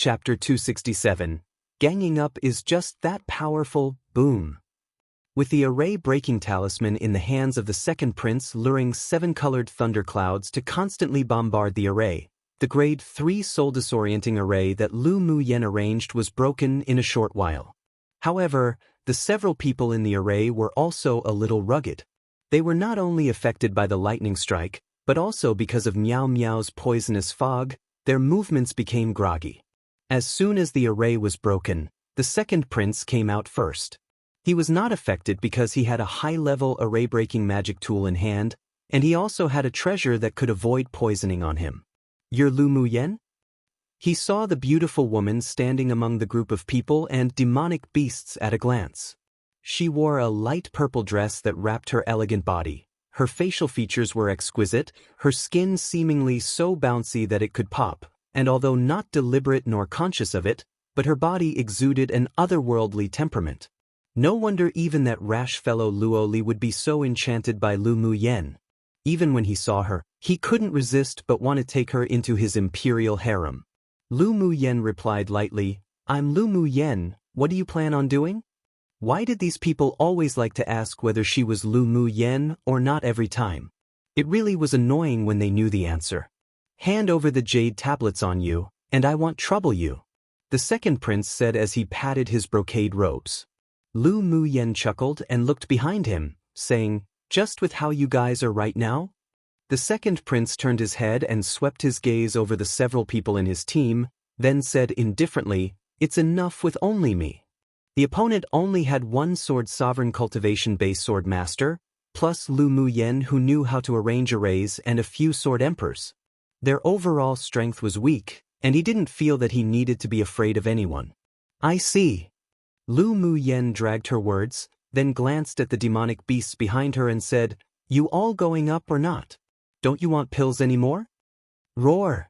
Chapter 267. Ganging up is just that powerful, boom. With the array-breaking talisman in the hands of the second prince luring 7-colored thunderclouds to constantly bombard the array, the grade 3 soul-disorienting array that Lu Muyen arranged was broken in a short while. However, the several people in the array were also a little rugged. They were not only affected by the lightning strike, but also because of Meow Meow's poisonous fog, their movements became groggy. As soon as the array was broken, the second prince came out first. He was not affected because he had a high-level array-breaking magic tool in hand, and he also had a treasure that could avoid poisoning on him. "You're Lu Muyen?" He saw the beautiful woman standing among the group of people and demonic beasts at a glance. She wore a light purple dress that wrapped her elegant body. Her facial features were exquisite, her skin seemingly so bouncy that it could pop, and although not deliberate nor conscious of it, but her body exuded an otherworldly temperament. No wonder even that rash fellow Luo Li would be so enchanted by Lu Muyen. Even when he saw her, he couldn't resist but want to take her into his imperial harem. Lu Muyen replied lightly, "I'm Lu Muyen, what do you plan on doing?" Why did these people always like to ask whether she was Lu Muyen or not every time? It really was annoying when they knew the answer. "Hand over the jade tablets on you, and I won't trouble you," the second prince said as he patted his brocade robes. Lu Muyen chuckled and looked behind him, saying, "Just with how you guys are right now?" The second prince turned his head and swept his gaze over the several people in his team, then said indifferently, "It's enough with only me." The opponent only had one sword sovereign cultivation base sword master, plus Lu Muyen who knew how to arrange arrays and a few sword emperors. Their overall strength was weak, and he didn't feel that he needed to be afraid of anyone. "I see." Lu Muyen dragged her words, then glanced at the demonic beasts behind her and said, "You all going up or not? Don't you want pills anymore?" Roar!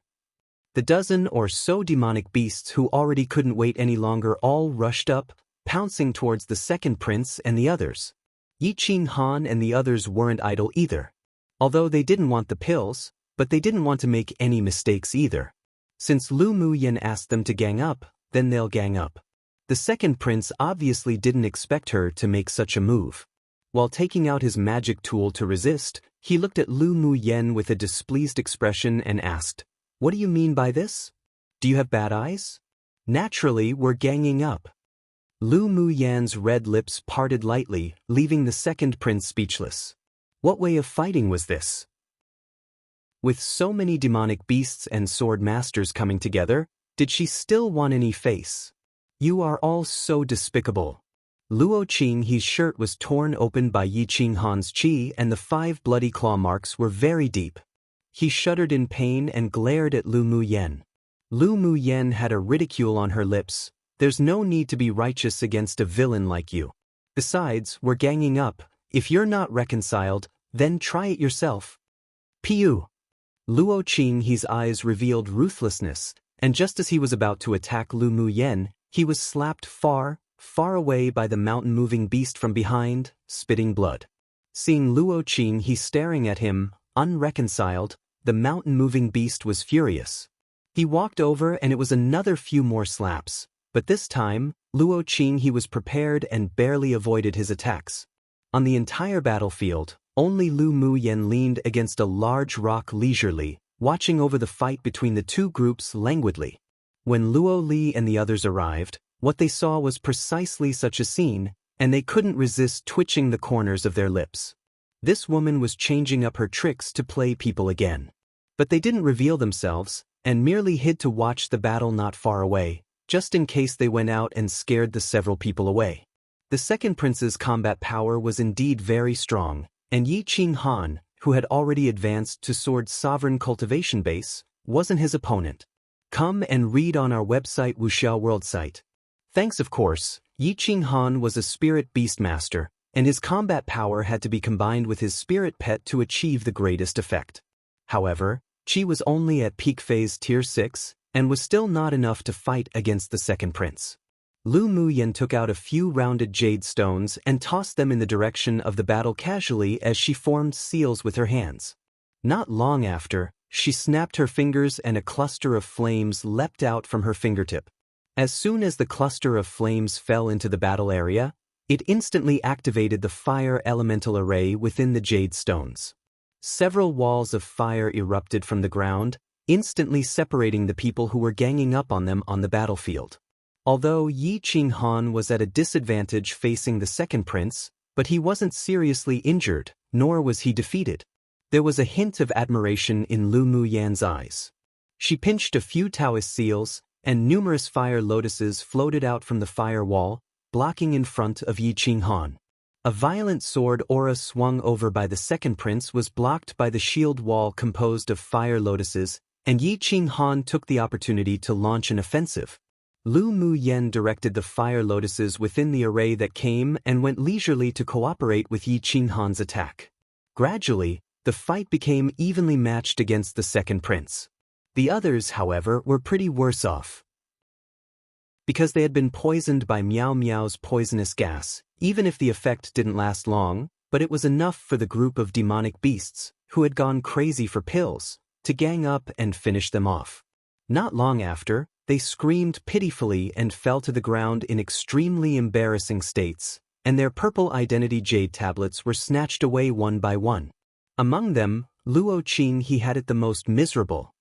The dozen or so demonic beasts who already couldn't wait any longer all rushed up, pouncing towards the second prince and the others. Yi Qing Han and the others weren't idle either. Although they didn't want the pills, but they didn't want to make any mistakes either. Since Lu Muyen asked them to gang up, then they'll gang up. The second prince obviously didn't expect her to make such a move. While taking out his magic tool to resist, he looked at Lu Muyen with a displeased expression and asked, "What do you mean by this? Do you have bad eyes? Naturally, we're ganging up." Lu Muyen's red lips parted lightly, leaving the second prince speechless. What way of fighting was this? With so many demonic beasts and sword masters coming together, did she still want any face? "You are all so despicable." Luo Qinghe's shirt was torn open by Yi Qing Han's chi and the 5 bloody claw marks were very deep. He shuddered in pain and glared at Lu Muyen. Lu Muyen had a ridicule on her lips. "There's no need to be righteous against a villain like you. Besides, we're ganging up. If you're not reconciled, then try it yourself." Piu! Luo Qinghe's eyes revealed ruthlessness, and just as he was about to attack Lu Muyen, he was slapped far, far away by the mountain-moving beast from behind, spitting blood. Seeing Luo Qinghe staring at him, unreconciled, the mountain-moving beast was furious. He walked over and it was another few more slaps, but this time, Luo Qinghe was prepared and barely avoided his attacks. On the entire battlefield, only Lu Muyen leaned against a large rock leisurely, watching over the fight between the two groups languidly. When Luo Li and the others arrived, what they saw was precisely such a scene, and they couldn't resist twitching the corners of their lips. This woman was changing up her tricks to play people again. But they didn't reveal themselves, and merely hid to watch the battle not far away, just in case they went out and scared the several people away. The second prince's combat power was indeed very strong, and Yi Qing Han, who had already advanced to sword sovereign cultivation base, wasn't his opponent. Come and read on our website Wuxiao World site. Thanks of course, Yi Qing Han was a spirit beast master, and his combat power had to be combined with his spirit pet to achieve the greatest effect. However, Qi was only at peak phase tier 6, and was still not enough to fight against the second prince. Lu Muyen took out a few rounded jade stones and tossed them in the direction of the battle casually as she formed seals with her hands. Not long after, She snapped her fingers and a cluster of flames leapt out from her fingertip. As soon as the cluster of flames fell into the battle area, it instantly activated the fire elemental array within the jade stones. Several walls of fire erupted from the ground, instantly separating the people who were ganging up on them on the battlefield. Although Yi Qinghan was at a disadvantage facing the second prince, but he wasn't seriously injured, nor was he defeated. There was a hint of admiration in Lu Muyan's eyes. She pinched a few Taoist seals, and numerous fire lotuses floated out from the fire wall, blocking in front of Yi Qinghan. A violent sword aura swung over by the second prince was blocked by the shield wall composed of fire lotuses, and Yi Qinghan took the opportunity to launch an offensive. Lu Muyan directed the fire lotuses within the array that came and went leisurely to cooperate with Yi Qinghan's attack. Gradually, the fight became evenly matched against the second prince. The others, however, were pretty worse off. Because they had been poisoned by Miao Miao's poisonous gas, even if the effect didn't last long, but it was enough for the group of demonic beasts, who had gone crazy for pills, to gang up and finish them off. Not long after, they screamed pitifully and fell to the ground in extremely embarrassing states, and their purple identity jade tablets were snatched away one by one. Among them, Luo Qing he had it the most miserable.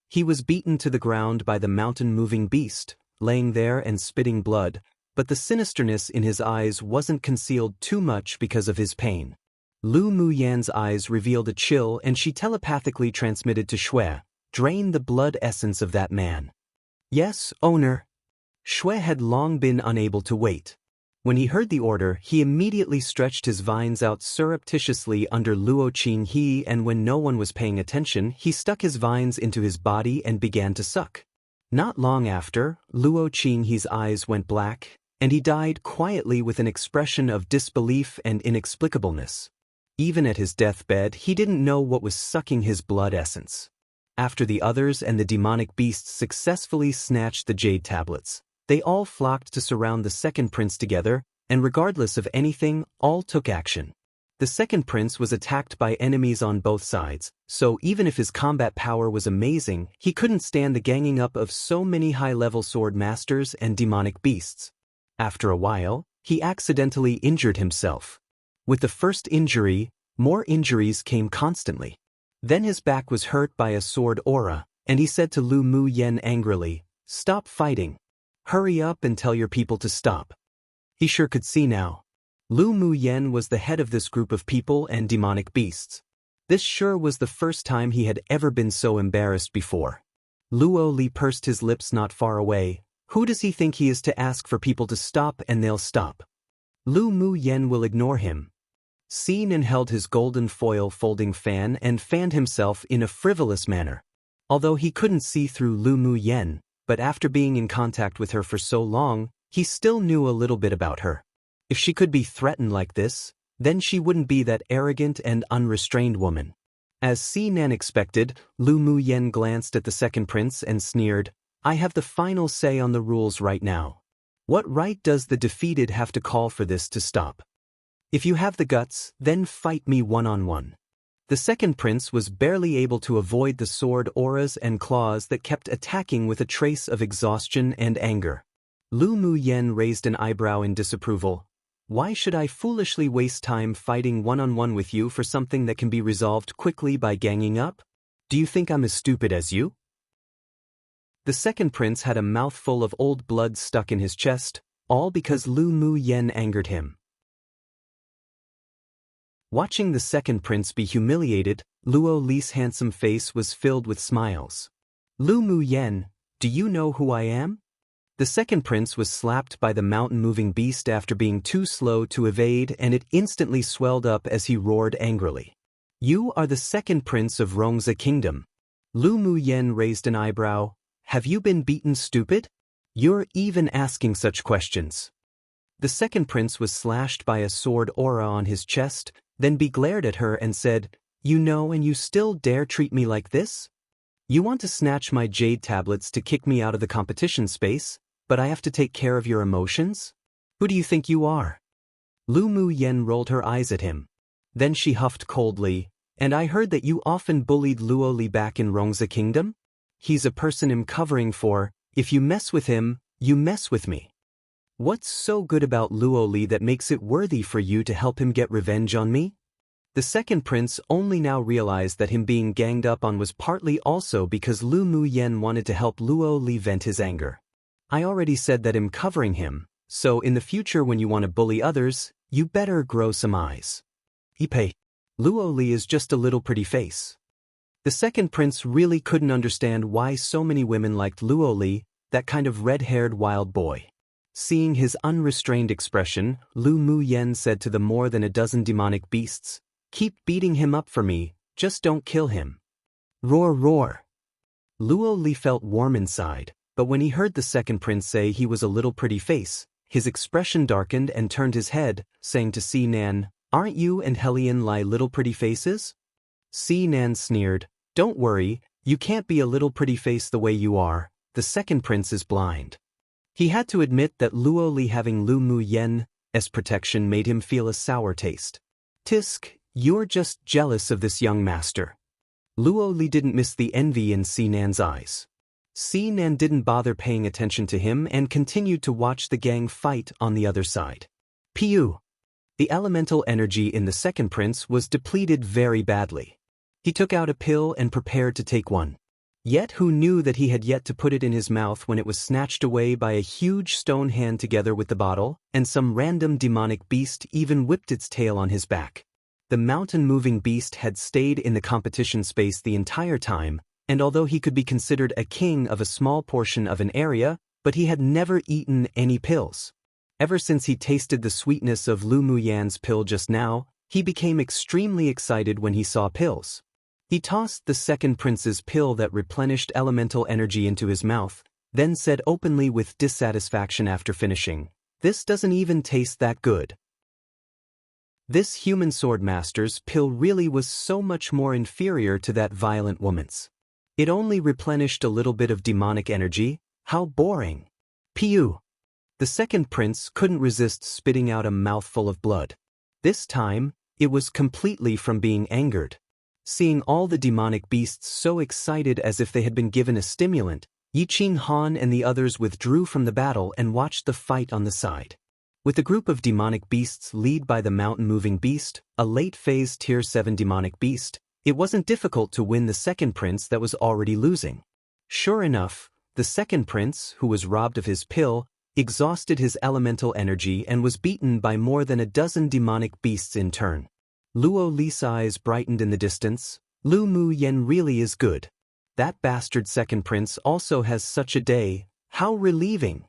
He was beaten to the ground by the mountain-moving beast, laying there and spitting blood, but the sinisterness in his eyes wasn't concealed too much because of his pain. Lu Muyan's eyes revealed a chill and she telepathically transmitted to Shui, "Drain the blood essence of that man." "Yes, owner." Shui had long been unable to wait. When he heard the order, he immediately stretched his vines out surreptitiously under Luo Qinghe, and when no one was paying attention, he stuck his vines into his body and began to suck. Not long after, Luo Qinghe's eyes went black, and he died quietly with an expression of disbelief and inexplicableness. Even at his deathbed, he didn't know what was sucking his blood essence. After the others and the demonic beasts successfully snatched the jade tablets, they all flocked to surround the second prince together, and regardless of anything, all took action. The second prince was attacked by enemies on both sides, so even if his combat power was amazing, he couldn't stand the ganging up of so many high-level sword masters and demonic beasts. After a while, he accidentally injured himself. With the first injury, more injuries came constantly. Then his back was hurt by a sword aura, and he said to Lu Muyan angrily, "Stop fighting. Hurry up and tell your people to stop." He sure could see now. Lu Muyan was the head of this group of people and demonic beasts. This sure was the first time he had ever been so embarrassed before. Luo Li pursed his lips not far away. Who does he think he is to ask for people to stop and they'll stop? Lu Muyan will ignore him. Sinan held his golden foil folding fan and fanned himself in a frivolous manner. Although he couldn't see through Lu Muyan, but after being in contact with her for so long, he still knew a little bit about her. If she could be threatened like this, then she wouldn't be that arrogant and unrestrained woman. As Sinan expected, Lu Muyan glanced at the second prince and sneered, "I have the final say on the rules right now. What right does the defeated have to call for this to stop? If you have the guts, then fight me one-on-one." The second prince was barely able to avoid the sword auras and claws that kept attacking with a trace of exhaustion and anger. Lu Muyan raised an eyebrow in disapproval. "Why should I foolishly waste time fighting one-on-one with you for something that can be resolved quickly by ganging up? Do you think I'm as stupid as you?" The second prince had a mouthful of old blood stuck in his chest, all because Lu Muyan angered him. Watching the second prince be humiliated, Luo Li's handsome face was filled with smiles. "Lu Muyan, do you know who I am?" The second prince was slapped by the mountain-moving beast after being too slow to evade, and it instantly swelled up as he roared angrily. "You are the second prince of Rongzi Kingdom." Lu Muyan raised an eyebrow. "Have you been beaten, stupid? You're even asking such questions." The second prince was slashed by a sword aura on his chest, then he glared at her and said, "You know, and you still dare treat me like this? You want to snatch my jade tablets to kick me out of the competition space, but I have to take care of your emotions? Who do you think you are?" Lu Muyan rolled her eyes at him. Then she huffed coldly, And I heard that you often bullied Luo Li back in Rongza Kingdom? He's a person I'm covering for. If you mess with him, you mess with me. What's so good about Luo Li that makes it worthy for you to help him get revenge on me? The second prince only now realized that him being ganged up on was partly also because Lu Mu Yen wanted to help Luo Li vent his anger. I already said that I'm covering him, so in the future when you want to bully others, you better grow some eyes. Ipe. Luo Li is just a little pretty face. The second prince really couldn't understand why so many women liked Luo Li, that kind of red-haired wild boy. Seeing his unrestrained expression, Lu Mu Yen said to the more than a dozen demonic beasts, "Keep beating him up for me, just don't kill him." Roar roar. Luo Li felt warm inside, but when he heard the second prince say he was a little pretty face, his expression darkened and turned his head, saying to Si Nan, "Aren't you and Helian Lai little pretty faces?" Si Nan sneered, "Don't worry, you can't be a little pretty face the way you are, the second prince is blind." He had to admit that Luo Li having Lu Mu Yen's protection made him feel a sour taste. "Tisk, you're just jealous of this young master." Luo Li didn't miss the envy in Si Nan's eyes. Si Nan didn't bother paying attention to him and continued to watch the gang fight on the other side. Piu. The elemental energy in the second prince was depleted very badly. He took out a pill and prepared to take one. Yet who knew that he had yet to put it in his mouth when it was snatched away by a huge stone hand together with the bottle, and some random demonic beast even whipped its tail on his back. The mountain-moving beast had stayed in the competition space the entire time, and although he could be considered a king of a small portion of an area, but he had never eaten any pills. Ever since he tasted the sweetness of Lu Mu Yan's pill just now, he became extremely excited when he saw pills. He tossed the second prince's pill that replenished elemental energy into his mouth, then said openly with dissatisfaction after finishing, "This doesn't even taste that good." This human sword master's pill really was so much more inferior to that violent woman's. It only replenished a little bit of demonic energy. How boring. Piu. The second prince couldn't resist spitting out a mouthful of blood. This time, it was completely from being angered. Seeing all the demonic beasts so excited as if they had been given a stimulant, Yiqing Han and the others withdrew from the battle and watched the fight on the side. With a group of demonic beasts led by the mountain-moving beast, a late-phase Tier 7 demonic beast, it wasn't difficult to win the second prince that was already losing. Sure enough, the second prince, who was robbed of his pill, exhausted his elemental energy and was beaten by more than a dozen demonic beasts in turn. Luo Li's eyes brightened in the distance. Lu Mu Yen really is good. That bastard second prince also has such a day. How relieving.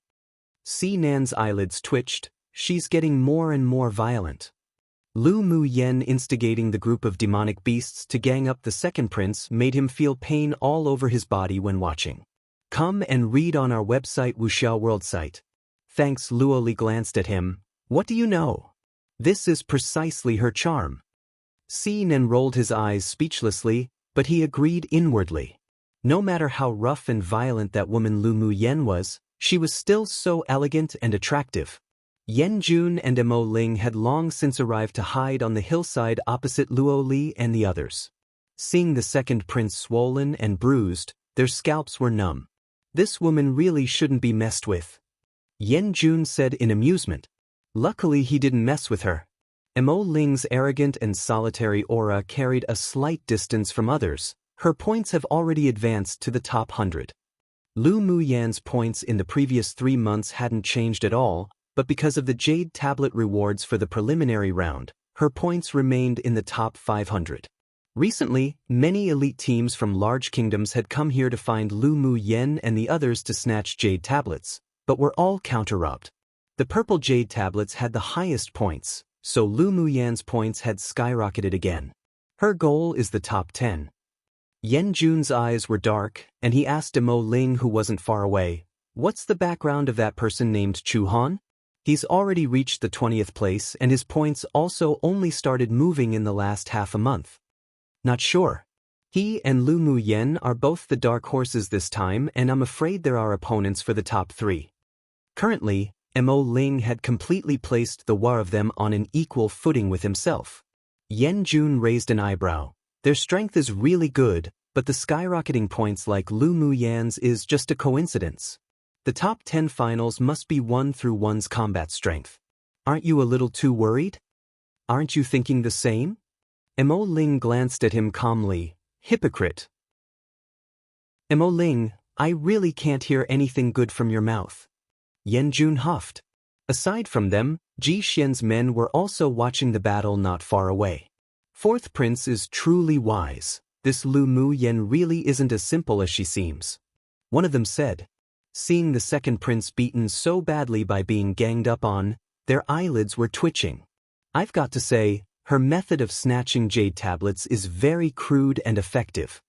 Si Nan's eyelids twitched. She's getting more and more violent. Lu Mu Yen instigating the group of demonic beasts to gang up the second prince made him feel pain all over his body when watching. Come and read on our website Wuxiao World site. Thanks. Luo Li glanced at him. What do you know? This is precisely her charm. Si Nan rolled his eyes speechlessly, but he agreed inwardly. No matter how rough and violent that woman Lu Mu Yen was, she was still so elegant and attractive. Yen Jun and Mo Ling had long since arrived to hide on the hillside opposite Luo Li and the others. Seeing the second prince swollen and bruised, their scalps were numb. This woman really shouldn't be messed with. Yen Jun said in amusement. Luckily he didn't mess with her. Mo Ling's arrogant and solitary aura carried a slight distance from others. Her points have already advanced to the top 100. Lu Mu Yan's points in the previous 3 months hadn't changed at all, but because of the Jade Tablet rewards for the preliminary round, her points remained in the top 500. Recently, many elite teams from large kingdoms had come here to find Lu Mu Yen and the others to snatch Jade Tablets, but were all counter-robbed. The purple Jade Tablets had the highest points, so Lu Mu Yan's points had skyrocketed again. Her goal is the top 10. Yen Jun's eyes were dark, and he asked Mo Ling, who wasn't far away, "What's the background of that person named Chu Han? He's already reached the 20th place and his points also only started moving in the last half a month." Not sure. He and Lu Mu Yen are both the dark horses this time, and I'm afraid they're our opponents for the top 3. Currently, Mo Ling had completely placed the war of them on an equal footing with himself. Yen Jun raised an eyebrow. Their strength is really good, but the skyrocketing points like Lu Muyan's is just a coincidence. The top 10 finals must be won through one's combat strength. Aren't you a little too worried? Aren't you thinking the same? Mo Ling glanced at him calmly. Hypocrite. Mo Ling, I really can't hear anything good from your mouth. Yan Jun huffed. Aside from them, Ji Xian's men were also watching the battle not far away. Fourth Prince is truly wise. This Lu Muyan really isn't as simple as she seems. One of them said. Seeing the second prince beaten so badly by being ganged up on, their eyelids were twitching. I've got to say, her method of snatching jade tablets is very crude and effective.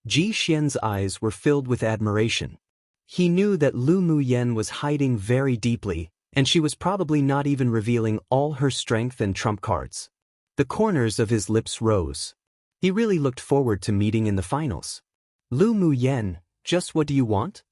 Ji Xian's eyes were filled with admiration. He knew that Lu Muyan was hiding very deeply, and she was probably not even revealing all her strength and trump cards. The corners of his lips rose. He really looked forward to meeting in the finals. Lu Muyan, just what do you want?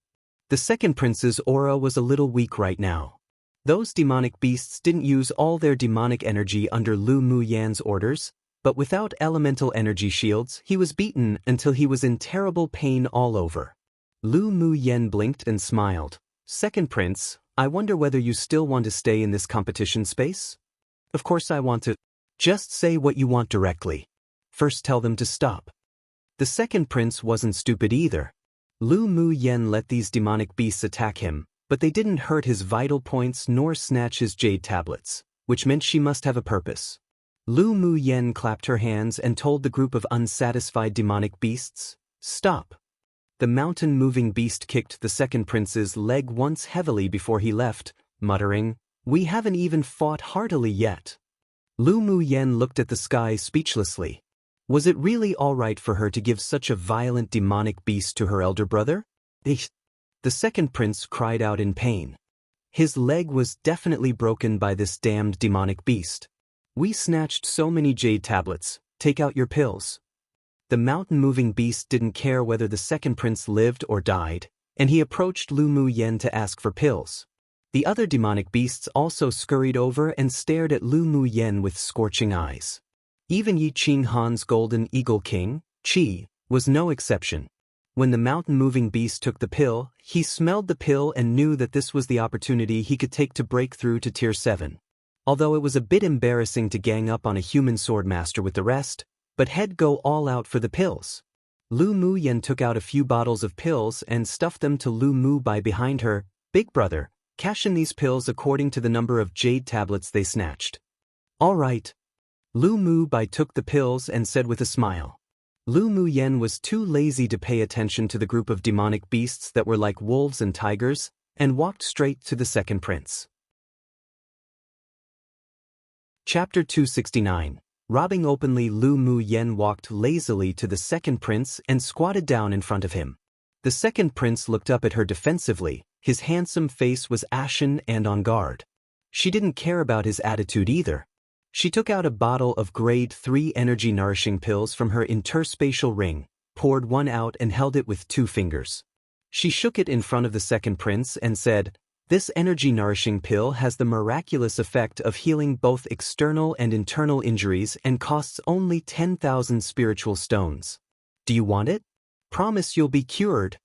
The second prince's aura was a little weak right now. Those demonic beasts didn't use all their demonic energy under Lu Muyan's orders, but without elemental energy shields, he was beaten until he was in terrible pain all over. Lu Muyan blinked and smiled. Second prince, I wonder whether you still want to stay in this competition space? Of course I want to. Just say what you want directly. First tell them to stop. The second prince wasn't stupid either. Lu Muyan let these demonic beasts attack him, but they didn't hurt his vital points nor snatch his jade tablets, which meant she must have a purpose. Lu Muyan clapped her hands and told the group of unsatisfied demonic beasts, stop. The mountain-moving beast kicked the second prince's leg once heavily before he left, muttering, we haven't even fought heartily yet. Lu Muyan looked at the sky speechlessly. Was it really all right for her to give such a violent demonic beast to her elder brother? The second prince cried out in pain. His leg was definitely broken by this damned demonic beast. We snatched so many jade tablets, take out your pills. The mountain-moving beast didn't care whether the second prince lived or died, and he approached Lu Muyan to ask for pills. The other demonic beasts also scurried over and stared at Lu Muyan with scorching eyes. Even Yi Qing Han's golden eagle king, Qi, was no exception. When the mountain-moving beast took the pill, he smelled the pill and knew that this was the opportunity he could take to break through to Tier 7. Although it was a bit embarrassing to gang up on a human swordmaster with the rest, but he'd go all out for the pills. Lu Muyan took out a few bottles of pills and stuffed them to Lu Mu Bai behind her. Big brother, cash in these pills according to the number of jade tablets they snatched. All right. Lu Mu Bai took the pills and said with a smile. Lu Muyan was too lazy to pay attention to the group of demonic beasts that were like wolves and tigers, and walked straight to the second prince. Chapter 269. Robbing openly. Lu Muyan walked lazily to the second prince and squatted down in front of him. The second prince looked up at her defensively. His handsome face was ashen and on guard. She didn't care about his attitude either. She took out a bottle of grade 3 energy-nourishing pills from her interspatial ring, poured one out and held it with 2 fingers. She shook it in front of the second prince and said, this energy-nourishing pill has the miraculous effect of healing both external and internal injuries and costs only 10,000 spiritual stones. Do you want it? Promise you'll be cured.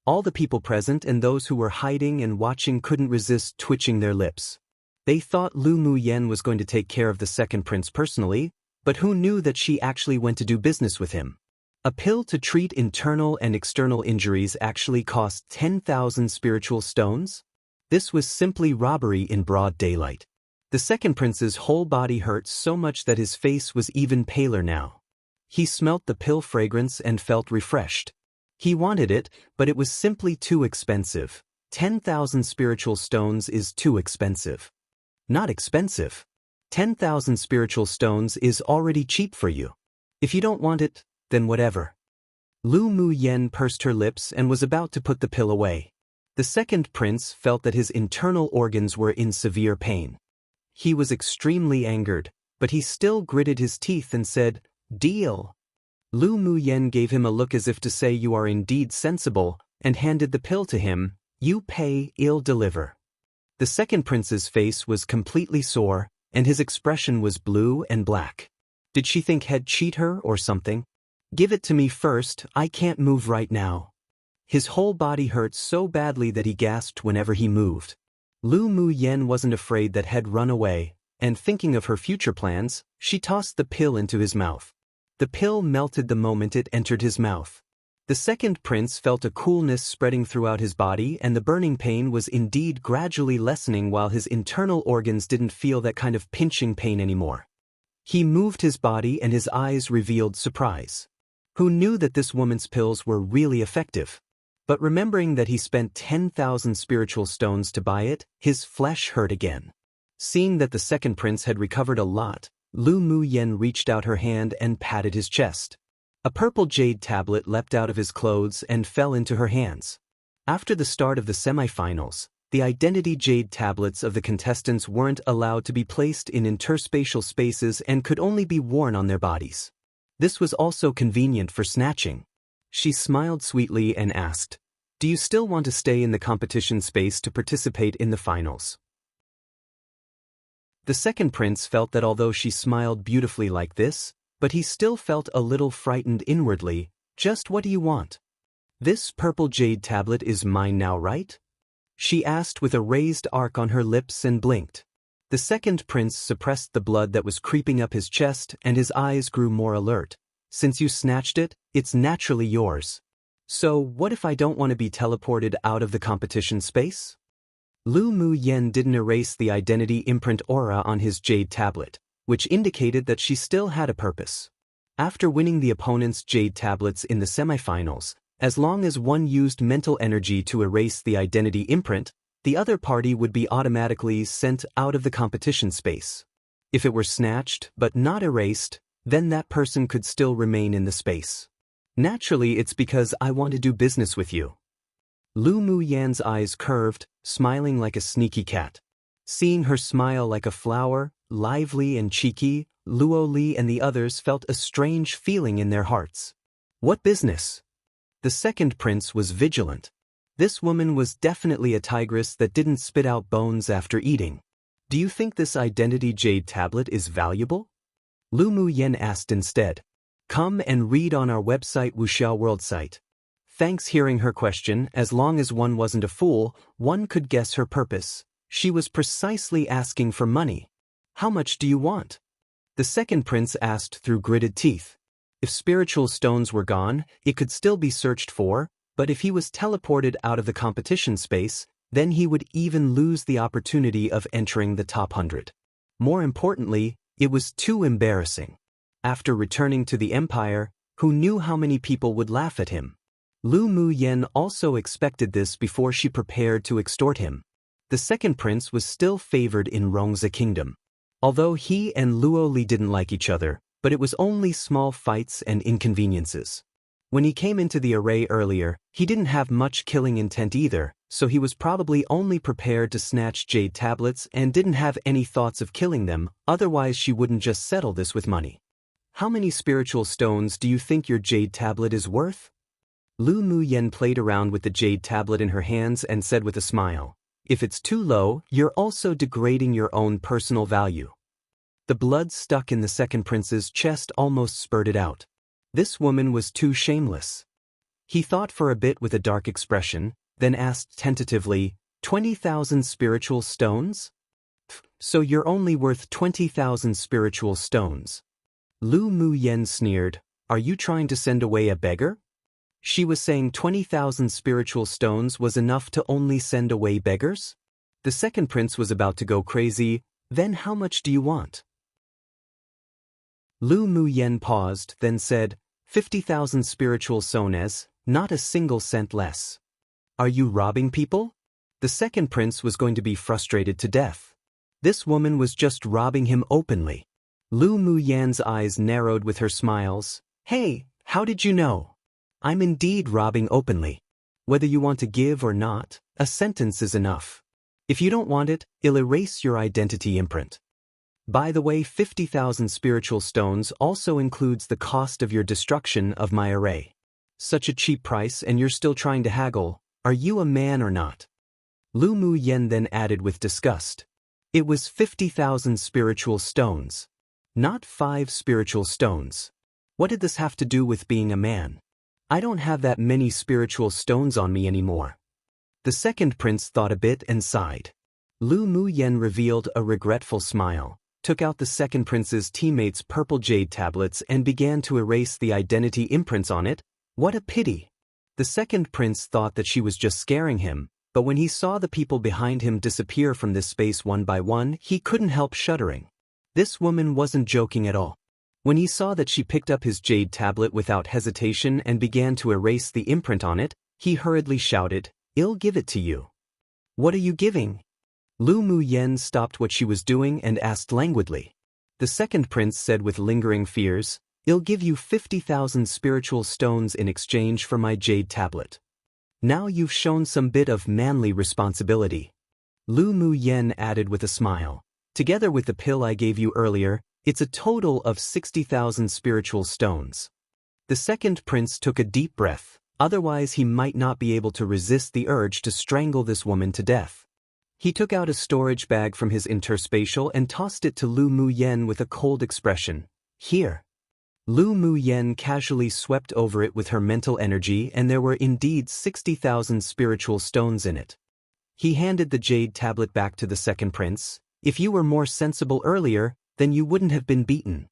All the people present and those who were hiding and watching couldn't resist twitching their lips. They thought Lu Muyan was going to take care of the second prince personally, but who knew that she actually went to do business with him? A pill to treat internal and external injuries actually cost 10,000 spiritual stones? This was simply robbery in broad daylight. The second prince's whole body hurt so much that his face was even paler now. He smelt the pill fragrance and felt refreshed. He wanted it, but it was simply too expensive. 10,000 spiritual stones is too expensive. Not expensive. 10,000 spiritual stones is already cheap for you. If you don't want it, then whatever. Lu Muyan pursed her lips and was about to put the pill away. The second prince felt that his internal organs were in severe pain. He was extremely angered, but he still gritted his teeth and said, deal. Lu Muyan gave him a look as if to say you are indeed sensible, and handed the pill to him. You pay, I'll deliver. The second prince's face was completely sore, and his expression was blue and black. Did she think he'd cheat her or something? Give it to me first, I can't move right now. His whole body hurt so badly that he gasped whenever he moved. Lu Mu Yen wasn't afraid that he'd run away, and thinking of her future plans, she tossed the pill into his mouth. The pill melted the moment it entered his mouth. The second prince felt a coolness spreading throughout his body, and the burning pain was indeed gradually lessening while his internal organs didn't feel that kind of pinching pain anymore. He moved his body and his eyes revealed surprise. Who knew that this woman's pills were really effective? But remembering that he spent 10,000 spiritual stones to buy it, his flesh hurt again. Seeing that the second prince had recovered a lot, Lu Mu Yen reached out her hand and patted his chest. A purple jade tablet leapt out of his clothes and fell into her hands. After the start of the semifinals, the identity jade tablets of the contestants weren't allowed to be placed in interspatial spaces and could only be worn on their bodies. This was also convenient for snatching. She smiled sweetly and asked, "Do you still want to stay in the competition space to participate in the finals?" The second prince felt that although she smiled beautifully like this, but he still felt a little frightened inwardly. "Just what do you want?" "This purple jade tablet is mine now, right?" she asked with a raised arc on her lips and blinked. The second prince suppressed the blood that was creeping up his chest and his eyes grew more alert. "Since you snatched it, it's naturally yours. So what if I don't want to be teleported out of the competition space?" Lu Mu Yen didn't erase the identity imprint aura on his jade tablet, which indicated that she still had a purpose. After winning the opponent's jade tablets in the semifinals, as long as one used mental energy to erase the identity imprint, the other party would be automatically sent out of the competition space. If it were snatched but not erased, then that person could still remain in the space. "Naturally, it's because I want to do business with you." Lu Mu Yan's eyes curved, smiling like a sneaky cat. Seeing her smile like a flower, lively and cheeky, Luo Li and the others felt a strange feeling in their hearts. What business? The second prince was vigilant. This woman was definitely a tigress that didn't spit out bones after eating. "Do you think this identity jade tablet is valuable?" Lu Mu Yen asked instead. "Come and read on our website Wuxiao World site." Thanks hearing her question, as long as one wasn't a fool, one could guess her purpose. She was precisely asking for money. "How much do you want?" The second prince asked through gritted teeth. If spiritual stones were gone, it could still be searched for, but if he was teleported out of the competition space, then he would even lose the opportunity of entering the top 100. More importantly, it was too embarrassing. After returning to the empire, who knew how many people would laugh at him? Lu Mu Yen also expected this before she prepared to extort him. The second prince was still favored in Rongzi Kingdom. Although he and Luo Li didn't like each other, but it was only small fights and inconveniences. When he came into the array earlier, he didn't have much killing intent either, so he was probably only prepared to snatch jade tablets and didn't have any thoughts of killing them, otherwise she wouldn't just settle this with money. "How many spiritual stones do you think your jade tablet is worth?" Lu Mu Yen played around with the jade tablet in her hands and said with a smile, "If it's too low, you're also degrading your own personal value." The blood stuck in the second prince's chest almost spurted out. This woman was too shameless. He thought for a bit with a dark expression, then asked tentatively, 20,000 spiritual stones? So you're only worth 20,000 spiritual stones. Lu Mu Yen sneered, "Are you trying to send away a beggar?" She was saying 20,000 spiritual stones was enough to only send away beggars? The second prince was about to go crazy. "Then how much do you want?" Lu Mu Yen paused, then said, 50,000 spiritual sones, not a single cent less. "Are you robbing people?" The second prince was going to be frustrated to death. This woman was just robbing him openly. Lu Mu Yan's eyes narrowed with her smiles. "Hey, how did you know? I'm indeed robbing openly. Whether you want to give or not, a sentence is enough. If you don't want it, I'll erase your identity imprint. By the way, 50,000 spiritual stones also includes the cost of your destruction of my array. Such a cheap price and you're still trying to haggle. Are you a man or not?" Lu Mu Yen then added with disgust. "It was 50,000 spiritual stones. Not 5 spiritual stones." What did this have to do with being a man? I don't have that many spiritual stones on me anymore. The second prince thought a bit and sighed. Lu Muyen revealed a regretful smile, took out the second prince's teammate's purple jade tablets and began to erase the identity imprints on it. What a pity! The second prince thought that she was just scaring him, but when he saw the people behind him disappear from this space one by one, he couldn't help shuddering. This woman wasn't joking at all. When he saw that she picked up his jade tablet without hesitation and began to erase the imprint on it, he hurriedly shouted, "I'll give it to you." "What are you giving?" Lu Muyen stopped what she was doing and asked languidly. The second prince said with lingering fears, "I'll give you 50,000 spiritual stones in exchange for my jade tablet. Now you've shown some bit of manly responsibility." Lu Muyen added with a smile, "Together with the pill I gave you earlier, it's a total of 60,000 spiritual stones." The second prince took a deep breath, otherwise he might not be able to resist the urge to strangle this woman to death. He took out a storage bag from his interspatial and tossed it to Lu Muyen with a cold expression. "Here." Lu Muyen casually swept over it with her mental energy and there were indeed 60,000 spiritual stones in it. He handed the jade tablet back to the second prince. "If you were more sensible earlier, then you wouldn't have been beaten."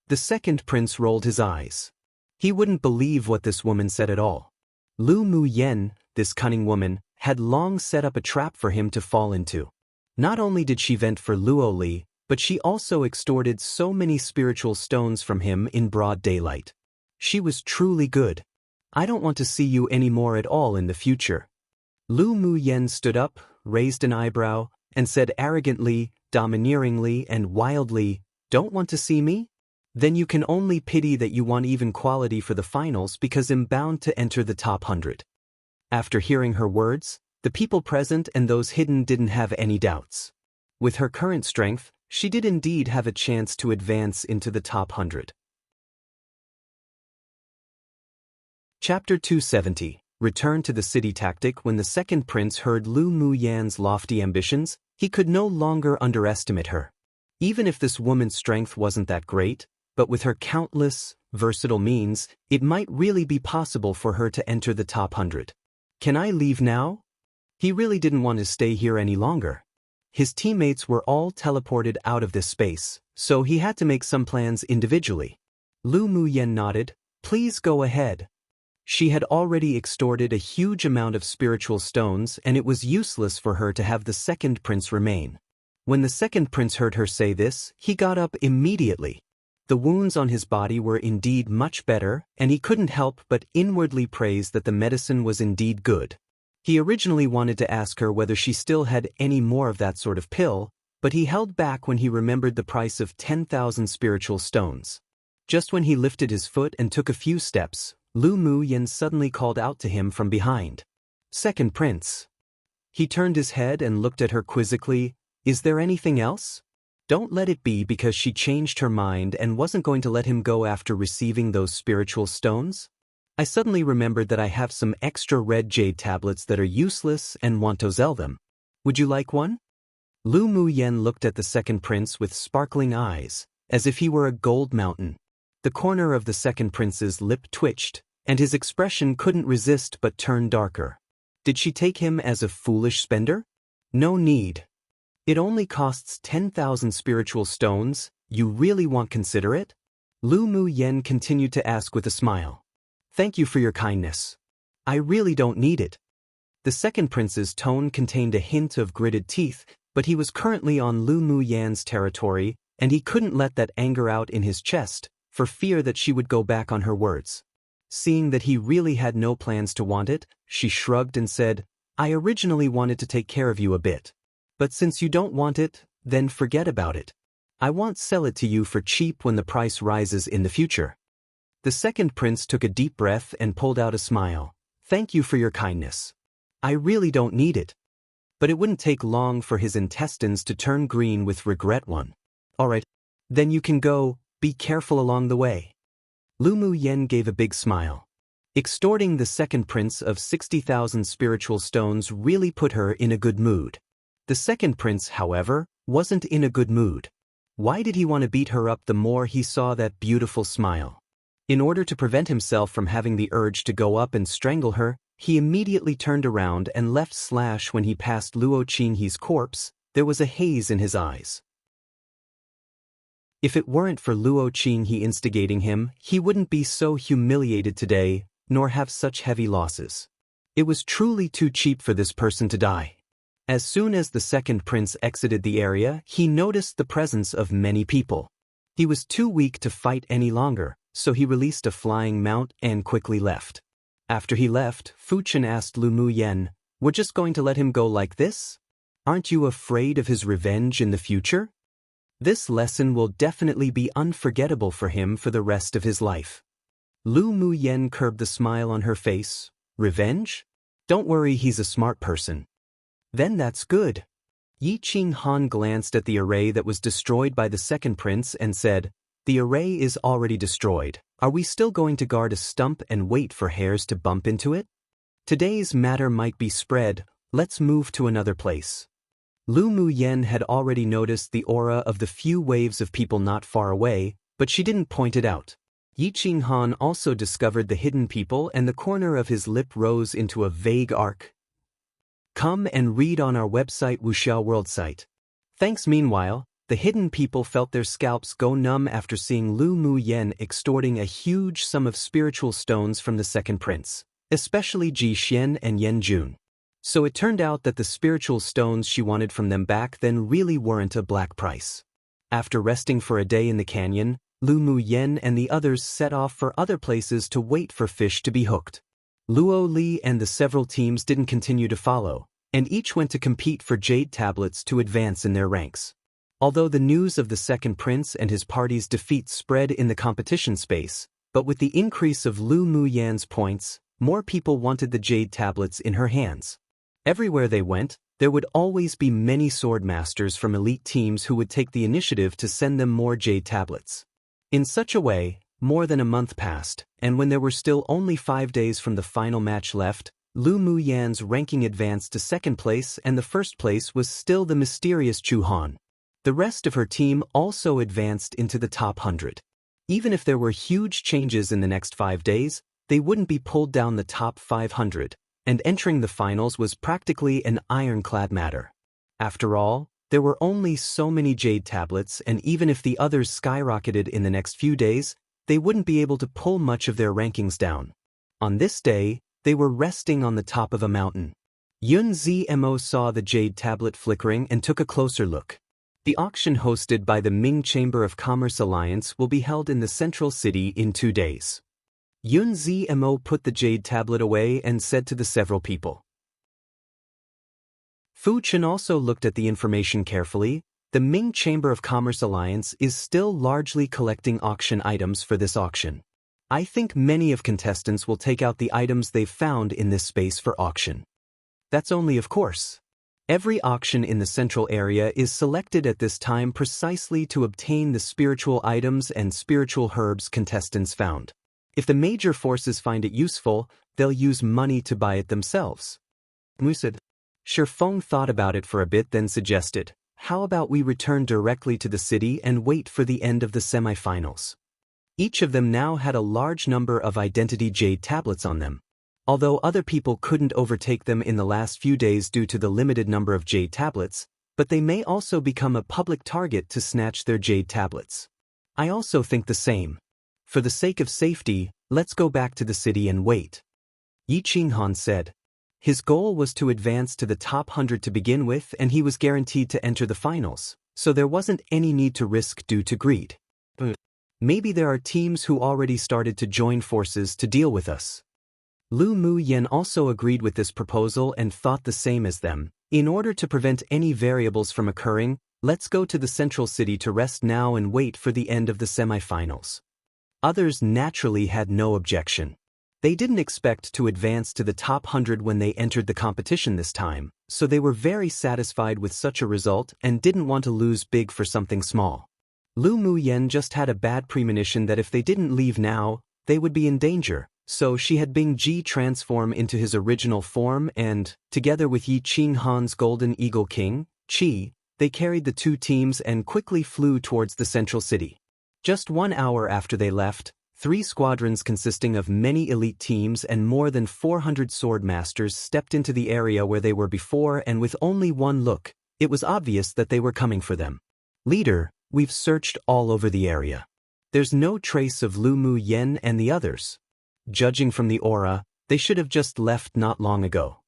The second prince rolled his eyes. He wouldn't believe what this woman said at all. Lu Muyen, this cunning woman, had long set up a trap for him to fall into. Not only did she vent for Luo Li, but she also extorted so many spiritual stones from him in broad daylight. She was truly good. "I don't want to see you anymore at all in the future." Lu Muyen stood up, raised an eyebrow, and said arrogantly, domineeringly and wildly, "Don't want to see me? Then you can only pity that you want even quality for the finals because I'm bound to enter the top 100. After hearing her words, the people present and those hidden didn't have any doubts. With her current strength, she did indeed have a chance to advance into the top 100. Chapter 270. Return to the city tactic. When the second prince heard Lu Muyen's lofty ambitions, he could no longer underestimate her. Even if this woman's strength wasn't that great, but with her countless, versatile means, it might really be possible for her to enter the top 100. "Can I leave now?" He really didn't want to stay here any longer. His teammates were all teleported out of this space, so he had to make some plans individually. Lu Muyen nodded. "Please go ahead." She had already extorted a huge amount of spiritual stones and it was useless for her to have the second prince remain. When the second prince heard her say this, he got up immediately. The wounds on his body were indeed much better, and he couldn't help but inwardly praise that the medicine was indeed good. He originally wanted to ask her whether she still had any more of that sort of pill, but he held back when he remembered the price of 10,000 spiritual stones. Just when he lifted his foot and took a few steps, Lu Muyen suddenly called out to him from behind. "Second prince." He turned his head and looked at her quizzically. "Is there anything else?" Don't let it be because she changed her mind and wasn't going to let him go after receiving those spiritual stones. "I suddenly remembered that I have some extra red jade tablets that are useless and want to sell them. Would you like one?" Lu Muyen looked at the second prince with sparkling eyes, as if he were a gold mountain. The corner of the second prince's lip twitched, and his expression couldn't resist but turned darker. Did she take him as a foolish spender? No need. "It only costs 10,000 spiritual stones. You really won't consider it?" Lu Muyen continued to ask with a smile. "Thank you for your kindness. I really don't need it." The second prince's tone contained a hint of gritted teeth, but he was currently on Lu Muyen's territory, and he couldn't let that anger out in his chest, for fear that she would go back on her words. Seeing that he really had no plans to want it, she shrugged and said, "I originally wanted to take care of you a bit. But since you don't want it, then forget about it. I won't sell it to you for cheap when the price rises in the future." The second prince took a deep breath and pulled out a smile. "Thank you for your kindness. I really don't need it." But it wouldn't take long for his intestines to turn green with regret. "All right. Then you can go. Be careful along the way." Lu Muyen gave a big smile. Extorting the second prince of 60,000 spiritual stones really put her in a good mood. The second prince, however, wasn't in a good mood. Why did he want to beat her up the more he saw that beautiful smile? In order to prevent himself from having the urge to go up and strangle her, he immediately turned around and left. When he passed Luo Qinghe's corpse, there was a haze in his eyes. If it weren't for Luo Qinghe instigating him, he wouldn't be so humiliated today, nor have such heavy losses. It was truly too cheap for this person to die. As soon as the second prince exited the area, he noticed the presence of many people. He was too weak to fight any longer, so he released a flying mount and quickly left. After he left, Fu Chen asked Lu Muyen, "We're just going to let him go like this? Aren't you afraid of his revenge in the future? This lesson will definitely be unforgettable for him for the rest of his life." Lu Muyen curbed the smile on her face. "Revenge? Don't worry, he's a smart person." "Then that's good." Yi Qinghan glanced at the array that was destroyed by the second prince and said, "The array is already destroyed. Are we still going to guard a stump and wait for hares to bump into it? Today's matter might be spread. Let's move to another place." Lu Muyen had already noticed the aura of the few waves of people not far away, but she didn't point it out. Yi Qinghan also discovered the hidden people, and the corner of his lip rose into a vague arc. Come and read on our website Wuxiao World site. Thanks. Meanwhile, the hidden people felt their scalps go numb after seeing Lu Muyen extorting a huge sum of spiritual stones from the second prince, especially Ji Xian and Yan Jun. So it turned out that the spiritual stones she wanted from them back then really weren't a black price. After resting for a day in the canyon, Lu Muyen and the others set off for other places to wait for fish to be hooked. Luo Li and the several teams didn't continue to follow, and each went to compete for jade tablets to advance in their ranks. Although the news of the second prince and his party's defeat spread in the competition space, but with the increase of Lu Muyen's points, more people wanted the jade tablets in her hands. Everywhere they went, there would always be many sword masters from elite teams who would take the initiative to send them more jade tablets. In such a way, more than a month passed, and when there were still only 5 days from the final match left, Lu Muyen's ranking advanced to second place, and the first place was still the mysterious Chu Han. The rest of her team also advanced into the top 100. Even if there were huge changes in the next 5 days, they wouldn't be pulled down the top 500, and entering the finals was practically an ironclad matter. After all, there were only so many jade tablets, and even if the others skyrocketed in the next few days, they wouldn't be able to pull much of their rankings down. On this day, they were resting on the top of a mountain. Yun Zmo saw the jade tablet flickering and took a closer look. The auction hosted by the Ming Chamber of Commerce Alliance will be held in the central city in 2 days. Yun Zmo put the jade tablet away and said to the several people. Fu Chen also looked at the information carefully. The Ming Chamber of Commerce Alliance is still largely collecting auction items for this auction. I think many of contestants will take out the items they've found in this space for auction. That's only of course. Every auction in the central area is selected at this time precisely to obtain the spiritual items and spiritual herbs contestants found. If the major forces find it useful, they'll use money to buy it themselves. Mu said. Shifeng thought about it for a bit, then suggested, "How about we return directly to the city and wait for the end of the semifinals?" Each of them now had a large number of identity jade tablets on them. Although other people couldn't overtake them in the last few days due to the limited number of jade tablets, but they may also become a public target to snatch their jade tablets. I also think the same. For the sake of safety, let's go back to the city and wait. Yi Qinghan said. His goal was to advance to the top 100 to begin with, and he was guaranteed to enter the finals, so there wasn't any need to risk due to greed. Maybe there are teams who already started to join forces to deal with us. Lu Muyen also agreed with this proposal and thought the same as them. In order to prevent any variables from occurring, let's go to the central city to rest now and wait for the end of the semifinals. Others naturally had no objection. They didn't expect to advance to the top 100 when they entered the competition this time, so they were very satisfied with such a result and didn't want to lose big for something small. Lu Muyen just had a bad premonition that if they didn't leave now, they would be in danger, so she had Bing Ji transform into his original form and, together with Yi Qinghan's Golden Eagle King, Qi, they carried the two teams and quickly flew towards the central city. Just 1 hour after they left, 3 squadrons consisting of many elite teams and more than 400 sword masters stepped into the area where they were before, and with only one look, it was obvious that they were coming for them. Leader, we've searched all over the area. There's no trace of Lu Mu Yen and the others. Judging from the aura, they should have just left not long ago.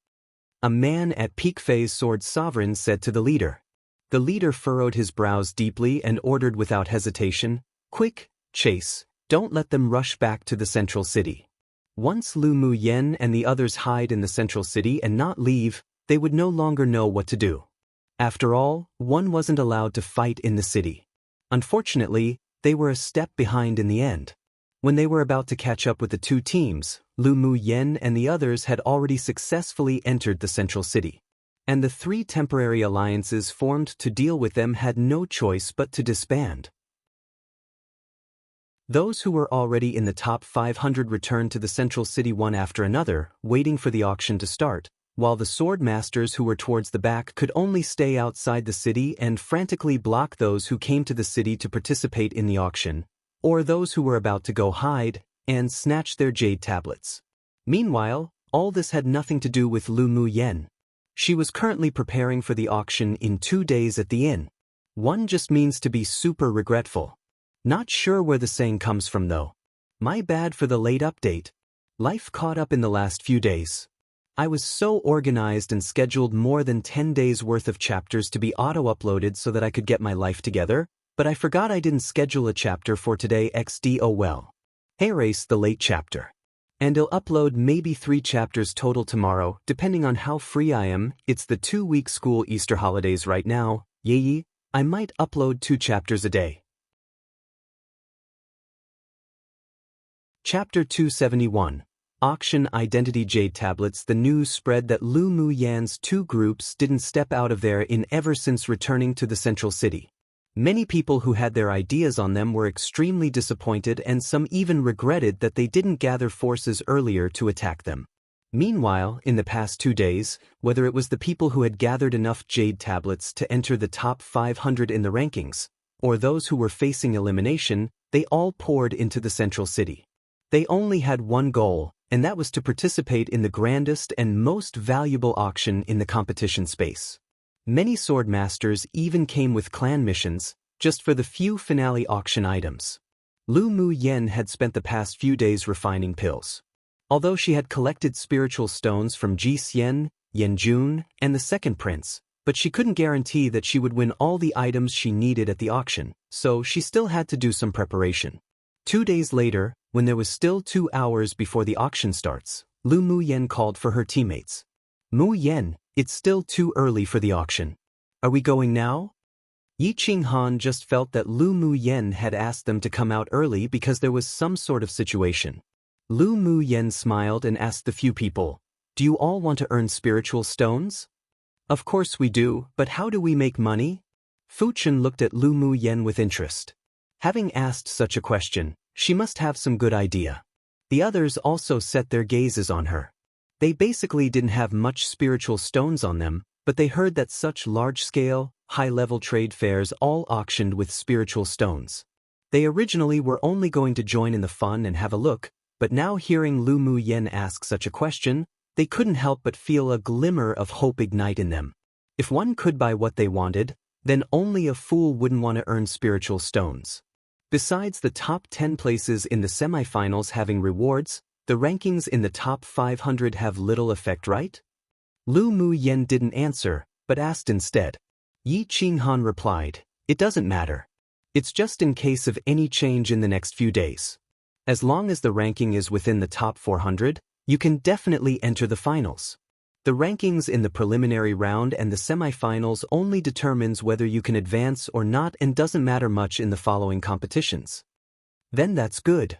A man at peak phase sword sovereign said to the leader. The leader furrowed his brows deeply and ordered without hesitation, "Quick, chase, don't let them rush back to the central city." Once Lu Mu Yen and the others hide in the central city and not leave, they would no longer know what to do. After all, one wasn't allowed to fight in the city. Unfortunately, they were a step behind in the end. When they were about to catch up with the 2 teams, Lu Mu Yen and the others had already successfully entered the central city. And the 3 temporary alliances formed to deal with them had no choice but to disband. Those who were already in the top 500 returned to the central city one after another, waiting for the auction to start, while the sword masters who were towards the back could only stay outside the city and frantically block those who came to the city to participate in the auction, or those who were about to go hide and snatch their jade tablets. Meanwhile, all this had nothing to do with Lu Mu Yen. She was currently preparing for the auction in 2 days at the inn. One just means to be super regretful. Not sure where the saying comes from though. My bad for the late update. Life caught up in the last few days. I was so organized and scheduled more than 10 days worth of chapters to be auto-uploaded so that I could get my life together, but I forgot I didn't schedule a chapter for today XD. Oh well. Hey, erase the late chapter. And I'll upload maybe 3 chapters total tomorrow, depending on how free I am. It's the 2-week school Easter holidays right now. Yay, I might upload 2 chapters a day. Chapter 271. Auction Identity Jade Tablets. The news spread that Lu Mu Yan's 2 groups didn't step out of their inn ever since returning to the central city. Many people who had their ideas on them were extremely disappointed, and some even regretted that they didn't gather forces earlier to attack them. Meanwhile, in the past 2 days, whether it was the people who had gathered enough jade tablets to enter the top 500 in the rankings, or those who were facing elimination, they all poured into the central city. They only had one goal, and that was to participate in the grandest and most valuable auction in the competition space. Many sword masters even came with clan missions, just for the few finale auction items. Lu Mu Yen had spent the past few days refining pills. Although she had collected spiritual stones from Ji Xian, Yen Jun, and the second prince, but she couldn't guarantee that she would win all the items she needed at the auction, so she still had to do some preparation. 2 days later, when there was still 2 hours before the auction starts, Lu Mu Yen called for her teammates. "Mu Yen, it's still too early for the auction. Are we going now?" Yi Qinghan just felt that Lu Mu Yen had asked them to come out early because there was some sort of situation. Lu Mu Yen smiled and asked the few people, "Do you all want to earn spiritual stones?" "Of course we do, but how do we make money?" Fu Chen looked at Lu Mu Yen with interest. Having asked such a question, she must have some good idea. The others also set their gazes on her. They basically didn't have much spiritual stones on them, but they heard that such large-scale, high-level trade fairs all auctioned with spiritual stones. They originally were only going to join in the fun and have a look, but now hearing Lu Mu Yen ask such a question, they couldn't help but feel a glimmer of hope ignite in them. If one could buy what they wanted, then only a fool wouldn't want to earn spiritual stones. Besides the top 10 places in the semifinals having rewards, the rankings in the top 500 have little effect, right? Lu Mu Yen didn't answer, but asked instead. Yi Qinghan replied, "It doesn't matter. It's just in case of any change in the next few days. As long as the ranking is within the top 400, you can definitely enter the finals. The rankings in the preliminary round and the semifinals only determines whether you can advance or not and doesn't matter much in the following competitions." "Then that's good,"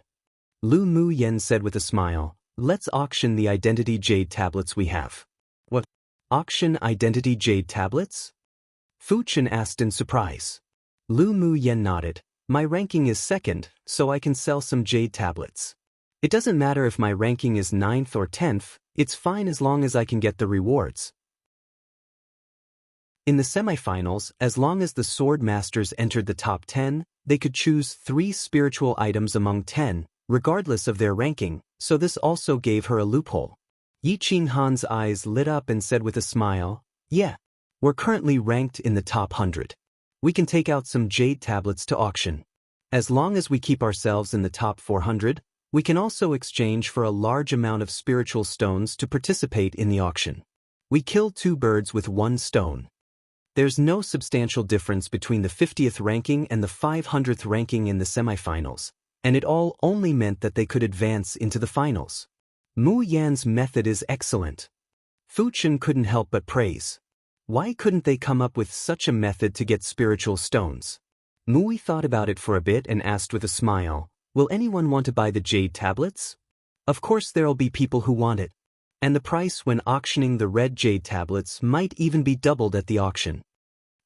Lu Mu Yen said with a smile. "Let's auction the identity jade tablets we have." "What? Auction identity jade tablets?" Fu Chen asked in surprise. Lu Mu Yen nodded. "My ranking is 2nd, so I can sell some jade tablets. It doesn't matter if my ranking is 9th or 10th, it's fine as long as I can get the rewards." In the semifinals, as long as the sword masters entered the top 10, they could choose 3 spiritual items among 10, regardless of their ranking, so this also gave her a loophole. Yi Qinghan's eyes lit up and said with a smile, "Yeah, we're currently ranked in the top 100. We can take out some jade tablets to auction. As long as we keep ourselves in the top 400, we can also exchange for a large amount of spiritual stones to participate in the auction. We kill two birds with one stone." There's no substantial difference between the 50th ranking and the 500th ranking in the semifinals, and it all only meant that they could advance into the finals. Mu Yan's method is excellent. Fu Chen couldn't help but praise. Why couldn't they come up with such a method to get spiritual stones? Mui thought about it for a bit and asked with a smile, "Will anyone want to buy the jade tablets?" Of course there'll be people who want it. And the price when auctioning the red jade tablets might even be doubled at the auction.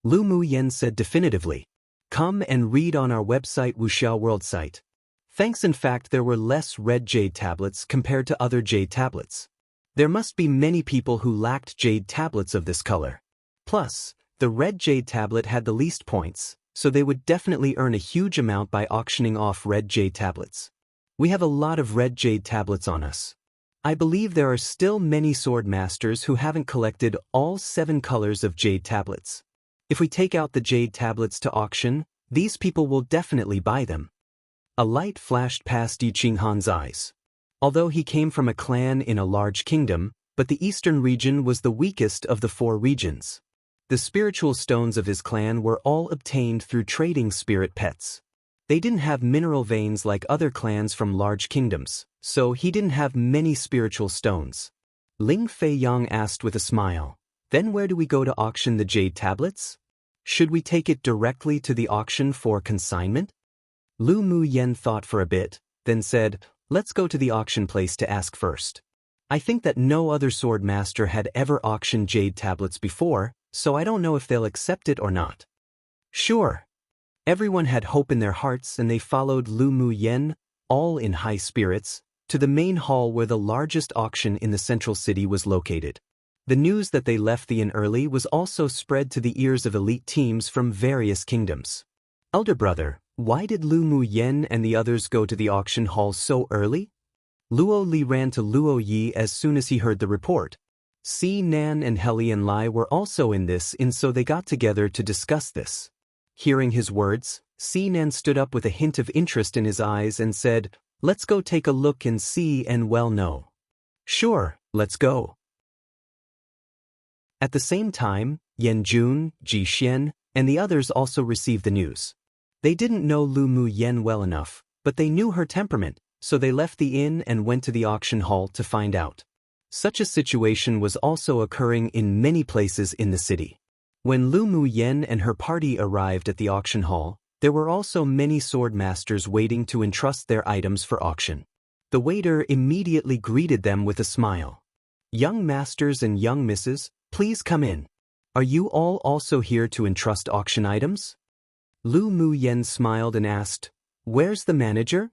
Lu Mu Yen said definitively, "Come and read on our website Wuxiao World site." Thanks, in fact, there were less red jade tablets compared to other jade tablets. There must be many people who lacked jade tablets of this color. Plus, the red jade tablet had the least points, so they would definitely earn a huge amount by auctioning off red jade tablets. We have a lot of red jade tablets on us. I believe there are still many sword masters who haven't collected all 7 colors of jade tablets. If we take out the jade tablets to auction, these people will definitely buy them. A light flashed past Yi Qinghan's eyes. Although he came from a clan in a large kingdom, but the eastern region was the weakest of the 4 regions. The spiritual stones of his clan were all obtained through trading spirit pets. They didn't have mineral veins like other clans from large kingdoms, so he didn't have many spiritual stones. Ling Feiyang asked with a smile, "Then where do we go to auction the jade tablets? Should we take it directly to the auction for consignment?" Lu Mu Yen thought for a bit, then said, "Let's go to the auction place to ask first. I think that no other sword master had ever auctioned jade tablets before, so I don't know if they'll accept it or not." Sure. Everyone had hope in their hearts and they followed Lu Mu Yen, all in high spirits, to the main hall where the largest auction in the central city was located. The news that they left the inn early was also spread to the ears of elite teams from various kingdoms. "Elder brother, why did Lu Mu Yen and the others go to the auction hall so early?" Luo Li ran to Luo Yi as soon as he heard the report. Si Nan and Helian Lai were also in this, and so they got together to discuss this. Hearing his words, Si Nan stood up with a hint of interest in his eyes and said, "Let's go take a look and see and well know." "Sure, let's go." At the same time, Yan Jun, Ji Xian, and the others also received the news. They didn't know Lu Mu Yen well enough, but they knew her temperament, so they left the inn and went to the auction hall to find out. Such a situation was also occurring in many places in the city. When Lu Mu Yen and her party arrived at the auction hall, there were also many sword masters waiting to entrust their items for auction. The waiter immediately greeted them with a smile. "Young masters and young misses, please come in. Are you all also here to entrust auction items?" Lu Mu Yen smiled and asked, "Where's the manager?"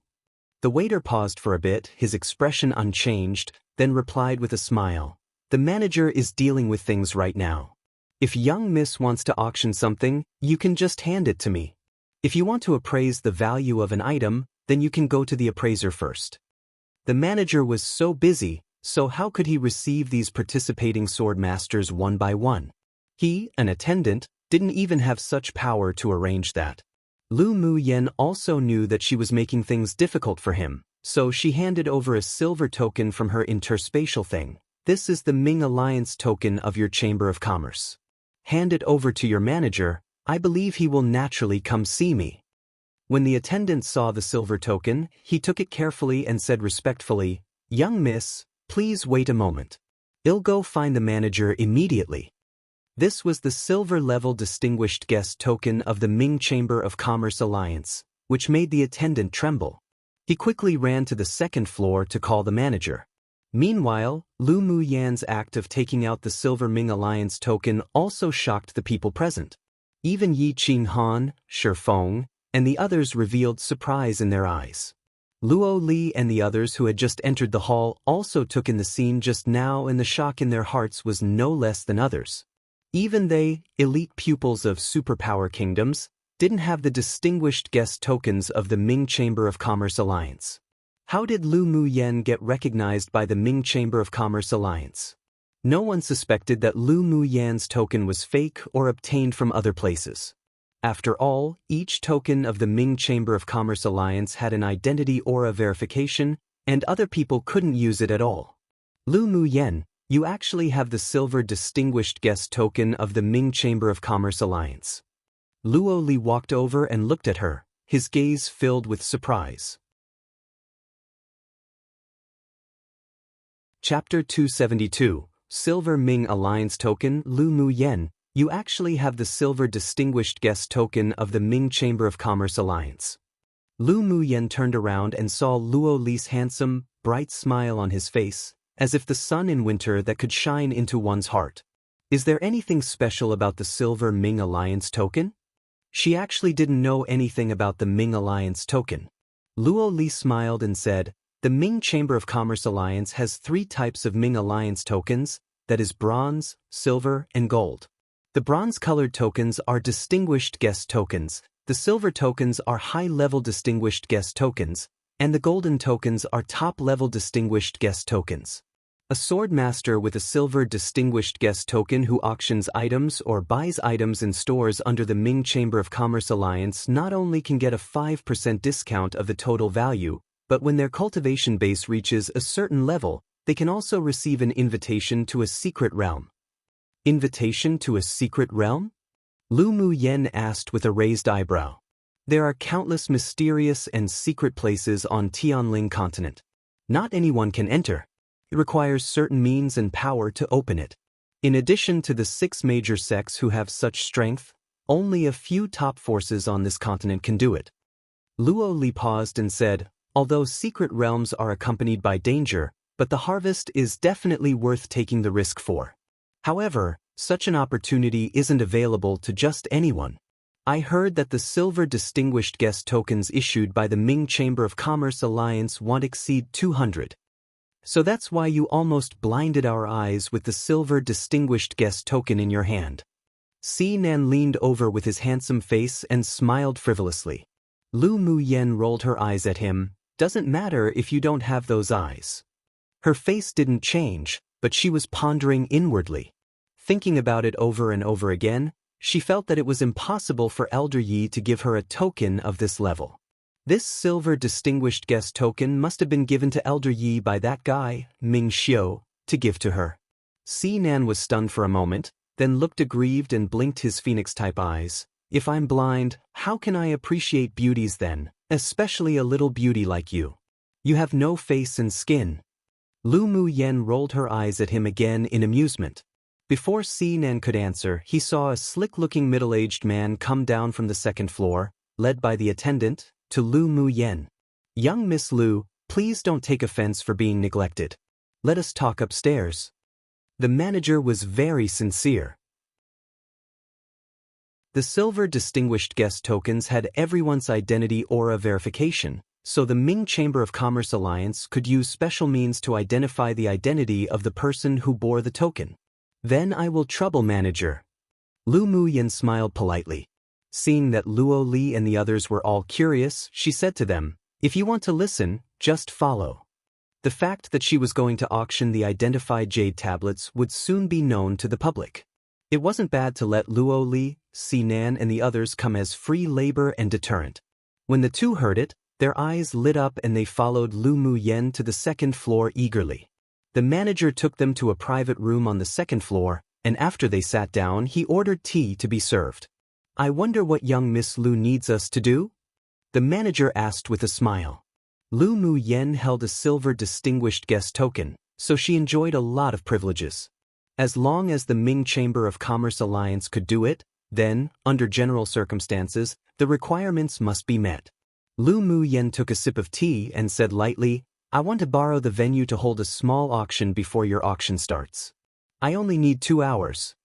The waiter paused for a bit, his expression unchanged, then replied with a smile, "The manager is dealing with things right now. If young miss wants to auction something, you can just hand it to me. If you want to appraise the value of an item, then you can go to the appraiser first." The manager was so busy, so how could he receive these participating sword masters one by one? He, an attendant, didn't even have such power to arrange that. Lu Mu Yen also knew that she was making things difficult for him, so she handed over a silver token from her interspatial thing. "This is the Ming Alliance token of your Chamber of Commerce. Hand it over to your manager, I believe he will naturally come see me." When the attendant saw the silver token, he took it carefully and said respectfully, "Young miss, please wait a moment. I'll go find the manager immediately." This was the silver-level distinguished guest token of the Ming Chamber of Commerce Alliance, which made the attendant tremble. He quickly ran to the second floor to call the manager. Meanwhile, Lu Mu Yan's act of taking out the silver Ming Alliance token also shocked the people present. Even Yi Qinghan, Shi Feng, and the others revealed surprise in their eyes. Luo Li and the others who had just entered the hall also took in the scene just now, and the shock in their hearts was no less than others. Even they, elite pupils of superpower kingdoms, didn't have the distinguished guest tokens of the Ming Chamber of Commerce Alliance. How did Lu Muyen get recognized by the Ming Chamber of Commerce Alliance? No one suspected that Lu Muyen's token was fake or obtained from other places. After all, each token of the Ming Chamber of Commerce Alliance had an identity aura verification, and other people couldn't use it at all. Lu Muyen, you actually have the silver distinguished guest token of the Ming Chamber of Commerce Alliance. Luo Li walked over and looked at her, his gaze filled with surprise. Chapter 272, Silver Ming Alliance Token. Lu Muyen, you actually have the silver distinguished guest token of the Ming Chamber of Commerce Alliance. Lu Muyen turned around and saw Luo Li's handsome, bright smile on his face, as if the sun in winter that could shine into one's heart. Is there anything special about the Silver Ming Alliance token? She actually didn't know anything about the Ming Alliance token. Luo Li smiled and said, the Ming Chamber of Commerce Alliance has 3 types of Ming Alliance tokens, that is bronze, silver, and gold. The bronze-colored tokens are distinguished guest tokens, the silver tokens are high-level distinguished guest tokens, and the golden tokens are top-level distinguished guest tokens. A sword master with a silver distinguished guest token who auctions items or buys items in stores under the Ming Chamber of Commerce Alliance not only can get a 5% discount of the total value, but when their cultivation base reaches a certain level, they can also receive an invitation to a secret realm. Invitation to a secret realm? Lu Muyen asked with a raised eyebrow. There are countless mysterious and secret places on Tianling continent. Not anyone can enter. It requires certain means and power to open it. In addition to the 6 major sects who have such strength, only a few top forces on this continent can do it. Luo Li paused and said, although secret realms are accompanied by danger, but the harvest is definitely worth taking the risk for. However, such an opportunity isn't available to just anyone. I heard that the silver distinguished guest tokens issued by the Ming Chamber of Commerce Alliance won't exceed 200. So that's why you almost blinded our eyes with the silver distinguished guest token in your hand. Si Nan leaned over with his handsome face and smiled frivolously. Lu Muyen rolled her eyes at him. Doesn't matter if you don't have those eyes. Her face didn't change, but she was pondering inwardly. Thinking about it over and over again, she felt that it was impossible for Elder Yi to give her a token of this level. This silver distinguished guest token must have been given to Elder Yi by that guy, Ming Xiu, to give to her. Si Nan was stunned for a moment, then looked aggrieved and blinked his phoenix-type eyes. If I'm blind, how can I appreciate beauties then? Especially a little beauty like you. You have no face and skin. Lu Muyen rolled her eyes at him again in amusement. Before Si Nan could answer, he saw a slick-looking middle-aged man come down from the 2nd floor, led by the attendant, to Lu Muyen. Young Miss Lu, please don't take offense for being neglected. Let us talk upstairs. The manager was very sincere. The silver distinguished guest tokens had everyone's identity aura verification, so the Ming Chamber of Commerce Alliance could use special means to identify the identity of the person who bore the token. Then I will trouble manager. Lu Muyen smiled politely. Seeing that Luo Li and the others were all curious, she said to them, if you want to listen, just follow. The fact that she was going to auction the identified jade tablets would soon be known to the public. It wasn't bad to let Luo Li, Si Nan and the others come as free labor and deterrent. When the 2 heard it, their eyes lit up and they followed Lu Muyen to the 2nd floor eagerly. The manager took them to a private room on the 2nd floor, and after they sat down he ordered tea to be served. I wonder what young Miss Lu needs us to do? The manager asked with a smile. Lu Muyen held a silver distinguished guest token, so she enjoyed a lot of privileges. As long as the Ming Chamber of Commerce Alliance could do it, then, under general circumstances, the requirements must be met. Lu Muyen took a sip of tea and said lightly, I want to borrow the venue to hold a small auction before your auction starts. I only need 2 hours.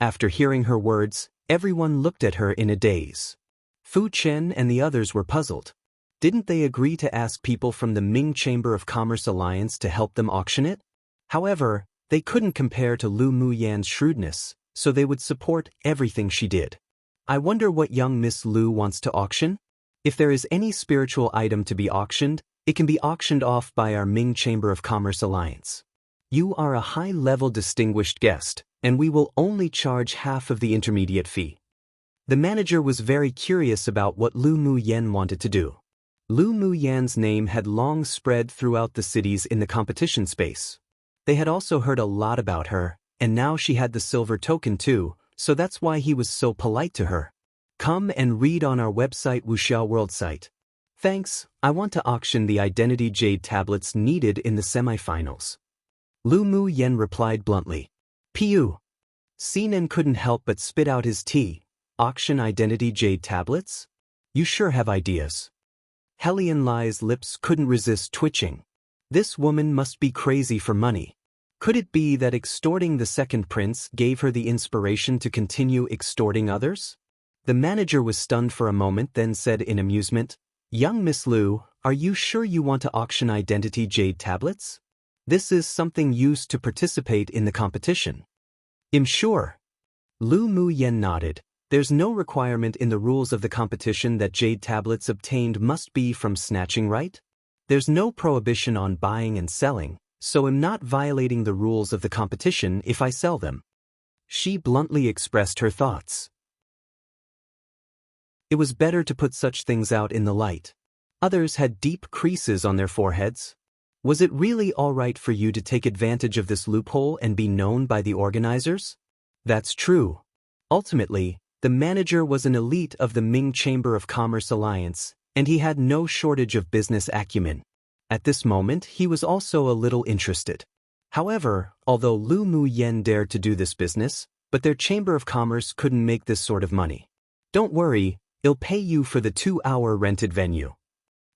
After hearing her words, everyone looked at her in a daze. Fu Chen and the others were puzzled. Didn't they agree to ask people from the Ming Chamber of Commerce Alliance to help them auction it? However, they couldn't compare to Lu Muyen's shrewdness, so they would support everything she did. I wonder what young Miss Lu wants to auction? If there is any spiritual item to be auctioned, It can be auctioned off by our Ming Chamber of Commerce Alliance. You are a high-level distinguished guest, and we will only charge half of the intermediate fee. The manager was very curious about what Lu Mu Yen wanted to do. Lu Mu Yan's name had long spread throughout the cities in the competition space. They had also heard a lot about her, and now she had the silver token too, so that's why he was so polite to her. Come and read on our website Wuxiao World site. Thanks, I want to auction the identity jade tablets needed in the semifinals. Lu Mu Yen replied bluntly. Piu. Sinan couldn't help but spit out his tea. Auction identity jade tablets? You sure have ideas. Helian Lai's lips couldn't resist twitching. This woman must be crazy for money. Could it be that extorting the second prince gave her the inspiration to continue extorting others? The manager was stunned for a moment, then said in amusement, Young Miss Lu, are you sure you want to auction identity jade tablets? This is something used to participate in the competition. I'm sure. Lu Mu Yen nodded. There's no requirement in the rules of the competition that jade tablets obtained must be from snatching, right? There's no prohibition on buying and selling, so I'm not violating the rules of the competition if I sell them. She bluntly expressed her thoughts. It was better to put such things out in the light. Others had deep creases on their foreheads. Was it really all right for you to take advantage of this loophole and be known by the organizers? That's true. Ultimately, the manager was an elite of the Ming Chamber of Commerce Alliance, and he had no shortage of business acumen. At this moment, he was also a little interested. However, although Lu Mu Yen dared to do this business, but their Chamber of Commerce couldn't make this sort of money. Don't worry, I'll pay you for the 2-hour rented venue.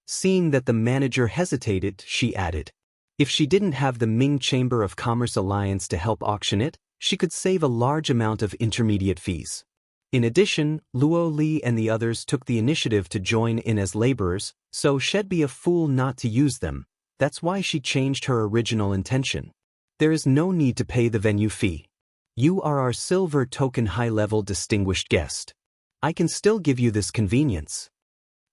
Seeing that the manager hesitated, she added. If she didn't have the Ming Chamber of Commerce Alliance to help auction it, she could save a large amount of intermediate fees. In addition, Luo Li and the others took the initiative to join in as laborers, so she'd be a fool not to use them. That's why she changed her original intention. There is no need to pay the venue fee. You are our silver token high-level distinguished guest. I can still give you this convenience.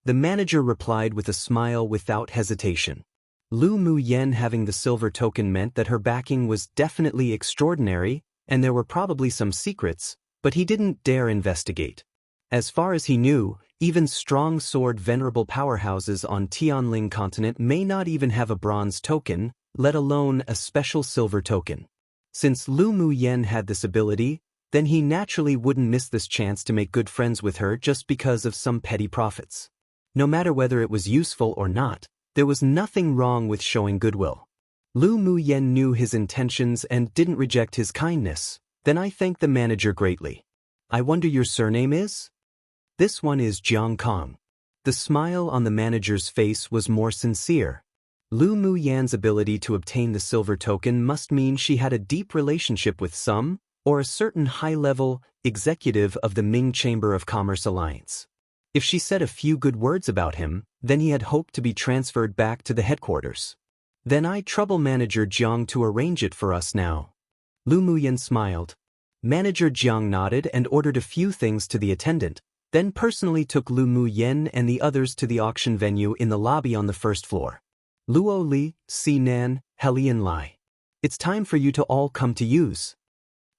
The manager replied with a smile without hesitation. Lu Mu Yen having the silver token meant that her backing was definitely extraordinary, and there were probably some secrets, but he didn't dare investigate. As far as he knew, even strong sword venerable powerhouses on Tianling continent may not even have a bronze token, let alone a special silver token. Since Lu Mu Yen had this ability, then he naturally wouldn't miss this chance to make good friends with her just because of some petty profits. No matter whether it was useful or not, there was nothing wrong with showing goodwill. Lu Mu Yen knew his intentions and didn't reject his kindness. Then I thanked the manager greatly. I wonder your surname is? This one is Jiang Kong. The smile on the manager's face was more sincere. Lu Mu Yan's ability to obtain the silver token must mean she had a deep relationship with some, or a certain high-level, executive of the Ming Chamber of Commerce Alliance. If she said a few good words about him, then he had hoped to be transferred back to the headquarters. Then I trouble Manager Jiang to arrange it for us now. Lu Mu Yen smiled. Manager Jiang nodded and ordered a few things to the attendant, then personally took Lu Mu Yen and the others to the auction venue in the lobby on the first floor. Luo Li, Sinan, Helian Lai. It's time for you to all come to use.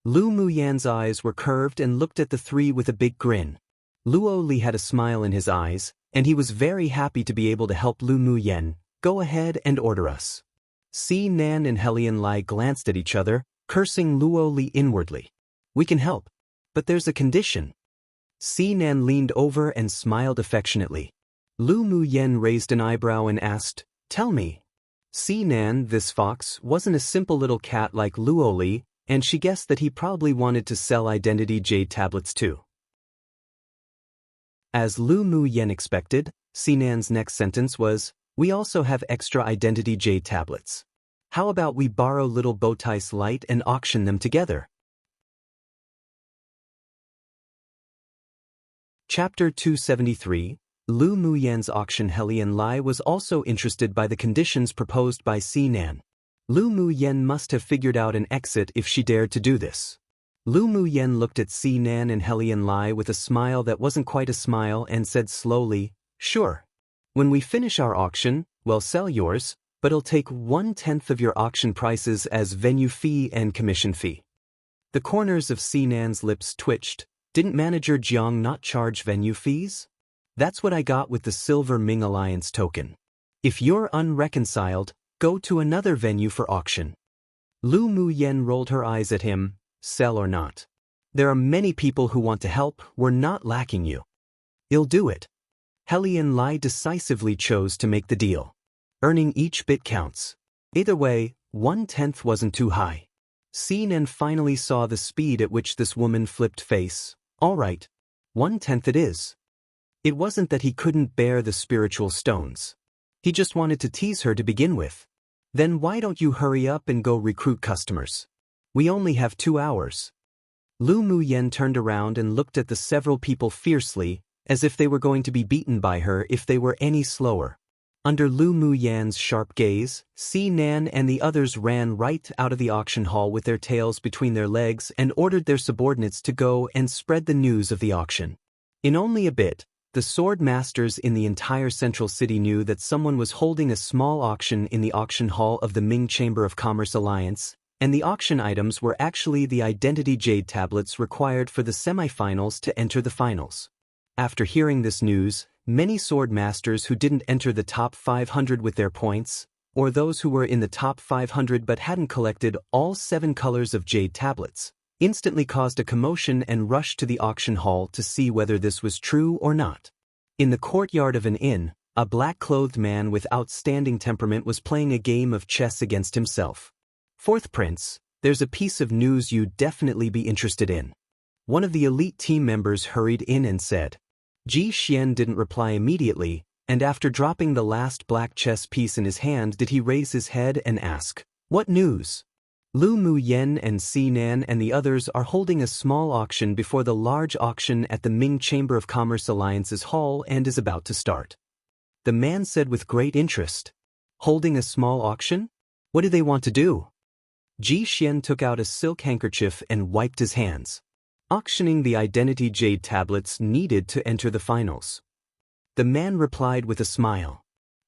Lu Mu Yan's eyes were curved and looked at the three with a big grin. Luo Li had a smile in his eyes, and he was very happy to be able to help Lu Mu Yen. Go ahead and order us. Sinan and Helian Lai glanced at each other, cursing Luo Li inwardly. We can help, but there's a condition. Sinan leaned over and smiled affectionately. Lu Mu Yen raised an eyebrow and asked, Tell me. Sinan, this fox, wasn't a simple little cat like Luo Li, and she guessed that he probably wanted to sell identity jade tablets too. As Lu Mu Yen expected, Sinan's next sentence was, We also have extra identity jade tablets. How about we borrow little Bowtie's light and auction them together? Chapter 273, Lu Mu Yan's auction. Helian Lai was also interested by the conditions proposed by Sinan. Lu Mu Yen must have figured out an exit if she dared to do this. Lu Mu Yen looked at Sinan and Helian Lai with a smile that wasn't quite a smile and said slowly, Sure. When we finish our auction, Well, sell yours, but it'll take 1/10 of your auction prices as venue fee and commission fee. The corners of Sinan's lips twitched. Didn't manager Jiang not charge venue fees? That's what I got with the Silver Ming Alliance token. If you're unreconciled, go to another venue for auction. Lu Muyen rolled her eyes at him, sell or not. There are many people who want to help, we're not lacking you. I'll do it. Helian Lai decisively chose to make the deal. Earning each bit counts. Either way, 1/10 wasn't too high. Sinan finally saw the speed at which this woman flipped face. All right, 1/10 it is. It wasn't that he couldn't bear the spiritual stones. He just wanted to tease her to begin with. Then why don't you hurry up and go recruit customers? We only have 2 hours. Lu Muyen turned around and looked at the several people fiercely, as if they were going to be beaten by her if they were any slower. Under Lu Muyen's sharp gaze, Sinan and the others ran right out of the auction hall with their tails between their legs and ordered their subordinates to go and spread the news of the auction. In only a bit, the sword masters in the entire central city knew that someone was holding a small auction in the auction hall of the Ming Chamber of Commerce Alliance, and the auction items were actually the identity jade tablets required for the semifinals to enter the finals. After hearing this news, many sword masters who didn't enter the top 500 with their points, or those who were in the top 500 but hadn't collected all 7 colors of jade tablets, instantly caused a commotion and rushed to the auction hall to see whether this was true or not. In the courtyard of an inn, a black-clothed man with outstanding temperament was playing a game of chess against himself. Fourth Prince, there's a piece of news you'd definitely be interested in. One of the elite team members hurried in and said. Ji Xian didn't reply immediately, and after dropping the last black chess piece in his hand did he raise his head and ask, "What news?" Lu Muyen and Sinan and the others are holding a small auction before the large auction at the Ming Chamber of Commerce Alliance's hall and is about to start. The man said with great interest, "Holding a small auction? What do they want to do?" Ji Xian took out a silk handkerchief and wiped his hands. Auctioning the identity jade tablets needed to enter the finals. The man replied with a smile.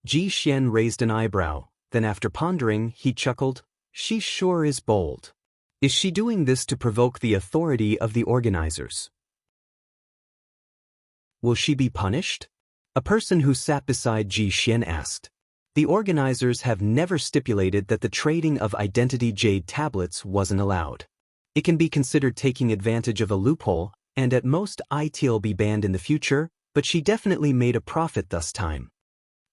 Ji Xian raised an eyebrow, then after pondering, he chuckled, "She sure is bold. Is she doing this to provoke the authority of the organizers? Will she be punished?" A person who sat beside Ji Xian asked. The organizers have never stipulated that the trading of identity jade tablets wasn't allowed. It can be considered taking advantage of a loophole, and at most it'll be banned in the future, but she definitely made a profit this time.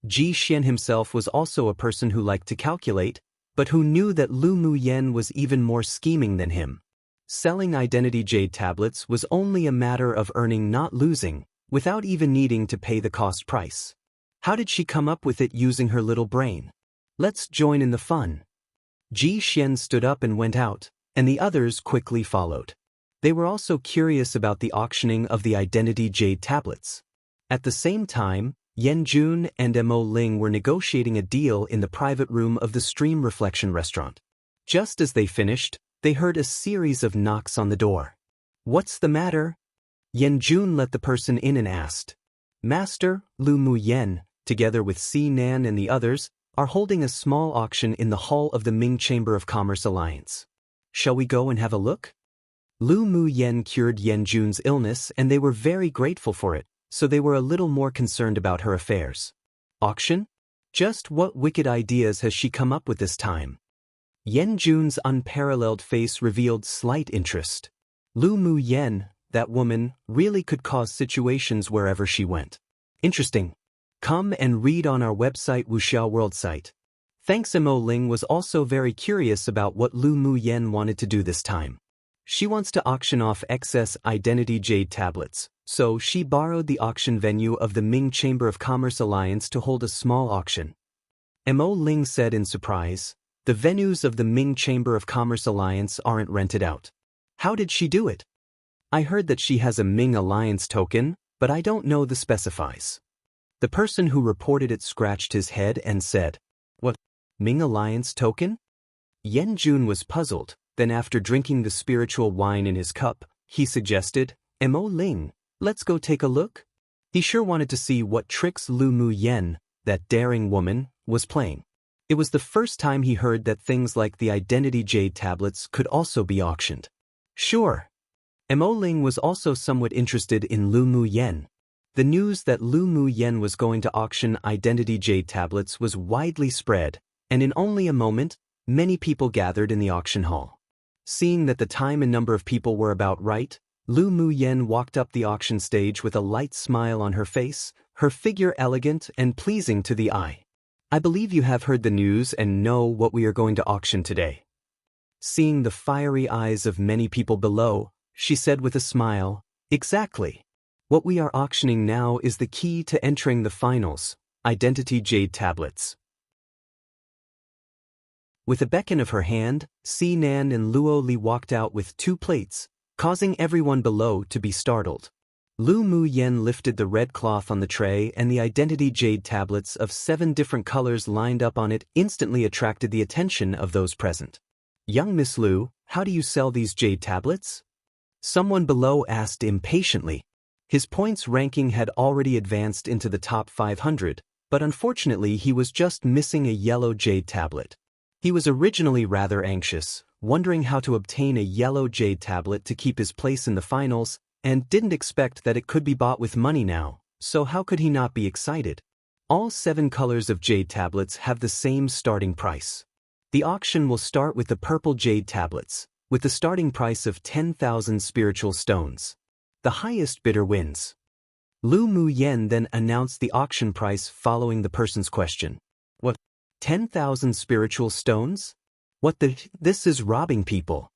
Ji Xian himself was also a person who liked to calculate, but who knew that Lu Muyen was even more scheming than him. Selling identity jade tablets was only a matter of earning not losing, without even needing to pay the cost price. How did she come up with it using her little brain? Let's join in the fun. Ji Xian stood up and went out, and the others quickly followed. They were also curious about the auctioning of the identity jade tablets. At the same time, Yan Jun and Mo Ling were negotiating a deal in the private room of the Stream Reflection restaurant. Just as they finished, they heard a series of knocks on the door. "What's the matter?" Yan Jun let the person in and asked. "Master, Lu Muyen, together with Sinan and the others, are holding a small auction in the hall of the Ming Chamber of Commerce Alliance. Shall we go and have a look?" Lu Muyen cured Yan Jun's illness and they were very grateful for it, so they were a little more concerned about her affairs. Auction? Just what wicked ideas has she come up with this time? Yan Jun's unparalleled face revealed slight interest. Lu Muyen, that woman, really could cause situations wherever she went. Interesting. Come and read on our website Wuxiao World site. Thanks. Mo Ling was also very curious about what Lu Muyen wanted to do this time. She wants to auction off excess identity jade tablets, so she borrowed the auction venue of the Ming Chamber of Commerce Alliance to hold a small auction. Mo Ling said in surprise, "The venues of the Ming Chamber of Commerce Alliance aren't rented out. How did she do it?" "I heard that she has a Ming Alliance token, but I don't know the specifies." The person who reported it scratched his head and said, "What? Ming Alliance token?" Yan Jun was puzzled, then after drinking the spiritual wine in his cup, he suggested, "Mo Ling, let's go take a look?" He sure wanted to see what tricks Lu Muyen, that daring woman, was playing. It was the first time he heard that things like the identity jade tablets could also be auctioned. Sure. Mo Ling was also somewhat interested in Lu Mu Yen. The news that Lu Mu Yen was going to auction identity jade tablets was widely spread, and in only a moment, many people gathered in the auction hall. Seeing that the time and number of people were about right, Lu Mu Yen walked up the auction stage with a light smile on her face, her figure elegant and pleasing to the eye. I believe you have heard the news and know what we are going to auction today. Seeing the fiery eyes of many people below, she said with a smile, exactly. What we are auctioning now is the key to entering the finals, identity jade tablets. With a beckon of her hand, Si Nan and Luo Li walked out with 2 plates, causing everyone below to be startled. Lu Mu Yen lifted the red cloth on the tray, and the identity jade tablets of 7 different colors lined up on it instantly attracted the attention of those present. Young Miss Lu, how do you sell these jade tablets? Someone below asked impatiently. His points ranking had already advanced into the top 500, but unfortunately he was just missing a yellow jade tablet. He was originally rather anxious, wondering how to obtain a yellow jade tablet to keep his place in the finals, and didn't expect that it could be bought with money now, so how could he not be excited? All 7 colors of jade tablets have the same starting price. The auction will start with the purple jade tablets, with the starting price of 10,000 spiritual stones. The highest bidder wins. Lu Mu Yen then announced the auction price following the person's question. What? 10,000 spiritual stones? What the? This is robbing people.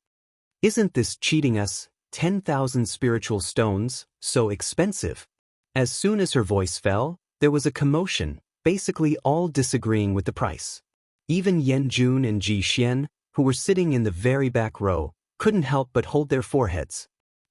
Isn't this cheating us? 10,000 spiritual stones, so expensive. As soon as her voice fell, there was a commotion, basically all disagreeing with the price. Even Yan Jun and Ji Xian, who were sitting in the very back row, couldn't help but hold their foreheads.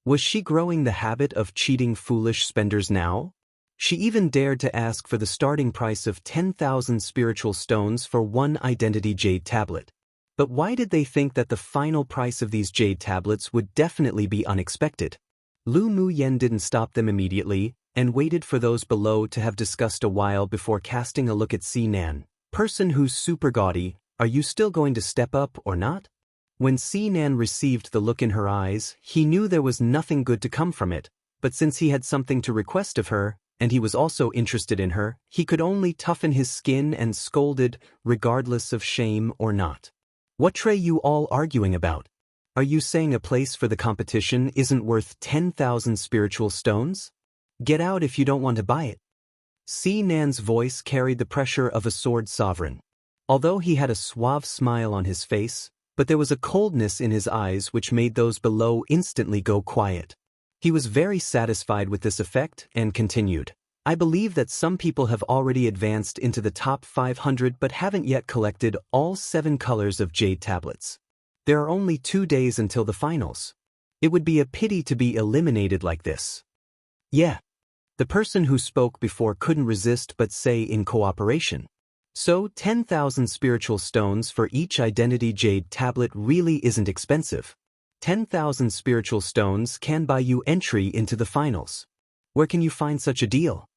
Was she growing the habit of cheating foolish spenders now? She even dared to ask for the starting price of 10,000 spiritual stones for 1 identity jade tablet. But why did they think that the final price of these jade tablets would definitely be unexpected? Lu Mu Yen didn't stop them immediately, and waited for those below to have discussed a while before casting a look at Si Nan. Person who's super gaudy, are you still going to step up or not? When Si Nan received the look in her eyes, he knew there was nothing good to come from it, but since he had something to request of her, and he was also interested in her, he could only toughen his skin and scolded, regardless of shame or not. What tray you all arguing about? Are you saying a place for the competition isn't worth 10,000 spiritual stones? Get out if you don't want to buy it. Si Nan's voice carried the pressure of a sword sovereign. Although he had a suave smile on his face, but there was a coldness in his eyes which made those below instantly go quiet. He was very satisfied with this effect and continued. I believe that some people have already advanced into the top 500 but haven't yet collected all 7 colors of jade tablets. There are only 2 days until the finals. It would be a pity to be eliminated like this. Yeah. The person who spoke before couldn't resist but say in cooperation. So 10,000 spiritual stones for each identity jade tablet really isn't expensive. 10,000 spiritual stones can buy you entry into the finals. Where can you find such a deal?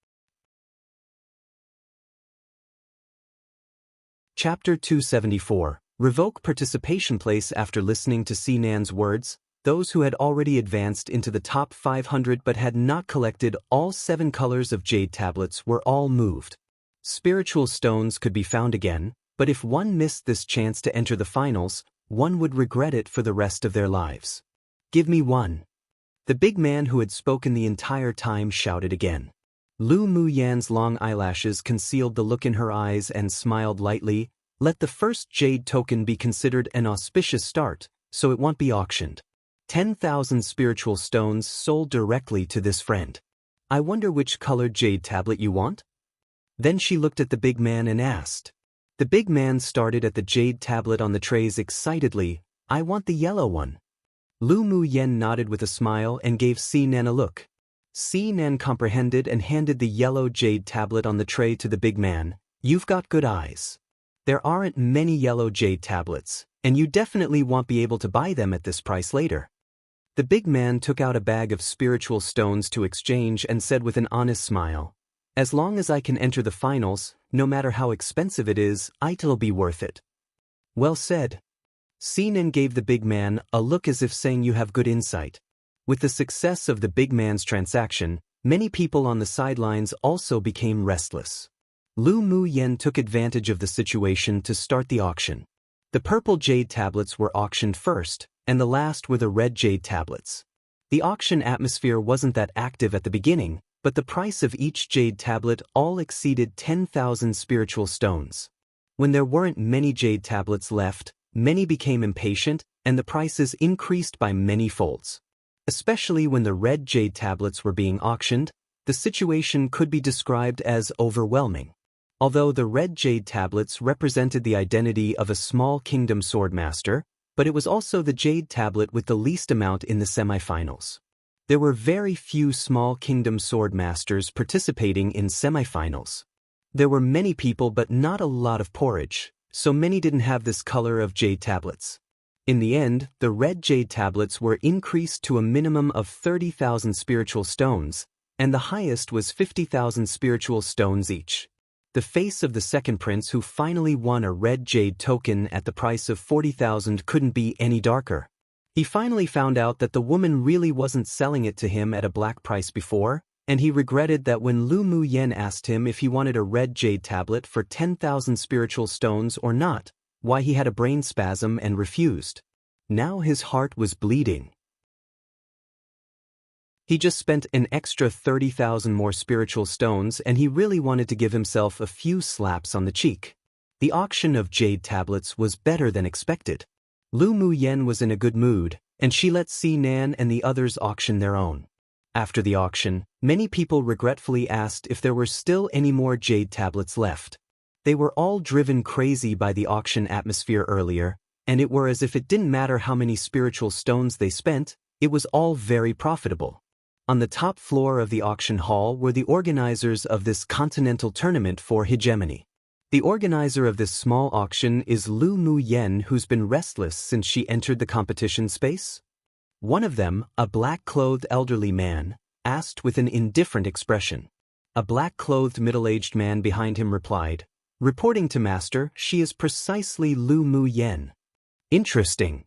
Chapter 274. Revoke participation place. After listening to Si Nan's words, those who had already advanced into the top 500 but had not collected all 7 colors of jade tablets were all moved. Spiritual stones could be found again, but if one missed this chance to enter the finals, one would regret it for the rest of their lives. Give me one. The big man who had spoken the entire time shouted again. Lu Mu Yan's long eyelashes concealed the look in her eyes and smiled lightly. Let the first jade token be considered an auspicious start, so it won't be auctioned. 10,000 spiritual stones sold directly to this friend. I wonder which colored jade tablet you want? Then she looked at the big man and asked. The big man started at the jade tablet on the trays excitedly. I want the yellow one. Lu Mu Yen nodded with a smile and gave Si Nan a look. Si Nan comprehended and handed the yellow jade tablet on the tray to the big man. You've got good eyes. There aren't many yellow jade tablets, and you definitely won't be able to buy them at this price later. The big man took out a bag of spiritual stones to exchange and said with an honest smile, As long as I can enter the finals, no matter how expensive it is, it'll be worth it. Well said. Sinan gave the big man a look as if saying you have good insight. With the success of the big man's transaction, many people on the sidelines also became restless. Lu Mu Yen took advantage of the situation to start the auction. The purple jade tablets were auctioned first, and the last were the red jade tablets. The auction atmosphere wasn't that active at the beginning, but the price of each jade tablet all exceeded 10,000 spiritual stones. When there weren't many jade tablets left, many became impatient, and the prices increased by many folds. Especially when the red jade tablets were being auctioned, the situation could be described as overwhelming. Although the red jade tablets represented the identity of a small kingdom swordmaster, but it was also the jade tablet with the least amount in the semifinals. There were very few small kingdom swordmasters participating in semifinals. There were many people but not a lot of porridge, so many didn't have this color of jade tablets. In the end, the red jade tablets were increased to a minimum of 30,000 spiritual stones, and the highest was 50,000 spiritual stones each. The face of the second prince who finally won a red jade token at the price of 40,000 couldn't be any darker. He finally found out that the woman really wasn't selling it to him at a black price before, and he regretted that when Lu Mu Yen asked him if he wanted a red jade tablet for 10,000 spiritual stones or not, why he had a brain spasm and refused. Now his heart was bleeding. He just spent an extra 30,000 more spiritual stones and he really wanted to give himself a few slaps on the cheek. The auction of jade tablets was better than expected. Lu Mu Yen was in a good mood, and she let Sinan and the others auction their own. After the auction, many people regretfully asked if there were still any more jade tablets left. They were all driven crazy by the auction atmosphere earlier, and it were as if it didn't matter how many spiritual stones they spent, it was all very profitable. On the top floor of the auction hall were the organizers of this continental tournament for hegemony. The organizer of this small auction is Lu Mu Yen, who's been restless since she entered the competition space. One of them, a black-clothed elderly man, asked with an indifferent expression. A black-clothed middle-aged man behind him replied, "Reporting to Master, she is precisely Lu Mu Yen." Interesting.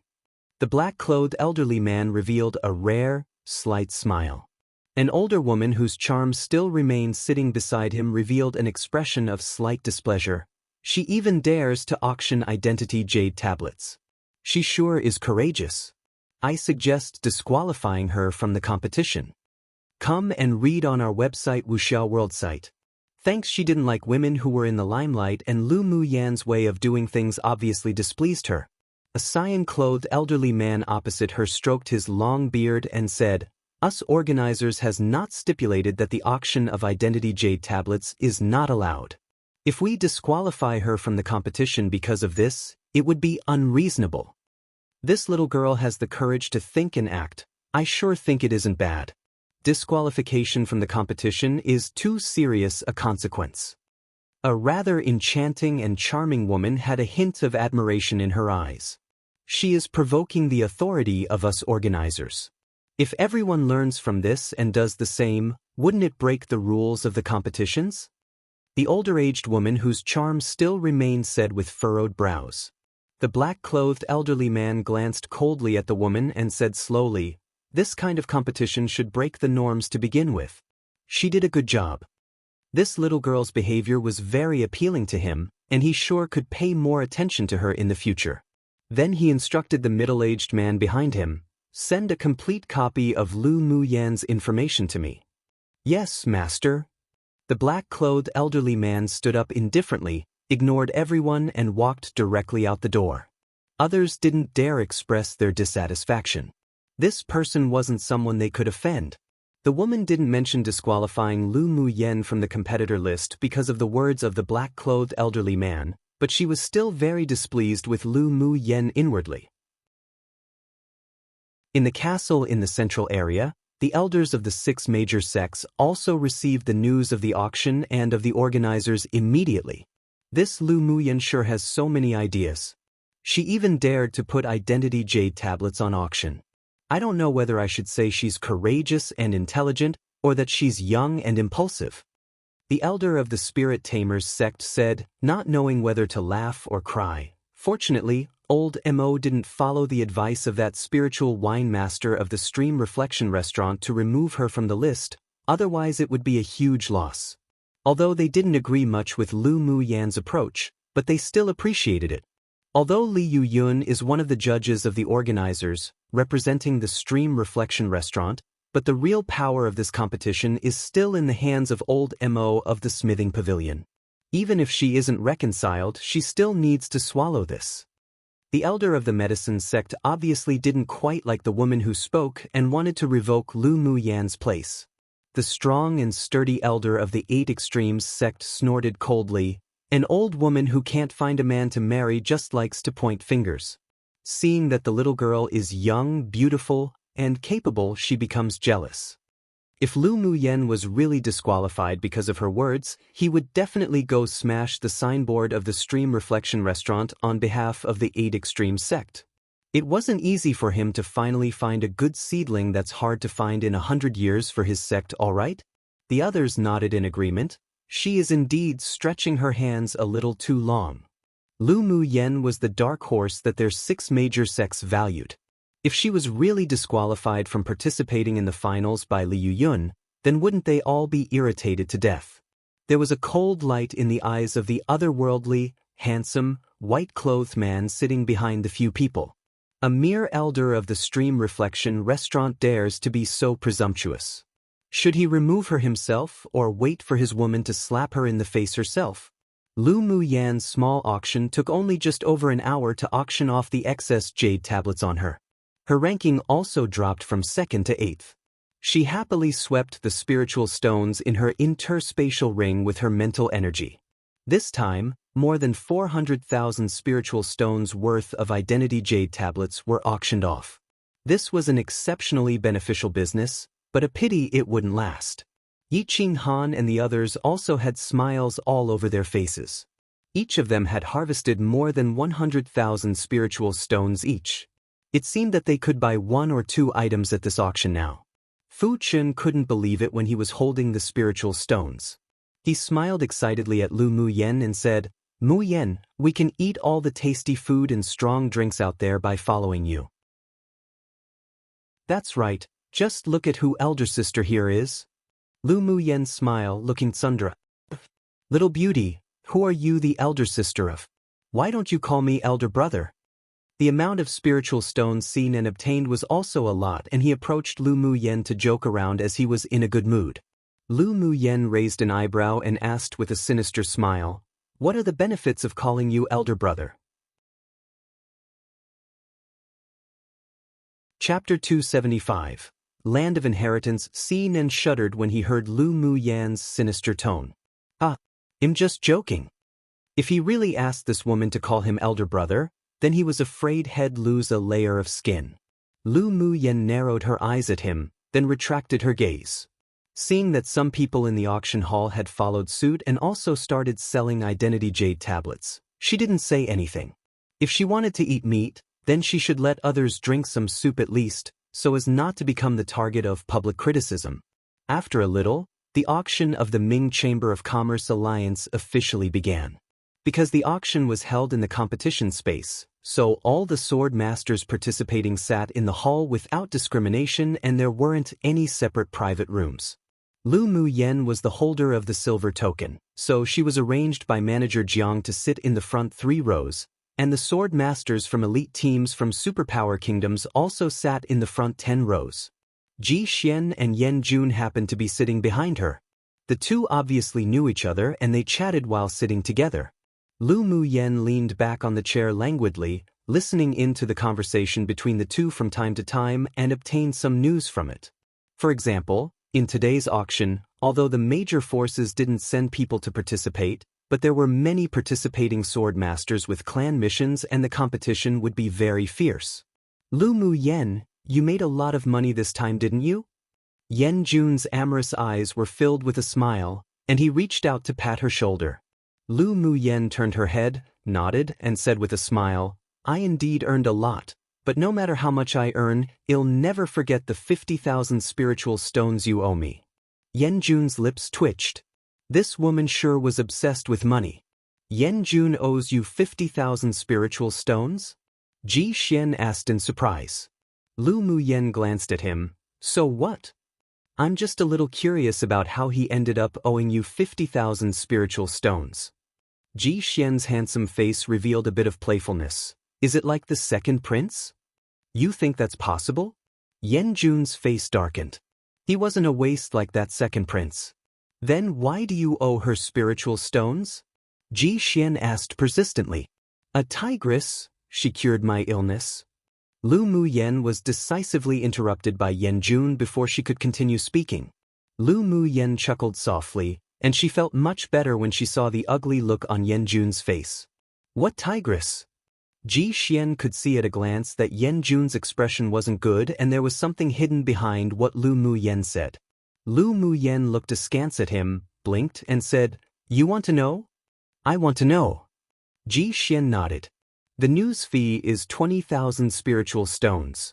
The black-clothed elderly man revealed a rare, slight smile. An older woman whose charm still remained sitting beside him revealed an expression of slight displeasure. She even dares to auction identity jade tablets. She sure is courageous. I suggest disqualifying her from the competition. Come and read on our website Wuxiao World site. Thanks, she didn't like women who were in the limelight, and Lu Mu Yan's way of doing things obviously displeased her. A cyan-clothed elderly man opposite her stroked his long beard and said, "Us organizers has not stipulated that the auction of identity jade tablets is not allowed. If we disqualify her from the competition because of this, it would be unreasonable. This little girl has the courage to think and act. I sure think it isn't bad. Disqualification from the competition is too serious a consequence." A rather enchanting and charming woman had a hint of admiration in her eyes. She is provoking the authority of us organizers. If everyone learns from this and does the same, wouldn't it break the rules of the competitions? The older-aged woman whose charm still remained said with furrowed brows. The black-clothed elderly man glanced coldly at the woman and said slowly, "This kind of competition should break the norms to begin with. She did a good job." This little girl's behavior was very appealing to him, and he sure could pay more attention to her in the future. Then he instructed the middle-aged man behind him, "Send a complete copy of Lu Mu Yan's information to me." "Yes, master." The black-clothed elderly man stood up indifferently, ignored everyone and walked directly out the door. Others didn't dare express their dissatisfaction. This person wasn't someone they could offend. The woman didn't mention disqualifying Lu Mu Yen from the competitor list because of the words of the black-clothed elderly man, but she was still very displeased with Lu Mu Yen inwardly. In the castle in the central area, the elders of the 6 major sects also received the news of the auction and of the organizers immediately. This Lu Mu Yen sure has so many ideas. She even dared to put identity jade tablets on auction. I don't know whether I should say she's courageous and intelligent, or that she's young and impulsive. The elder of the Spirit Tamers sect said, not knowing whether to laugh or cry. Fortunately, old Mo didn't follow the advice of that spiritual wine master of the Stream Reflection restaurant to remove her from the list, otherwise it would be a huge loss. Although they didn't agree much with Lu Mu Yan's approach, but they still appreciated it. Although Li Yuyun is one of the judges of the organizers, representing the Stream Reflection restaurant, but the real power of this competition is still in the hands of old Mo of the Smithing Pavilion. Even if she isn't reconciled, she still needs to swallow this. The elder of the medicine sect obviously didn't quite like the woman who spoke and wanted to revoke Lu Mu Yan's place. The strong and sturdy elder of the 8 Extremes sect snorted coldly. An old woman who can't find a man to marry just likes to point fingers. Seeing that the little girl is young, beautiful, and capable, she becomes jealous. If Lu Mu Yan was really disqualified because of her words, he would definitely go smash the signboard of the Stream Reflection restaurant on behalf of the 8 Extreme sect. It wasn't easy for him to finally find a good seedling that's hard to find in 100 years for his sect, all right? The others nodded in agreement. She is indeed stretching her hands a little too long. Lu Mu Yan was the dark horse that their 6 major sects valued. If she was really disqualified from participating in the finals by Li Yuyun, then wouldn't they all be irritated to death? There was a cold light in the eyes of the otherworldly, handsome, white-clothed man sitting behind the few people. A mere elder of the Stream Reflection restaurant dares to be so presumptuous. Should he remove her himself or wait for his woman to slap her in the face herself? Lu Mu Yan's small auction took only just over an hour to auction off the excess jade tablets on her. Her ranking also dropped from 2nd to 8th. She happily swept the spiritual stones in her interspatial ring with her mental energy. This time, more than 400,000 spiritual stones worth of identity jade tablets were auctioned off. This was an exceptionally beneficial business, but a pity it wouldn't last. Yi Qing Han and the others also had smiles all over their faces. Each of them had harvested more than 100,000 spiritual stones each. It seemed that they could buy 1 or 2 items at this auction now. Fu Chun couldn't believe it when he was holding the spiritual stones. He smiled excitedly at Lu Mu Yan and said, "Mu Yan, we can eat all the tasty food and strong drinks out there by following you." "That's right, just look at who elder sister here is." Lu Mu Yan's smile looking Sundra. "Little beauty, who are you the elder sister of? Why don't you call me elder brother?" The amount of spiritual stones seen and obtained was also a lot, and he approached Lu Mu Yan to joke around as he was in a good mood. Lu Mu Yan raised an eyebrow and asked with a sinister smile, "What are the benefits of calling you elder brother?" Chapter 275. Land of Inheritance. Seen and shuddered when he heard Lu Mu Yan's sinister tone. I'm just joking. If he really asked this woman to call him elder brother, then he was afraid he'd lose a layer of skin. Lu Mu Yan narrowed her eyes at him, then retracted her gaze. Seeing that some people in the auction hall had followed suit and also started selling identity jade tablets, she didn't say anything. If she wanted to eat meat, then she should let others drink some soup at least, so as not to become the target of public criticism. After a little, the auction of the Ming Chamber of Commerce Alliance officially began. Because the auction was held in the competition space, so all the sword masters participating sat in the hall without discrimination and there weren't any separate private rooms. Lu Mu Yan was the holder of the silver token, so she was arranged by manager Jiang to sit in the front 3 rows, and the sword masters from elite teams from superpower kingdoms also sat in the front 10 rows. Ji Xian and Yan Jun happened to be sitting behind her. The two obviously knew each other and they chatted while sitting together. Lu Mu Yan leaned back on the chair languidly, listening in to the conversation between the two from time to time and obtained some news from it. For example, in today's auction, although the major forces didn't send people to participate, but there were many participating sword masters with clan missions and the competition would be very fierce. "Lu Mu Yan, you made a lot of money this time, didn't you?" Yan Jun's amorous eyes were filled with a smile, and he reached out to pat her shoulder. Lu Mu Yan turned her head, nodded, and said with a smile, "I indeed earned a lot, but no matter how much I earn, I'll never forget the 50,000 spiritual stones you owe me." Yan Jun's lips twitched. This woman sure was obsessed with money. Yan Jun owes you 50,000 spiritual stones? Ji Xian asked in surprise. Lu Muyen glanced at him. So what? I'm just a little curious about how he ended up owing you 50,000 spiritual stones. Ji Xian's handsome face revealed a bit of playfulness. Is it like the second prince? You think that's possible? Yan Jun's face darkened. He wasn't a waste like that second prince. Then why do you owe her spiritual stones? Ji Xian asked persistently. A tigress, she cured my illness. Lu Muyen was decisively interrupted by Yan Jun before she could continue speaking. Lu Muyen chuckled softly, and she felt much better when she saw the ugly look on Yan Jun's face. What tigress? Ji Xian could see at a glance that Yan Jun's expression wasn't good and there was something hidden behind what Lu Muyen said. Lu Muyen looked askance at him, blinked, and said, You want to know? I want to know. Ji Xian nodded. The news fee is 20,000 spiritual stones.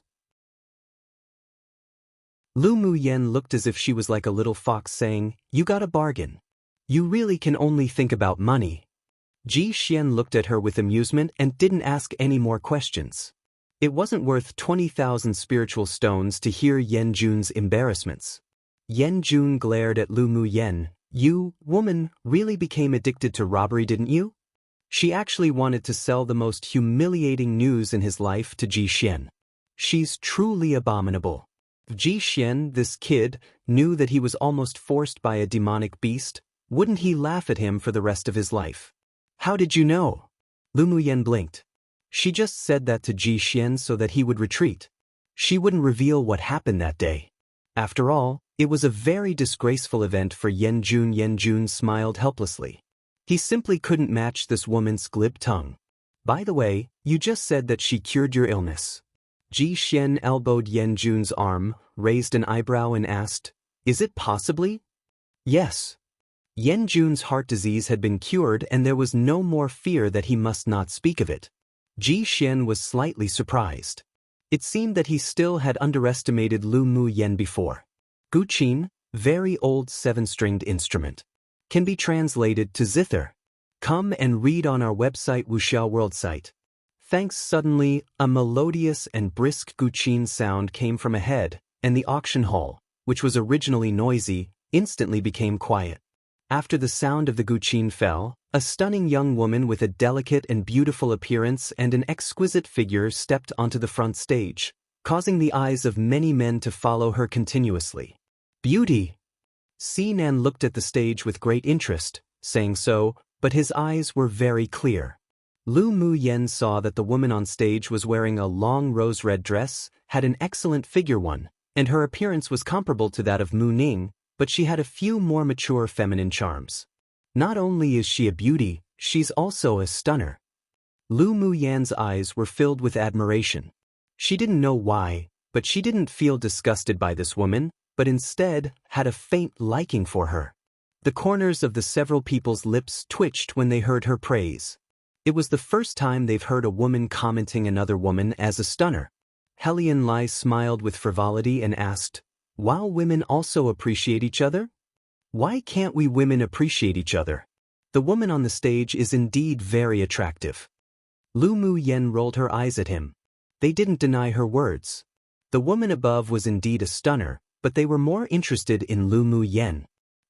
Lu Muyen looked as if she was like a little fox saying, You got a bargain. You really can only think about money. Ji Xian looked at her with amusement and didn't ask any more questions. It wasn't worth 20,000 spiritual stones to hear Yan Jun's embarrassments. Yan Jun glared at Lu Muyen. You, woman, really became addicted to robbery, didn't you? She actually wanted to sell the most humiliating news in his life to Ji Xian. She's truly abominable. If Ji Xian, this kid, knew that he was almost forced by a demonic beast, wouldn't he laugh at him for the rest of his life? How did you know? Lu Muyen blinked. She just said that to Ji Xian so that he would retreat. She wouldn't reveal what happened that day. After all, it was a very disgraceful event for Yan Jun. Yan Jun smiled helplessly. He simply couldn't match this woman's glib tongue. By the way, you just said that she cured your illness. Ji Xian elbowed Yan Jun's arm, raised an eyebrow and asked, Is it possibly? Yes. Yan Jun's heart disease had been cured and there was no more fear that he must not speak of it. Ji Xian was slightly surprised. It seemed that he still had underestimated Lu Muyen before. Guqin, very old 7-stringed instrument. Can be translated to zither. Come and read on our website Wuxiao World site. Thanks. Suddenly, a melodious and brisk Guqin sound came from ahead, and the auction hall, which was originally noisy, instantly became quiet. After the sound of the Guqin fell, a stunning young woman with a delicate and beautiful appearance and an exquisite figure stepped onto the front stage, causing the eyes of many men to follow her continuously. Beauty! Sinan looked at the stage with great interest, saying so, but his eyes were very clear. Lu Muyen saw that the woman on stage was wearing a long rose-red dress, had an excellent figure one, and her appearance was comparable to that of Mu Ning, but she had a few more mature feminine charms. Not only is she a beauty, she's also a stunner. Lu Muyen's eyes were filled with admiration. She didn't know why, but she didn't feel disgusted by this woman, but instead had a faint liking for her. The corners of the several people's lips twitched when they heard her praise. It was the first time they've heard a woman commenting another woman as a stunner. Helian Lai smiled with frivolity and asked, While women also appreciate each other? Why can't we women appreciate each other? The woman on the stage is indeed very attractive. Lu Muyen rolled her eyes at him. They didn't deny her words. The woman above was indeed a stunner, but they were more interested in Lu Muyen.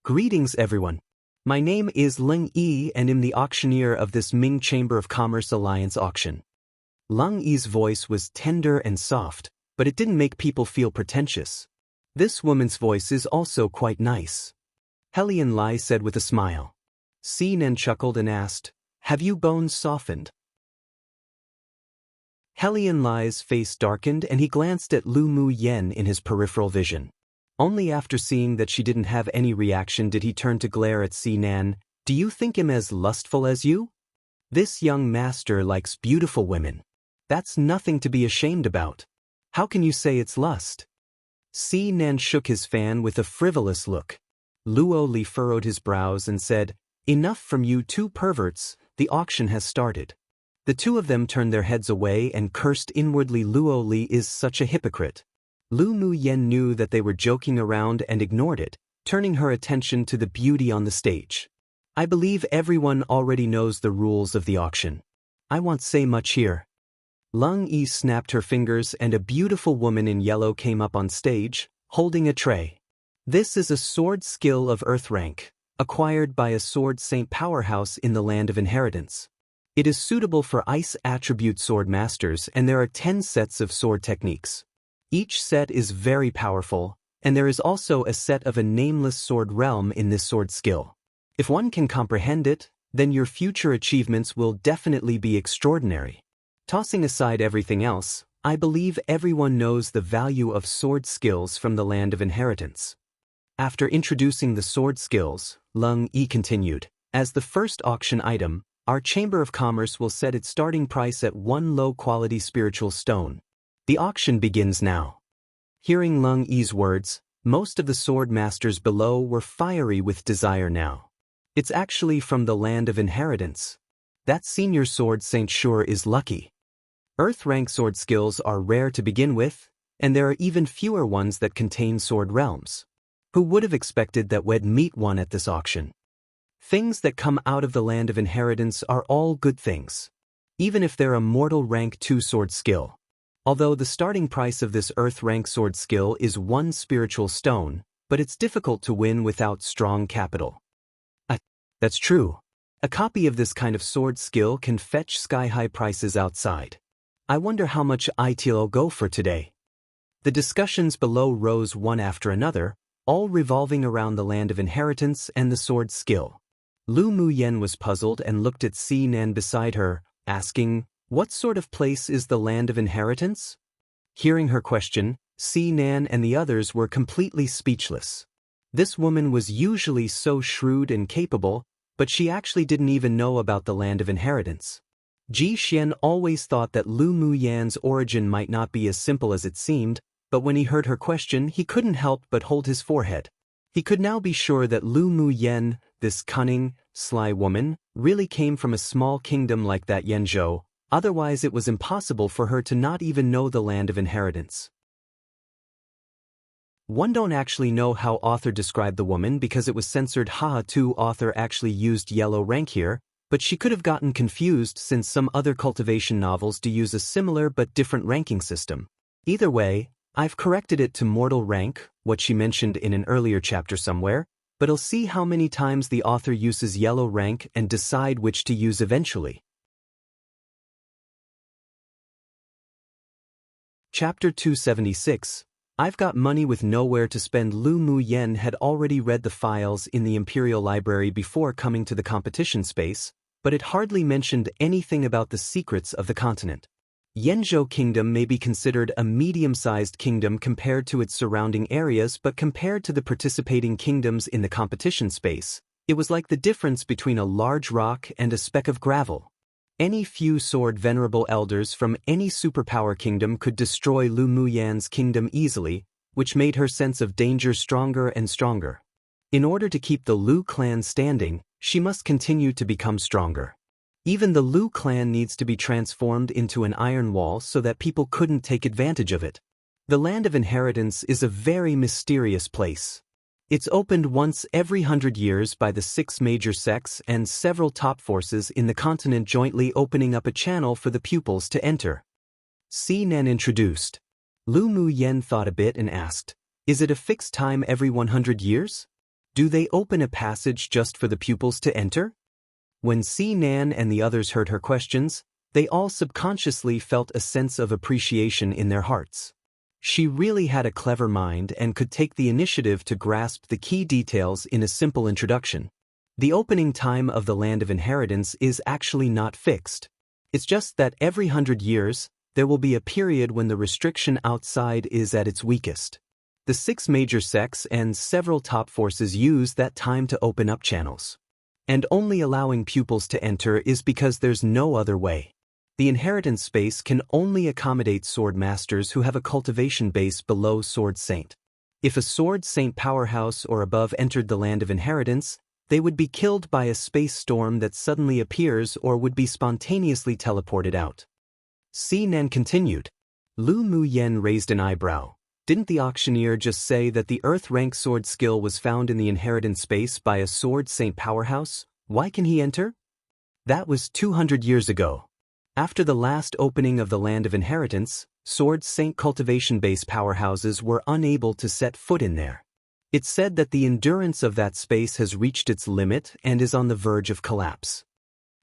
Greetings everyone. My name is Leng Yi and am the auctioneer of this Ming Chamber of Commerce Alliance auction. Leng Yi's voice was tender and soft, but it didn't make people feel pretentious. This woman's voice is also quite nice. Helian Lai said with a smile. Sinan chuckled and asked, Have you bones softened? Helian Lai's face darkened and he glanced at Lu Muyen in his peripheral vision. Only after seeing that she didn't have any reaction did he turn to glare at Sinan. Do you think him as lustful as you? This young master likes beautiful women. That's nothing to be ashamed about. How can you say it's lust? Sinan shook his fan with a frivolous look. Luo Li furrowed his brows and said, Enough from you two perverts, the auction has started. The two of them turned their heads away and cursed inwardly. Luo Li is such a hypocrite. Lu Muyen knew that they were joking around and ignored it, turning her attention to the beauty on the stage. I believe everyone already knows the rules of the auction. I won't say much here. Lung Yi snapped her fingers and a beautiful woman in yellow came up on stage, holding a tray. This is a sword skill of Earth rank, acquired by a sword saint powerhouse in the Land of Inheritance. It is suitable for ice attribute sword masters and there are 10 sets of sword techniques. Each set is very powerful, and there is also a set of a nameless sword realm in this sword skill. If one can comprehend it, then your future achievements will definitely be extraordinary. Tossing aside everything else, I believe everyone knows the value of sword skills from the Land of Inheritance. After introducing the sword skills, Lung Yi continued, as the first auction item, our Chamber of Commerce will set its starting price at 1 low-quality spiritual stone. The auction begins now. Hearing Lung Yi's words, most of the sword masters below were fiery with desire now. It's actually from the Land of Inheritance. That senior sword saint sure is lucky. Earth rank sword skills are rare to begin with, and there are even fewer ones that contain sword realms. Who would have expected that we'd meet one at this auction? Things that come out of the Land of Inheritance are all good things. Even if they're a mortal rank 2 sword skill. Although the starting price of this Earth rank sword skill is 1 spiritual stone, but it's difficult to win without strong capital. That's true. A copy of this kind of sword skill can fetch sky-high prices outside. I wonder how much it'll go for today. The discussions below rose one after another, all revolving around the Land of Inheritance and the sword skill. Lu Muyen was puzzled and looked at Si Nan beside her, asking, what sort of place is the Land of Inheritance? Hearing her question, Si Nan and the others were completely speechless. This woman was usually so shrewd and capable, but she actually didn't even know about the Land of Inheritance. Ji Xian always thought that Lu Muyan's origin might not be as simple as it seemed, but when he heard her question he couldn't help but hold his forehead. He could now be sure that Lu Muyen, this cunning, sly woman, really came from a small kingdom like that Yanzhou, otherwise it was impossible for her to not even know the Land of Inheritance. One don't actually know how author described the woman because it was censored. Haha, author actually used yellow rank here, but she could have gotten confused since some other cultivation novels do use a similar but different ranking system. Either way, I've corrected it to mortal rank, what she mentioned in an earlier chapter somewhere, but I'll see how many times the author uses yellow rank and decide which to use eventually. Chapter 276. I've got money with nowhere to spend. Lu Muyen had already read the files in the Imperial Library before coming to the competition space, but it hardly mentioned anything about the secrets of the continent. Yanzhou Kingdom may be considered a medium-sized kingdom compared to its surrounding areas, but compared to the participating kingdoms in the competition space, it was like the difference between a large rock and a speck of gravel. Any few sword venerable elders from any superpower kingdom could destroy Lu Muyan's kingdom easily, which made her sense of danger stronger and stronger. In order to keep the Lu clan standing, she must continue to become stronger. Even the Lu clan needs to be transformed into an iron wall so that people couldn't take advantage of it. The Land of Inheritance is a very mysterious place. It's opened once every 100 years by the 6 major sects and several top forces in the continent jointly opening up a channel for the pupils to enter. Si Nan introduced. Lu Muyen thought a bit and asked, is it a fixed time every 100 years? Do they open a passage just for the pupils to enter? When Si Nan and the others heard her questions, they all subconsciously felt a sense of appreciation in their hearts. She really had a clever mind and could take the initiative to grasp the key details in a simple introduction. The opening time of the Land of Inheritance is actually not fixed. It's just that every 100 years, there will be a period when the restriction outside is at its weakest. The 6 major sects and several top forces use that time to open up channels. And only allowing pupils to enter is because there's no other way. The inheritance space can only accommodate sword masters who have a cultivation base below Sword Saint. If a Sword Saint powerhouse or above entered the Land of Inheritance, they would be killed by a space storm that suddenly appears or would be spontaneously teleported out. Si Nan continued. Lu Muyen raised an eyebrow. Didn't the auctioneer just say that the Earth-rank sword skill was found in the inheritance space by a sword saint powerhouse? Why can he enter? That was 200 years ago. After the last opening of the Land of Inheritance, sword saint cultivation base powerhouses were unable to set foot in there. It's said that the endurance of that space has reached its limit and is on the verge of collapse.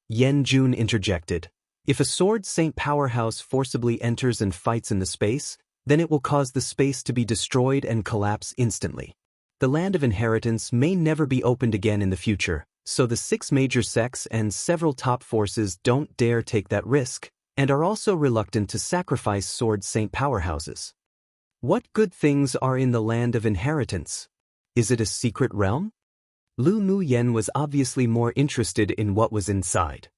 Yen Jun interjected. If a sword saint powerhouse forcibly enters and fights in the space, then it will cause the space to be destroyed and collapse instantly. The Land of Inheritance may never be opened again in the future, so the 6 major sects and several top forces don't dare take that risk, and are also reluctant to sacrifice sword saint powerhouses. What good things are in the Land of Inheritance? Is it a secret realm? Lu Mu Yen was obviously more interested in what was inside.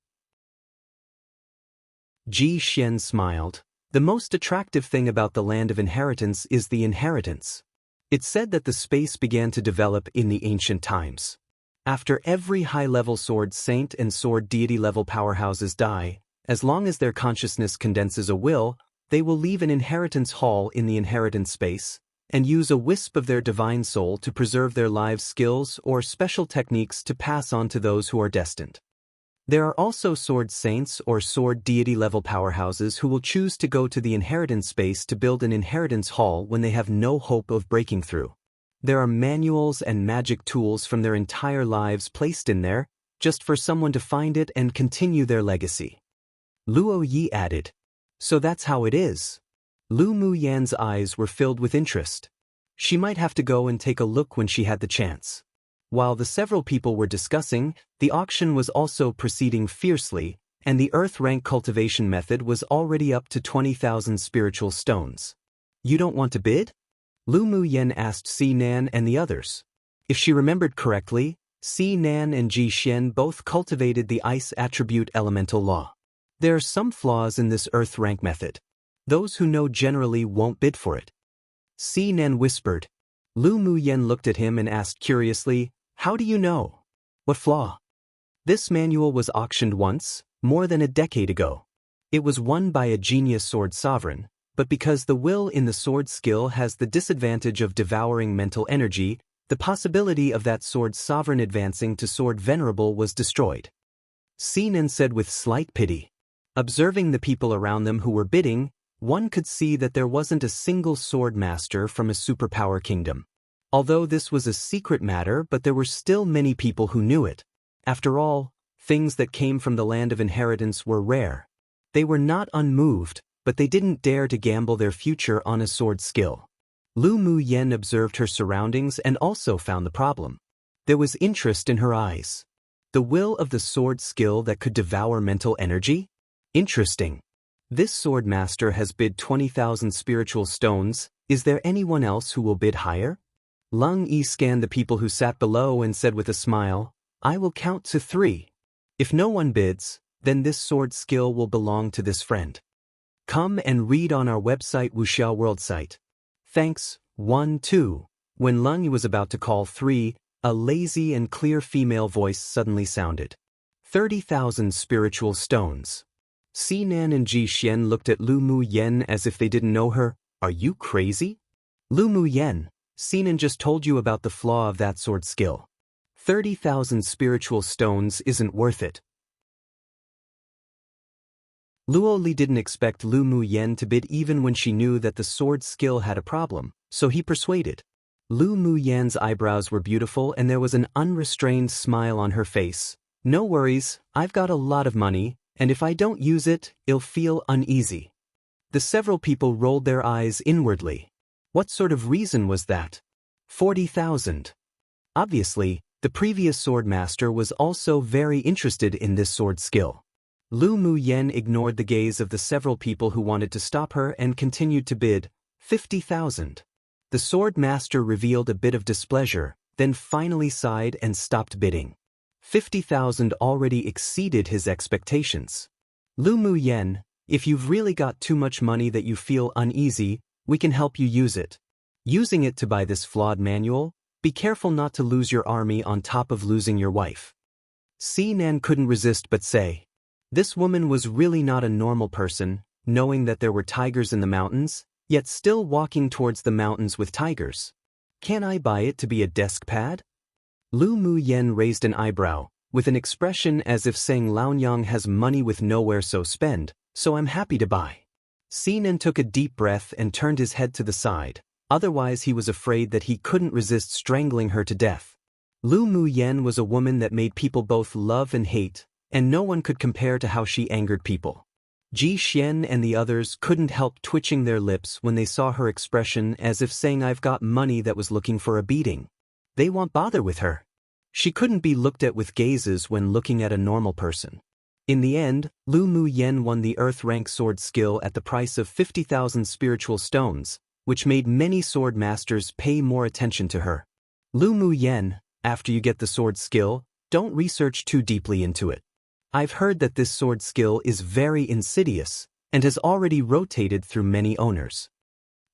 Ji Xian smiled. The most attractive thing about the Land of Inheritance is the inheritance. It's said that the space began to develop in the ancient times. After every high-level sword saint and sword deity-level powerhouses die, as long as their consciousness condenses a will, they will leave an inheritance hall in the inheritance space, and use a wisp of their divine soul to preserve their lives' skills or special techniques to pass on to those who are destined. There are also sword saints or sword deity-level powerhouses who will choose to go to the inheritance space to build an inheritance hall when they have no hope of breaking through. There are manuals and magic tools from their entire lives placed in there, just for someone to find it and continue their legacy. Luo Yi added. So that's how it is. Lu Mu Yan's eyes were filled with interest. She might have to go and take a look when she had the chance. While the several people were discussing, the auction was also proceeding fiercely, and the Earth-rank cultivation method was already up to 20,000 spiritual stones. You don't want to bid? Lu Mu Yen asked Si Nan and the others. If she remembered correctly, Si Nan and Ji Xian both cultivated the ice attribute elemental law. There are some flaws in this Earth-rank method. Those who know generally won't bid for it. Si Nan whispered. Lu Mu Yen looked at him and asked curiously, how do you know? What flaw? This manual was auctioned once, more than a decade ago. It was won by a genius sword sovereign, but because the will in the sword skill has the disadvantage of devouring mental energy, the possibility of that sword sovereign advancing to sword venerable was destroyed. Sinan said with slight pity. Observing the people around them who were bidding, one could see that there wasn't a single sword master from a superpower kingdom. Although this was a secret matter, but there were still many people who knew it. After all, things that came from the Land of Inheritance were rare. They were not unmoved, but they didn't dare to gamble their future on a sword skill. Lu Mu Yen observed her surroundings and also found the problem. There was interest in her eyes. The will of the sword skill that could devour mental energy? Interesting. This sword master has bid 20,000 spiritual stones. Is there anyone else who will bid higher? Lung Yi scanned the people who sat below and said with a smile, I will count to 3. If no one bids, then this sword skill will belong to this friend. Come and read on our website Wuxiao World site. Thanks, 1, 2. When Lung Yi was about to call 3, a lazy and clear female voice suddenly sounded. 30,000 spiritual stones. Si Nan and Ji Xian looked at Lu Mu Yen as if they didn't know her. Are you crazy? Lu Mu Yen, Sinan just told you about the flaw of that sword skill. 30,000 spiritual stones isn't worth it. Luo Li didn't expect Lu Mu Yen to bid even when she knew that the sword skill had a problem, so he persuaded. Lu Mu Yan's eyebrows were beautiful and there was an unrestrained smile on her face. No worries, I've got a lot of money, and if I don't use it, I'll feel uneasy. The several people rolled their eyes inwardly. What sort of reason was that? 40,000. Obviously, the previous sword master was also very interested in this sword skill. Lu Mu Yen ignored the gaze of the several people who wanted to stop her and continued to bid, 50,000. The sword master revealed a bit of displeasure, then finally sighed and stopped bidding. 50,000 already exceeded his expectations. Lu Mu Yen, if you've really got too much money that you feel uneasy, we can help you use it. Using it to buy this flawed manual, be careful not to lose your army on top of losing your wife. Si Nan couldn't resist but say. This woman was really not a normal person, knowing that there were tigers in the mountains, yet still walking towards the mountains with tigers. Can I buy it to be a desk pad? Lu Mu Yen raised an eyebrow, with an expression as if saying Laonyang has money with nowhere so spend, so I'm happy to buy. Sinan took a deep breath and turned his head to the side, otherwise he was afraid that he couldn't resist strangling her to death. Lu Mu Yen was a woman that made people both love and hate, and no one could compare to how she angered people. Ji Xian and the others couldn't help twitching their lips when they saw her expression as if saying I've got money that was looking for a beating. They won't bother with her. She couldn't be looked at with gazes when looking at a normal person. In the end, Lu Mu Yen won the Earth rank sword skill at the price of 50,000 spiritual stones, which made many sword masters pay more attention to her. Lu Mu Yen, after you get the sword skill, don't research too deeply into it. I've heard that this sword skill is very insidious, and has already rotated through many owners.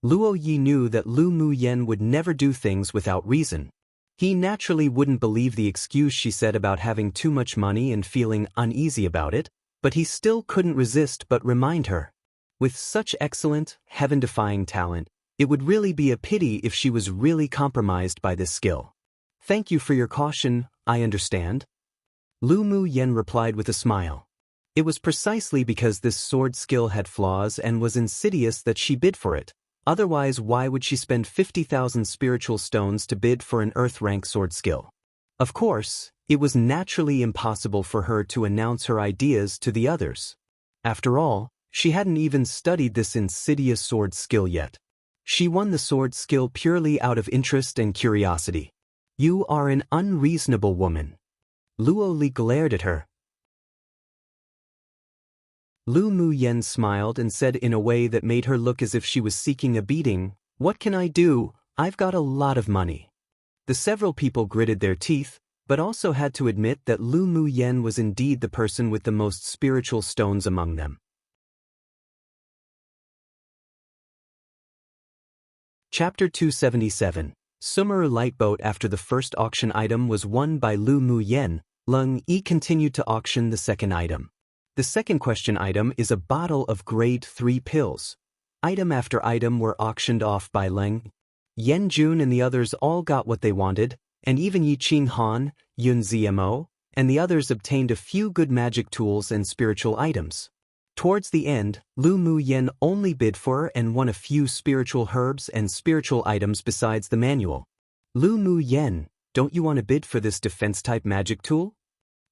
Luo Yi knew that Lu Mu Yen would never do things without reason. He naturally wouldn't believe the excuse she said about having too much money and feeling uneasy about it, but he still couldn't resist but remind her. With such excellent, heaven-defying talent, it would really be a pity if she was really compromised by this skill. Thank you for your caution, I understand. Lu Mu Yen replied with a smile. It was precisely because this sword skill had flaws and was insidious that she bid for it. Otherwise, why would she spend 50,000 spiritual stones to bid for an Earth rank sword skill? Of course, it was naturally impossible for her to announce her ideas to the others. After all, she hadn't even studied this insidious sword skill yet. She won the sword skill purely out of interest and curiosity. You are an unreasonable woman. Luo Li glared at her. Lu Mu Yen smiled and said in a way that made her look as if she was seeking a beating, "What can I do? I've got a lot of money." The several people gritted their teeth, but also had to admit that Lu Mu Yen was indeed the person with the most spiritual stones among them. Chapter 277. Sumeru Lightboat. After the first auction item was won by Lu Mu Yen, Leng Yi continued to auction the second item. The second question item is a bottle of grade 3 pills. Item after item were auctioned off by Leng. Yen Jun and the others all got what they wanted, and even Yi Qing Han, Yun Zmo, and the others obtained a few good magic tools and spiritual items. Towards the end, Lu Mu Yen only bid for and won a few spiritual herbs and spiritual items besides the manual. Lu Mu Yen, don't you want to bid for this defense-type magic tool?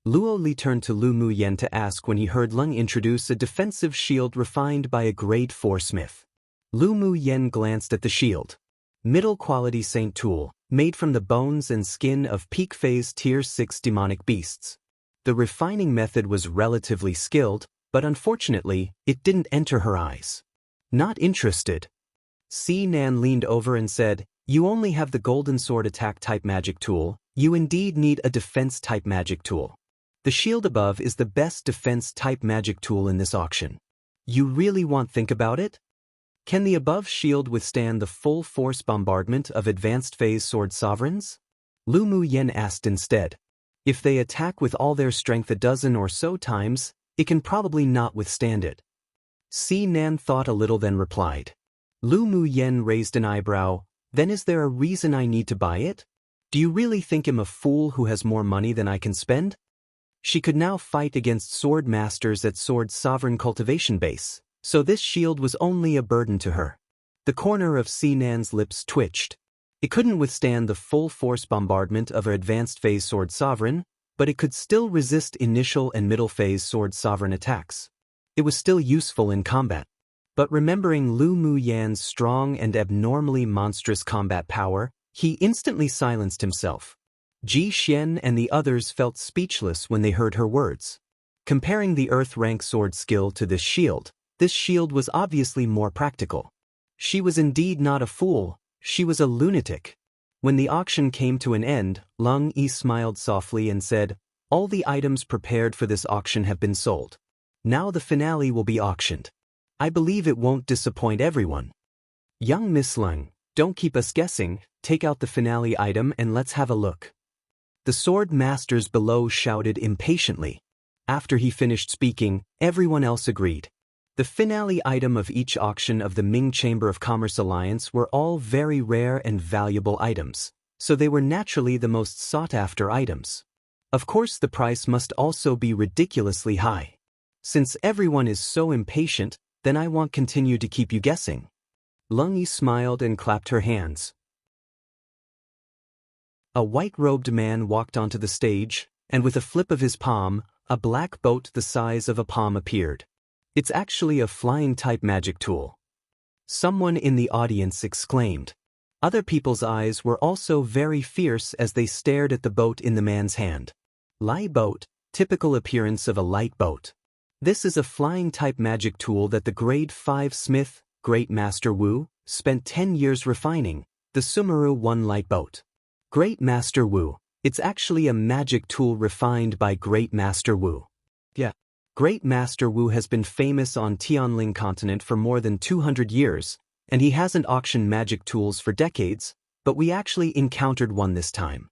Luo Li turned to Lu Mu Yen to ask when he heard Leng introduce a defensive shield refined by a grade 4 smith. Lu Mu Yen glanced at the shield. Middle-quality saint tool, made from the bones and skin of peak phase tier 6 demonic beasts. The refining method was relatively skilled, but unfortunately, it didn't enter her eyes. Not interested. Sinan leaned over and said, "You only have the golden sword attack-type magic tool. You indeed need a defense-type magic tool. The shield above is the best defense-type magic tool in this auction. You really want to think about it? Can the above shield withstand the full force bombardment of advanced phase sword sovereigns?" Lu Mu Yen asked instead. "If they attack with all their strength a dozen or so times, it can probably not withstand it." Sinan thought a little then replied. Lu Mu Yen raised an eyebrow. "Then is there a reason I need to buy it? Do you really think I'm a fool who has more money than I can spend?" She could now fight against sword masters at sword sovereign cultivation base, so this shield was only a burden to her. The corner of Sinan's lips twitched. It couldn't withstand the full force bombardment of an advanced phase sword sovereign, but it could still resist initial and middle phase sword sovereign attacks. It was still useful in combat. But remembering Lu Mu Yan's strong and abnormally monstrous combat power, he instantly silenced himself. Ji Xian and the others felt speechless when they heard her words. Comparing the Earth rank sword skill to this shield was obviously more practical. She was indeed not a fool, she was a lunatic. When the auction came to an end, Leng Yi smiled softly and said, "All the items prepared for this auction have been sold. Now the finale will be auctioned. I believe it won't disappoint everyone. Young Miss Leng, don't keep us guessing, take out the finale item and let's have a look." The sword masters below shouted impatiently. After he finished speaking, everyone else agreed. The finale item of each auction of the Ming Chamber of Commerce Alliance were all very rare and valuable items, so they were naturally the most sought-after items. Of course, the price must also be ridiculously high. Since everyone is so impatient, then I won't continue to keep you guessing. Lung Yi smiled and clapped her hands. A white-robed man walked onto the stage, and with a flip of his palm, a black boat the size of a palm appeared. It's actually a flying-type magic tool. Someone in the audience exclaimed. Other people's eyes were also very fierce as they stared at the boat in the man's hand. Light boat, typical appearance of a light boat. This is a flying-type magic tool that the Grade 5 Smith, Great Master Wu, spent 10 years refining, the Sumeru 1 light boat. Great Master Wu. It's actually a magic tool refined by Great Master Wu. Yeah. Great Master Wu has been famous on Tianling continent for more than 200 years, and he hasn't auctioned magic tools for decades, but we actually encountered one this time.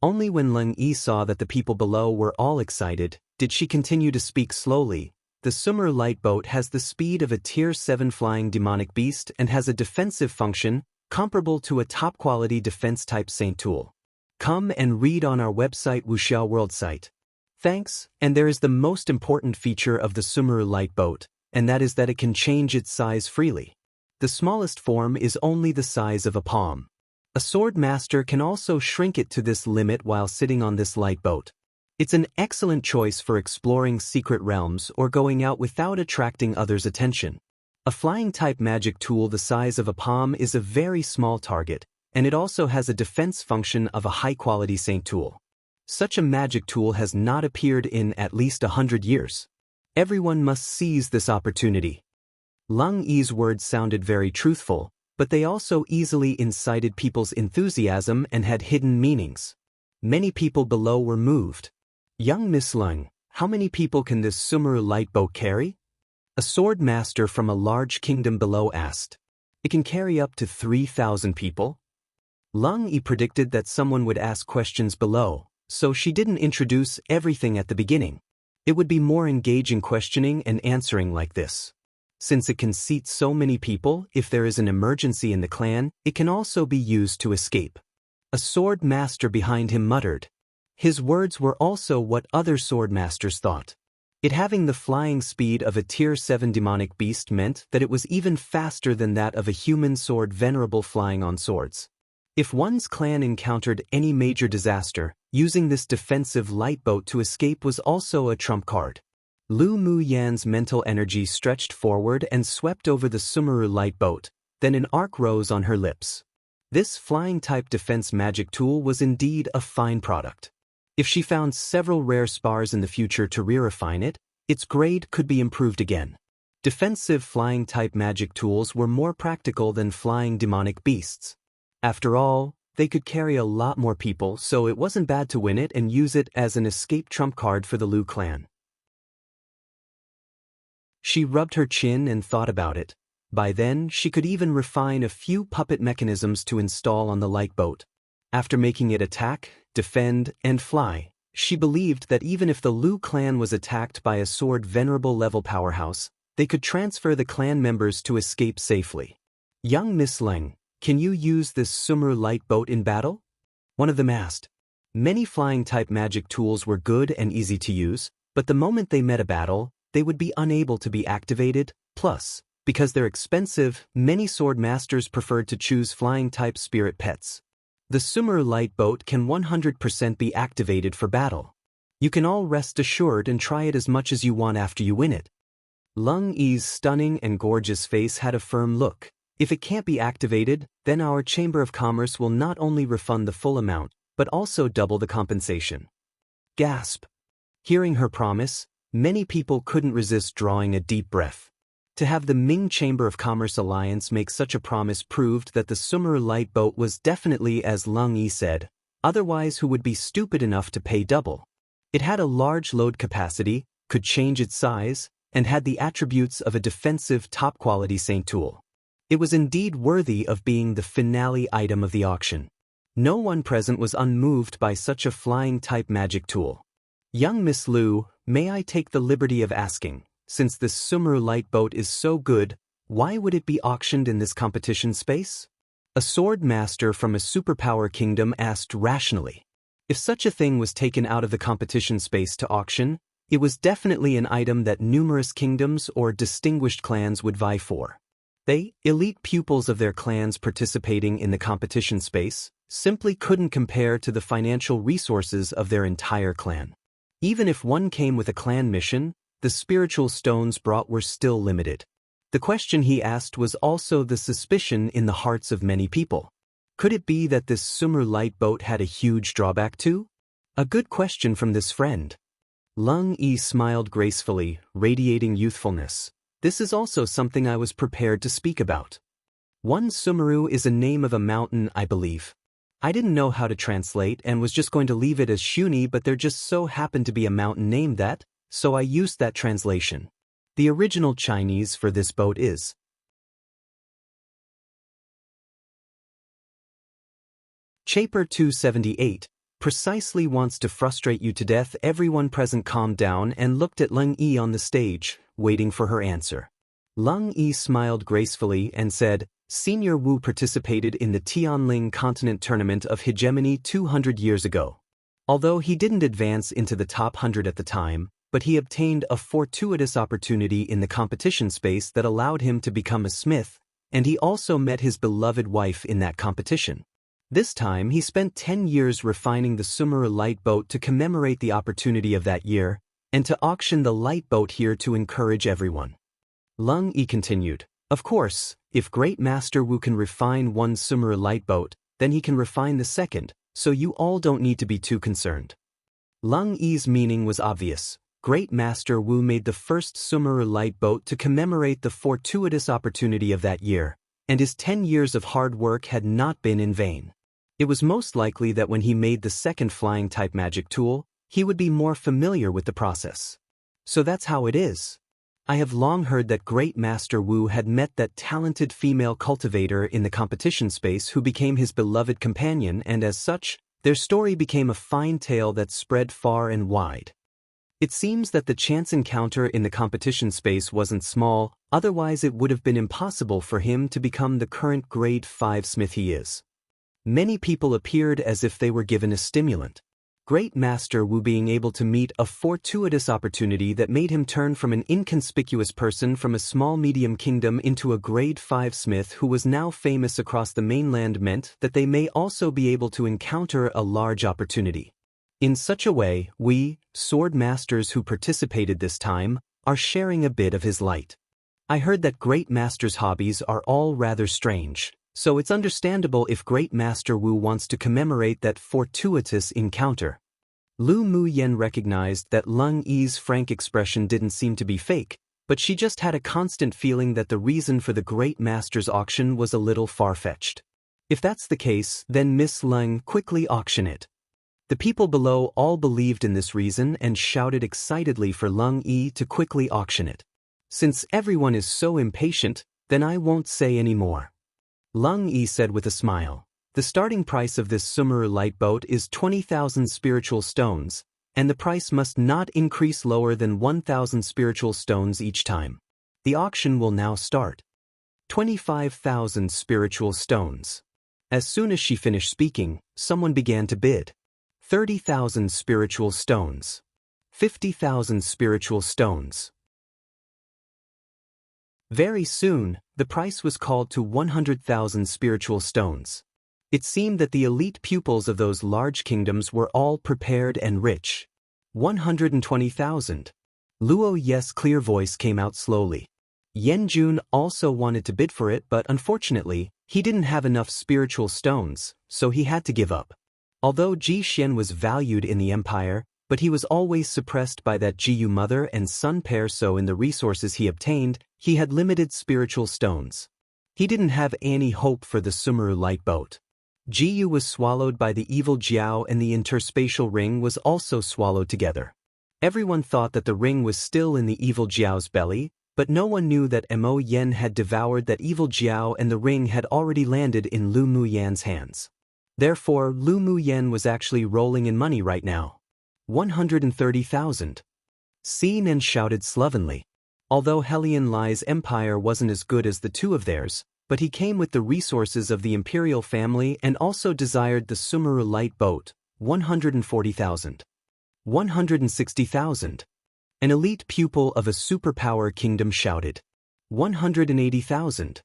Only when Lung Yi saw that the people below were all excited, did she continue to speak slowly. The Sumer light boat has the speed of a Tier 7 flying demonic beast and has a defensive function comparable to a top-quality defense-type saint tool. Come and read on our website Wuxiao World site. Thanks, and there is the most important feature of the Sumeru light boat, and that is that it can change its size freely. The smallest form is only the size of a palm. A sword master can also shrink it to this limit while sitting on this light boat. It's an excellent choice for exploring secret realms or going out without attracting others' attention. A flying-type magic tool the size of a palm is a very small target, and it also has a defense function of a high-quality saint tool. Such a magic tool has not appeared in at least 100 years. Everyone must seize this opportunity. Lung Yi's words sounded very truthful, but they also easily incited people's enthusiasm and had hidden meanings. Many people below were moved. Young Miss Lung, how many people can this Sumeru light boat carry? A sword master from a large kingdom below asked. It can carry up to 3,000 people? Lung Yi predicted that someone would ask questions below, so she didn't introduce everything at the beginning. It would be more engaging questioning and answering like this. Since it can seat so many people, if there is an emergency in the clan, it can also be used to escape. A sword master behind him muttered. His words were also what other sword masters thought. It having the flying speed of a Tier 7 demonic beast meant that it was even faster than that of a human sword venerable flying on swords. If one's clan encountered any major disaster, using this defensive light boat to escape was also a trump card. Lu Mu Yan's mental energy stretched forward and swept over the Sumeru light boat, then an arc rose on her lips. This flying-type defense magic tool was indeed a fine product. If she found several rare spars in the future to re-refine it, its grade could be improved again. Defensive flying-type magic tools were more practical than flying demonic beasts. After all, they could carry a lot more people, so it wasn't bad to win it and use it as an escape trump card for the Lu clan. She rubbed her chin and thought about it. By then, she could even refine a few puppet mechanisms to install on the light boat. After making it attack, defend, and fly, she believed that even if the Lu clan was attacked by a sword venerable level powerhouse, they could transfer the clan members to escape safely. Young Miss Leng, can you use this Sumeru light boat in battle? One of them asked. Many flying-type magic tools were good and easy to use, but the moment they met a battle, they would be unable to be activated. Plus, because they're expensive, many sword masters preferred to choose flying-type spirit pets. The Sumeru light boat can 100% be activated for battle. You can all rest assured and try it as much as you want after you win it. Lung Yi's stunning and gorgeous face had a firm look. If it can't be activated, then our Chamber of Commerce will not only refund the full amount, but also double the compensation. Gasp! Hearing her promise, many people couldn't resist drawing a deep breath. To have the Ming Chamber of Commerce Alliance make such a promise proved that the Sumeru light boat was definitely as Lung Yi said, otherwise who would be stupid enough to pay double. It had a large load capacity, could change its size, and had the attributes of a defensive top-quality saint tool. It was indeed worthy of being the finale item of the auction. No one present was unmoved by such a flying-type magic tool. Young Miss Lu, may I take the liberty of asking, Since this Sumeru light boat is so good, why would it be auctioned in this competition space? A sword master from a superpower kingdom asked rationally. If such a thing was taken out of the competition space to auction, it was definitely an item that numerous kingdoms or distinguished clans would vie for. They, elite pupils of their clans participating in the competition space, simply couldn't compare to the financial resources of their entire clan. Even if one came with a clan mission, the spiritual stones brought were still limited. The question he asked was also the suspicion in the hearts of many people. Could it be that this Sumeru light boat had a huge drawback too? A good question from this friend. Lung Yi smiled gracefully, radiating youthfulness. This is also something I was prepared to speak about. One Sumeru is a name of a mountain, I believe. I didn't know how to translate and was just going to leave it as Shuni, but there just so happened to be a mountain named that, so I used that translation. The original Chinese for this boat is Chaper 278, precisely wants to frustrate you to death. Everyone present calmed down and looked at Lung Yi on the stage, waiting for her answer. Lung Yi smiled gracefully and said, Senior Wu participated in the Tianling Continent Tournament of Hegemony 200 years ago. Although he didn't advance into the top 100 at the time, but he obtained a fortuitous opportunity in the competition space that allowed him to become a smith, and he also met his beloved wife in that competition. This time he spent 10 years refining the Sumeru light boat to commemorate the opportunity of that year, and to auction the light boat here to encourage everyone. Lung Yi continued, Of course, if Great Master Wu can refine one Sumeru light boat, then he can refine the second, so you all don't need to be too concerned. Lung Yi's meaning was obvious. Great Master Wu made the first Sumeru light boat to commemorate the fortuitous opportunity of that year, and his 10 years of hard work had not been in vain. It was most likely that when he made the second flying type magic tool, he would be more familiar with the process. So that's how it is. I have long heard that Great Master Wu had met that talented female cultivator in the competition space who became his beloved companion, and as such, their story became a fine tale that spread far and wide. It seems that the chance encounter in the competition space wasn't small, otherwise it would have been impossible for him to become the current grade 5 smith he is. Many people appeared as if they were given a stimulant. Great Master Wu being able to meet a fortuitous opportunity that made him turn from an inconspicuous person from a small medium kingdom into a grade 5 smith who was now famous across the mainland meant that they may also be able to encounter a large opportunity. In such a way, we, sword masters who participated this time, are sharing a bit of his light. I heard that Great Master's hobbies are all rather strange, so it's understandable if Great Master Wu wants to commemorate that fortuitous encounter. Lu Mu Yen recognized that Lung Yi's frank expression didn't seem to be fake, but she just had a constant feeling that the reason for the Great Master's auction was a little far-fetched. If that's the case, then Miss Lung quickly auction it. The people below all believed in this reason and shouted excitedly for Lung Yi to quickly auction it. Since everyone is so impatient, then I won't say any more. Lung Yi said with a smile, The starting price of this Sumeru light boat is 20,000 spiritual stones, and the price must not increase lower than 1,000 spiritual stones each time. The auction will now start. 25,000 spiritual stones. As soon as she finished speaking, someone began to bid. 30,000 spiritual stones. 50,000 spiritual stones. Very soon, the price was called to 100,000 spiritual stones. It seemed that the elite pupils of those large kingdoms were all prepared and rich. 120,000. Luo Ye's clear voice came out slowly. Yen Jun also wanted to bid for it, but unfortunately, he didn't have enough spiritual stones, so he had to give up. Although Ji Xian was valued in the empire, but he was always suppressed by that Jiyu mother and son pair, so in the resources he obtained, he had limited spiritual stones. He didn't have any hope for the Sumeru light boat. Jiyu was swallowed by the evil Jiao, and the interspatial ring was also swallowed together. Everyone thought that the ring was still in the evil Jiao's belly, but no one knew that Mo Yen had devoured that evil Jiao and the ring had already landed in Lu Mu Yan's hands. Therefore, Lu Mu Yen was actually rolling in money right now. 130,000. Xi Nen shouted slovenly. Although Helion Lai's empire wasn't as good as the two of theirs, but he came with the resources of the Imperial family and also desired the Sumeru light boat, 140,000. 160,000. An elite pupil of a superpower kingdom shouted. 180,000.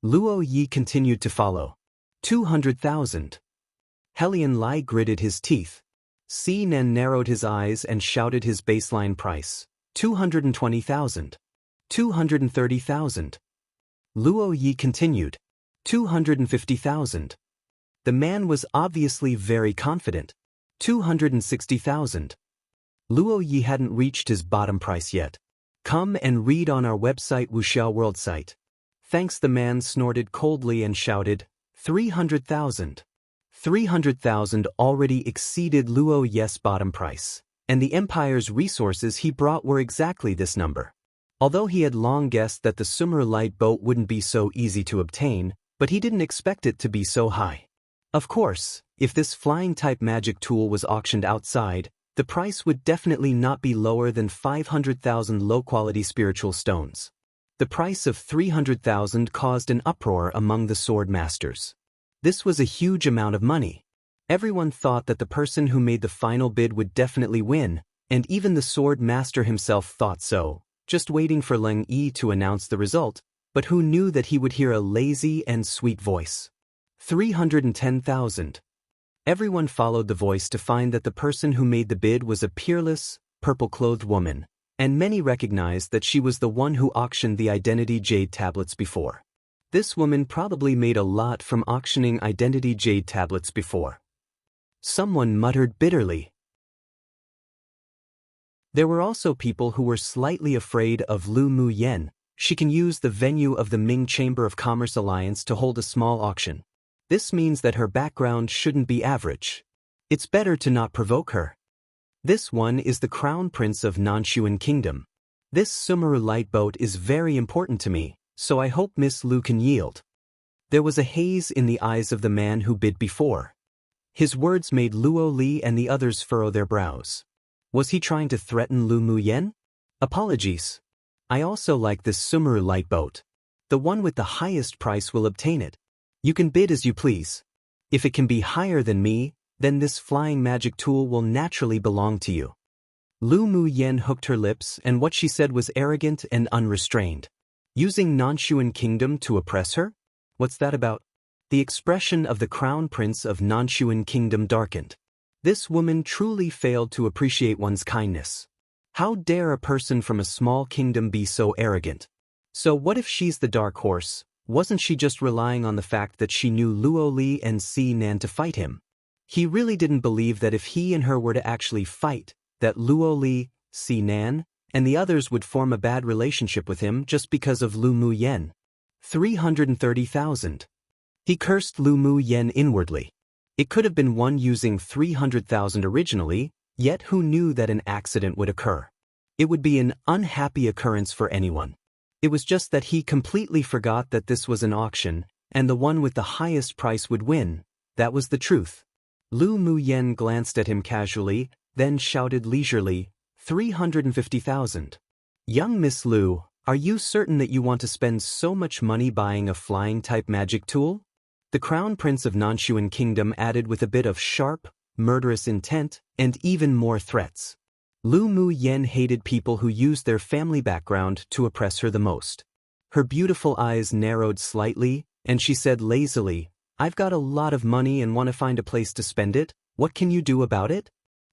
Luo Yi continued to follow. 200,000. Helion Lai gritted his teeth. Si Nen narrowed his eyes and shouted his baseline price. 220,000. 230,000. Luo Yi continued. 250,000. The man was obviously very confident. 260,000. Luo Yi hadn't reached his bottom price yet. Come and read on our website Wuxiao World site. Thanks. The man snorted coldly and shouted, 300,000. 300,000 already exceeded Luo Yi's bottom price, and the empire's resources he brought were exactly this number. Although he had long guessed that the Sumeru light boat wouldn't be so easy to obtain, but he didn't expect it to be so high. Of course, if this flying-type magic tool was auctioned outside, the price would definitely not be lower than 500,000 low-quality spiritual stones. The price of 300,000 caused an uproar among the sword masters. This was a huge amount of money. Everyone thought that the person who made the final bid would definitely win, and even the sword master himself thought so, just waiting for Leng Yi to announce the result, but who knew that he would hear a lazy and sweet voice. 310,000. Everyone followed the voice to find that the person who made the bid was a peerless, purple-clothed woman, and many recognized that she was the one who auctioned the identity jade tablets before. This woman probably made a lot from auctioning identity jade tablets before. Someone muttered bitterly. There were also people who were slightly afraid of Lu Mu Yen. She can use the venue of the Ming Chamber of Commerce Alliance to hold a small auction. This means that her background shouldn't be average. It's better to not provoke her. This one is the Crown Prince of Nanshuan Kingdom. This Sumeru light boat is very important to me, so I hope Miss Lu can yield. There was a haze in the eyes of the man who bid before. His words made Luo Li and the others furrow their brows. Was he trying to threaten Lu Mu Yen? Apologies. I also like this Sumeru light boat. The one with the highest price will obtain it. You can bid as you please. If it can be higher than me, then this flying magic tool will naturally belong to you. Lu Mu Yen hooked her lips, and what she said was arrogant and unrestrained. Using Nanshuan Kingdom to oppress her? What's that about? The expression of the Crown Prince of Nanshuan Kingdom darkened. This woman truly failed to appreciate one's kindness. How dare a person from a small kingdom be so arrogant? So what if she's the dark horse? Wasn't she just relying on the fact that she knew Luo Li and Si Nan to fight him? He really didn't believe that if he and her were to actually fight, that Luo Li, Si Nan, and the others would form a bad relationship with him just because of Lu Mu Yen. 330,000. He cursed Lu Mu Yen inwardly. It could have been one using 300,000 originally, yet who knew that an accident would occur? It would be an unhappy occurrence for anyone. It was just that he completely forgot that this was an auction, and the one with the highest price would win. That was the truth. Lu Mu Yen glanced at him casually, then shouted leisurely, 350,000. Young Miss Lu, are you certain that you want to spend so much money buying a flying-type magic tool? The Crown Prince of Nanshuan Kingdom added with a bit of sharp, murderous intent, and even more threats. Lu Mu Yen hated people who used their family background to oppress her the most. Her beautiful eyes narrowed slightly, and she said lazily, I've got a lot of money and want to find a place to spend it. What can you do about it?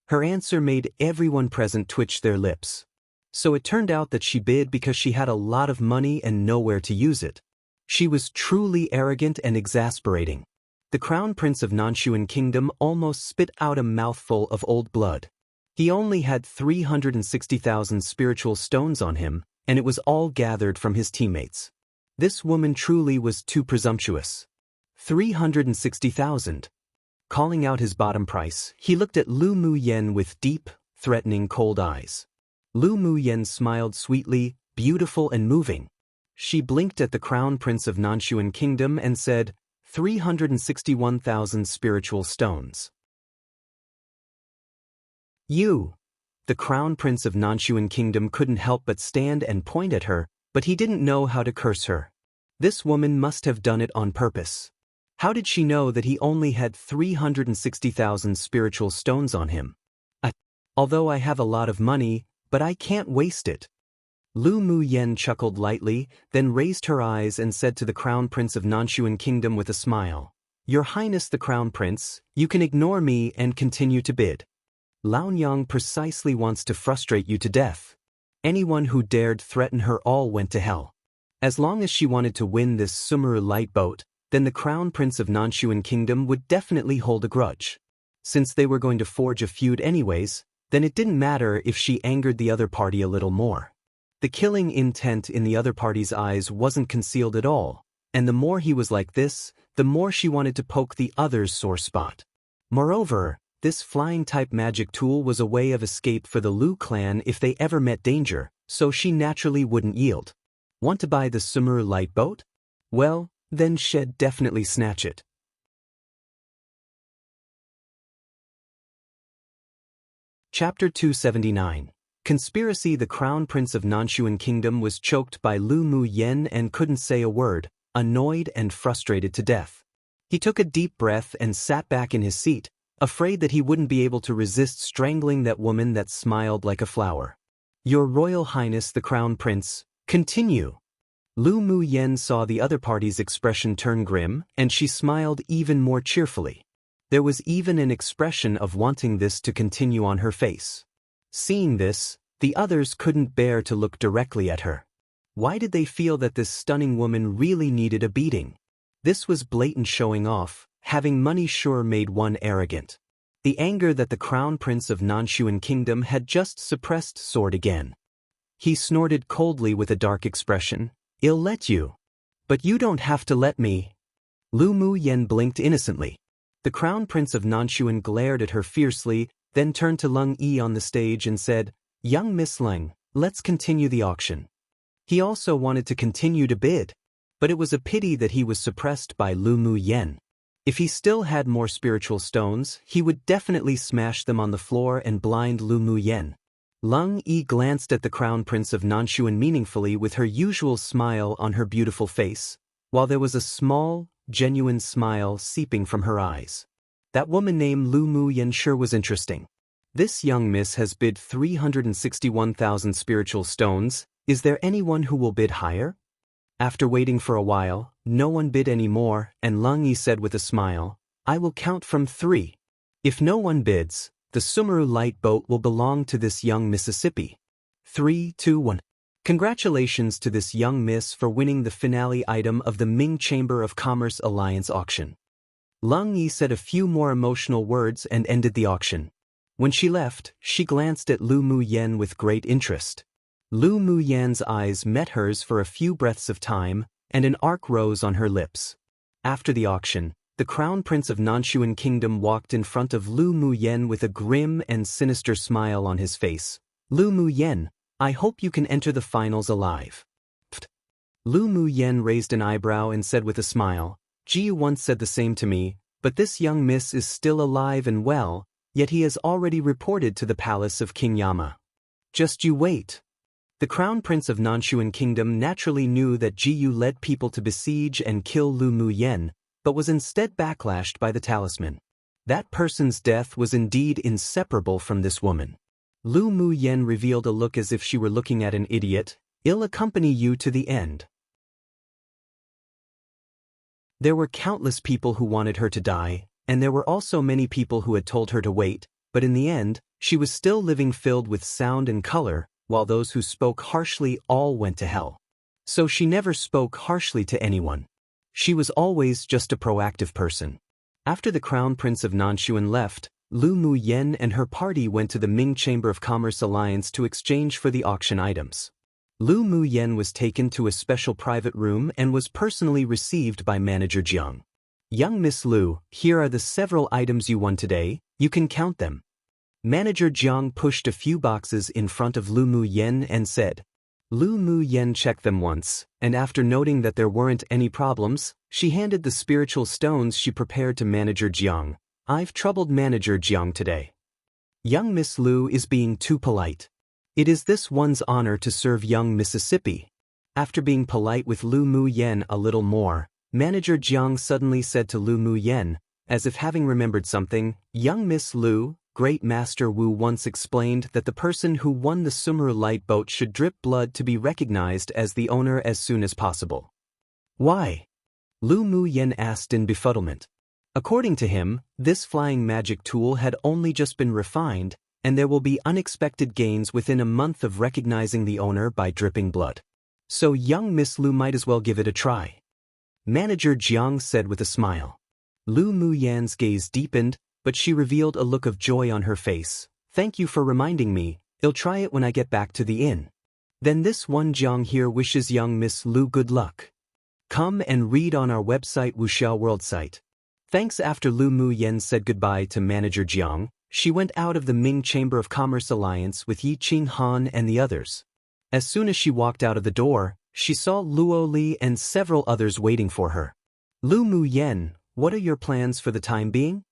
Her answer made everyone present twitch their lips. So it turned out that she bid because she had a lot of money and nowhere to use it. She was truly arrogant and exasperating. The Crown Prince of Nanshuan Kingdom almost spit out a mouthful of old blood. He only had 360,000 spiritual stones on him, and it was all gathered from his teammates. This woman truly was too presumptuous. 360,000. Calling out his bottom price, he looked at Lu Mu Yen with deep, threatening cold eyes. Lu Mu Yen smiled sweetly, beautiful and moving. She blinked at the Crown Prince of Nanshuan Kingdom and said, 361,000 spiritual stones. You. the Crown Prince of Nanshuan Kingdom couldn't help but stand and point at her, but he didn't know how to curse her. This woman must have done it on purpose. How did she know that he only had 360,000 spiritual stones on him? Although I have a lot of money, but I can't waste it. Lu Mu Yen chuckled lightly, then raised her eyes and said to the Crown Prince of Nanshuan Kingdom with a smile, "Your Highness the Crown Prince, you can ignore me and continue to bid. Laonyang precisely wants to frustrate you to death. Anyone who dared threaten her all went to hell. As long as she wanted to win this Sumeru light boat, then the Crown Prince of Nanshuan Kingdom would definitely hold a grudge. Since they were going to forge a feud anyways, then it didn't matter if she angered the other party a little more. The killing intent in the other party's eyes wasn't concealed at all, and the more he was like this, the more she wanted to poke the other's sore spot. Moreover, this flying-type magic tool was a way of escape for the Lu clan if they ever met danger, so she naturally wouldn't yield. Want to buy the Sumeru light boat? Well, then she'd definitely snatch it. Chapter 279. Conspiracy. The Crown Prince of Nanshuan Kingdom was choked by Lu Mu Yen and couldn't say a word, annoyed and frustrated to death. He took a deep breath and sat back in his seat, afraid that he wouldn't be able to resist strangling that woman that smiled like a flower. Your Royal Highness the Crown Prince, continue. Lu Mu Yen saw the other party's expression turn grim, and she smiled even more cheerfully. There was even an expression of wanting this to continue on her face. Seeing this, the others couldn't bear to look directly at her. Why did they feel that this stunning woman really needed a beating? This was blatant showing off. Having money sure made one arrogant. The anger that the Crown Prince of Nanshuan Kingdom had just suppressed soared again. He snorted coldly with a dark expression, "I'll let you. But you don't have to let me." Lu Mu Yen blinked innocently. The Crown Prince of Nanshuan glared at her fiercely, then turned to Lung Yi on the stage and said, "Young Miss Lung, let's continue the auction." He also wanted to continue to bid, but it was a pity that he was suppressed by Lu Mu Yen. If he still had more spiritual stones, he would definitely smash them on the floor and blind Lu Mu Yen. Lung Yi glanced at the Crown Prince of Nanshuan meaningfully with her usual smile on her beautiful face, while there was a small, genuine smile seeping from her eyes. That woman named Lu Mu Yen sure was interesting. This young miss has bid 361,000 spiritual stones. Is there anyone who will bid higher? After waiting for a while, no one bid any more, and Lung Yi said with a smile, "I will count from 3. If no one bids, the Sumeru light boat will belong to this young Mississippi. 3, 2, 1. Congratulations to this young miss for winning the finale item of the Ming Chamber of Commerce Alliance auction." Lung Yi said a few more emotional words and ended the auction. When she left, she glanced at Lu Mu Yen with great interest. Lu Mu Yen's eyes met hers for a few breaths of time, and an arc rose on her lips. After the auction, the Crown Prince of Nanshuan Kingdom walked in front of Lu Mu Yen with a grim and sinister smile on his face. "Lu Mu Yen, I hope you can enter the finals alive." Pfft. Lu Mu Yen raised an eyebrow and said with a smile, "Jiu once said the same to me, but this young miss is still alive and well, yet he has already reported to the palace of King Yama. Just you wait." The Crown Prince of Nanshuan Kingdom naturally knew that Jiu led people to besiege and kill Lu Mu Yen, but was instead backlashed by the talisman. That person's death was indeed inseparable from this woman. Lu Mu Yen revealed a look as if she were looking at an idiot. "I'll accompany you to the end." There were countless people who wanted her to die, and there were also many people who had told her to wait, but in the end, she was still living filled with sound and color, while those who spoke harshly all went to hell. So she never spoke harshly to anyone. She was always just a proactive person. After the Crown Prince of Nanshuan left, Lu Mu Yen and her party went to the Ming Chamber of Commerce Alliance to exchange for the auction items. Lu Mu Yen was taken to a special private room and was personally received by Manager Jiang. "Young Miss Lu, here are the several items you won today, you can count them." Manager Jiang pushed a few boxes in front of Lu Mu Yen and said. Lu Mu Yen checked them once, and after noting that there weren't any problems, she handed the spiritual stones she prepared to Manager Jiang. "I've troubled Manager Jiang today. Young Miss Lu is being too polite. It is this one's honor to serve young Mississippi. After being polite with Lu Mu Yen a little more, Manager Jiang suddenly said to Lu Mu Yen, as if having remembered something, "Young Miss Lu, Great Master Wu once explained that the person who won the Sumeru light boat should drip blood to be recognized as the owner as soon as possible." "Why?" Lu Mu Yen asked in befuddlement. According to him, this flying magic tool had only just been refined, and there will be unexpected gains within a month of recognizing the owner by dripping blood. So young Miss Lu might as well give it a try. Manager Jiang said with a smile. Lu Mu Yan's gaze deepened, but she revealed a look of joy on her face. "Thank you for reminding me, I'll try it when I get back to the inn." Then this one Jiang here wishes young Miss Lu good luck. Come and read on our website Wuxiao World site. Thanks. After Lu Mu Yen said goodbye to Manager Jiang, she went out of the Ming Chamber of Commerce Alliance with Yi Qing Han and the others. As soon as she walked out of the door, she saw Luo Li and several others waiting for her. "Lu Mu Yen, what are your plans for the time being?"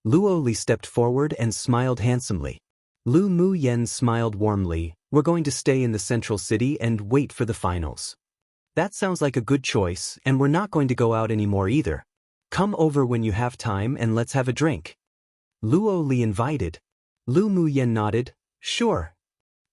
Luo Li stepped forward and smiled handsomely. Lu Mu Yen smiled warmly. "We're going to stay in the central city and wait for the finals." "That sounds like a good choice, and we're not going to go out anymore either. Come over when you have time and let's have a drink." Luo Li invited. Lu Mu Yen nodded. "Sure."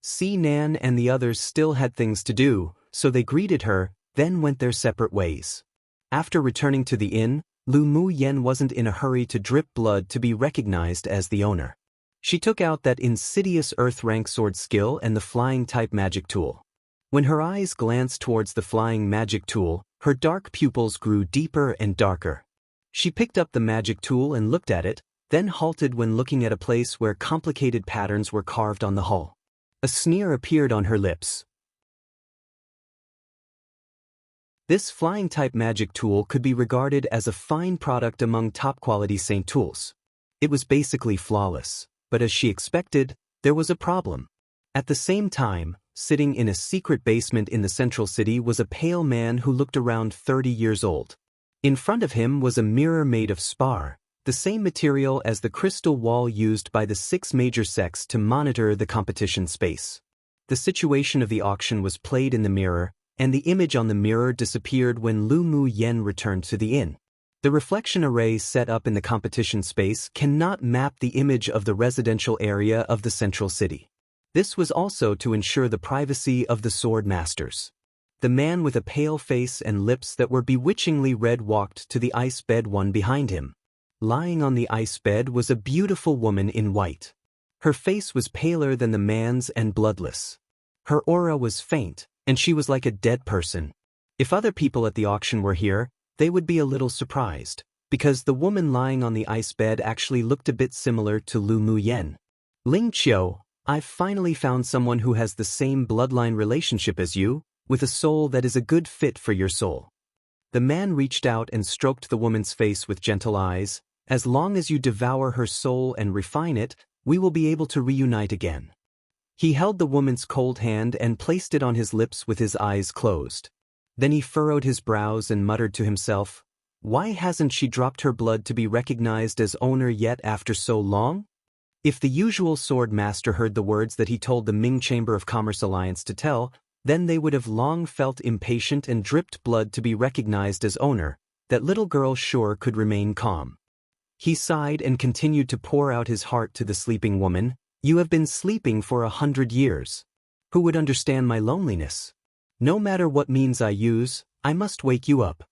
Si Nan and the others still had things to do, so they greeted her, then went their separate ways. After returning to the inn, Lu Mu Yen wasn't in a hurry to drip blood to be recognized as the owner. She took out that insidious earth rank sword skill and the flying type magic tool. When her eyes glanced towards the flying magic tool, her dark pupils grew deeper and darker. She picked up the magic tool and looked at it, then halted when looking at a place where complicated patterns were carved on the hull. A sneer appeared on her lips. This flying-type magic tool could be regarded as a fine product among top-quality Saint tools. It was basically flawless, but as she expected, there was a problem. At the same time, sitting in a secret basement in the central city was a pale man who looked around 30 years old. In front of him was a mirror made of spar, the same material as the crystal wall used by the 6 major sects to monitor the competition space. The situation of the auction was played in the mirror, and the image on the mirror disappeared when Lu Mu Yen returned to the inn. The reflection array set up in the competition space cannot map the image of the residential area of the central city. This was also to ensure the privacy of the sword masters. The man with a pale face and lips that were bewitchingly red walked to the ice bed one behind him. Lying on the ice bed was a beautiful woman in white. Her face was paler than the man's and bloodless. Her aura was faint, and she was like a dead person. If other people at the auction were here, they would be a little surprised, because the woman lying on the ice bed actually looked a bit similar to Lu Mu Yen. "Ling Qiu, I've finally found someone who has the same bloodline relationship as you, with a soul that is a good fit for your soul." The man reached out and stroked the woman's face with gentle eyes. "As long as you devour her soul and refine it, we will be able to reunite again." He held the woman's cold hand and placed it on his lips with his eyes closed. Then he furrowed his brows and muttered to himself, "Why hasn't she dropped her blood to be recognized as owner yet after so long?" If the usual sword master heard the words that he told the Ming Chamber of Commerce Alliance to tell, then they would have long felt impatient and dripped blood to be recognized as owner. That little girl sure could remain calm. He sighed and continued to pour out his heart to the sleeping woman. "You have been sleeping for 100 years. Who would understand my loneliness? No matter what means I use, I must wake you up."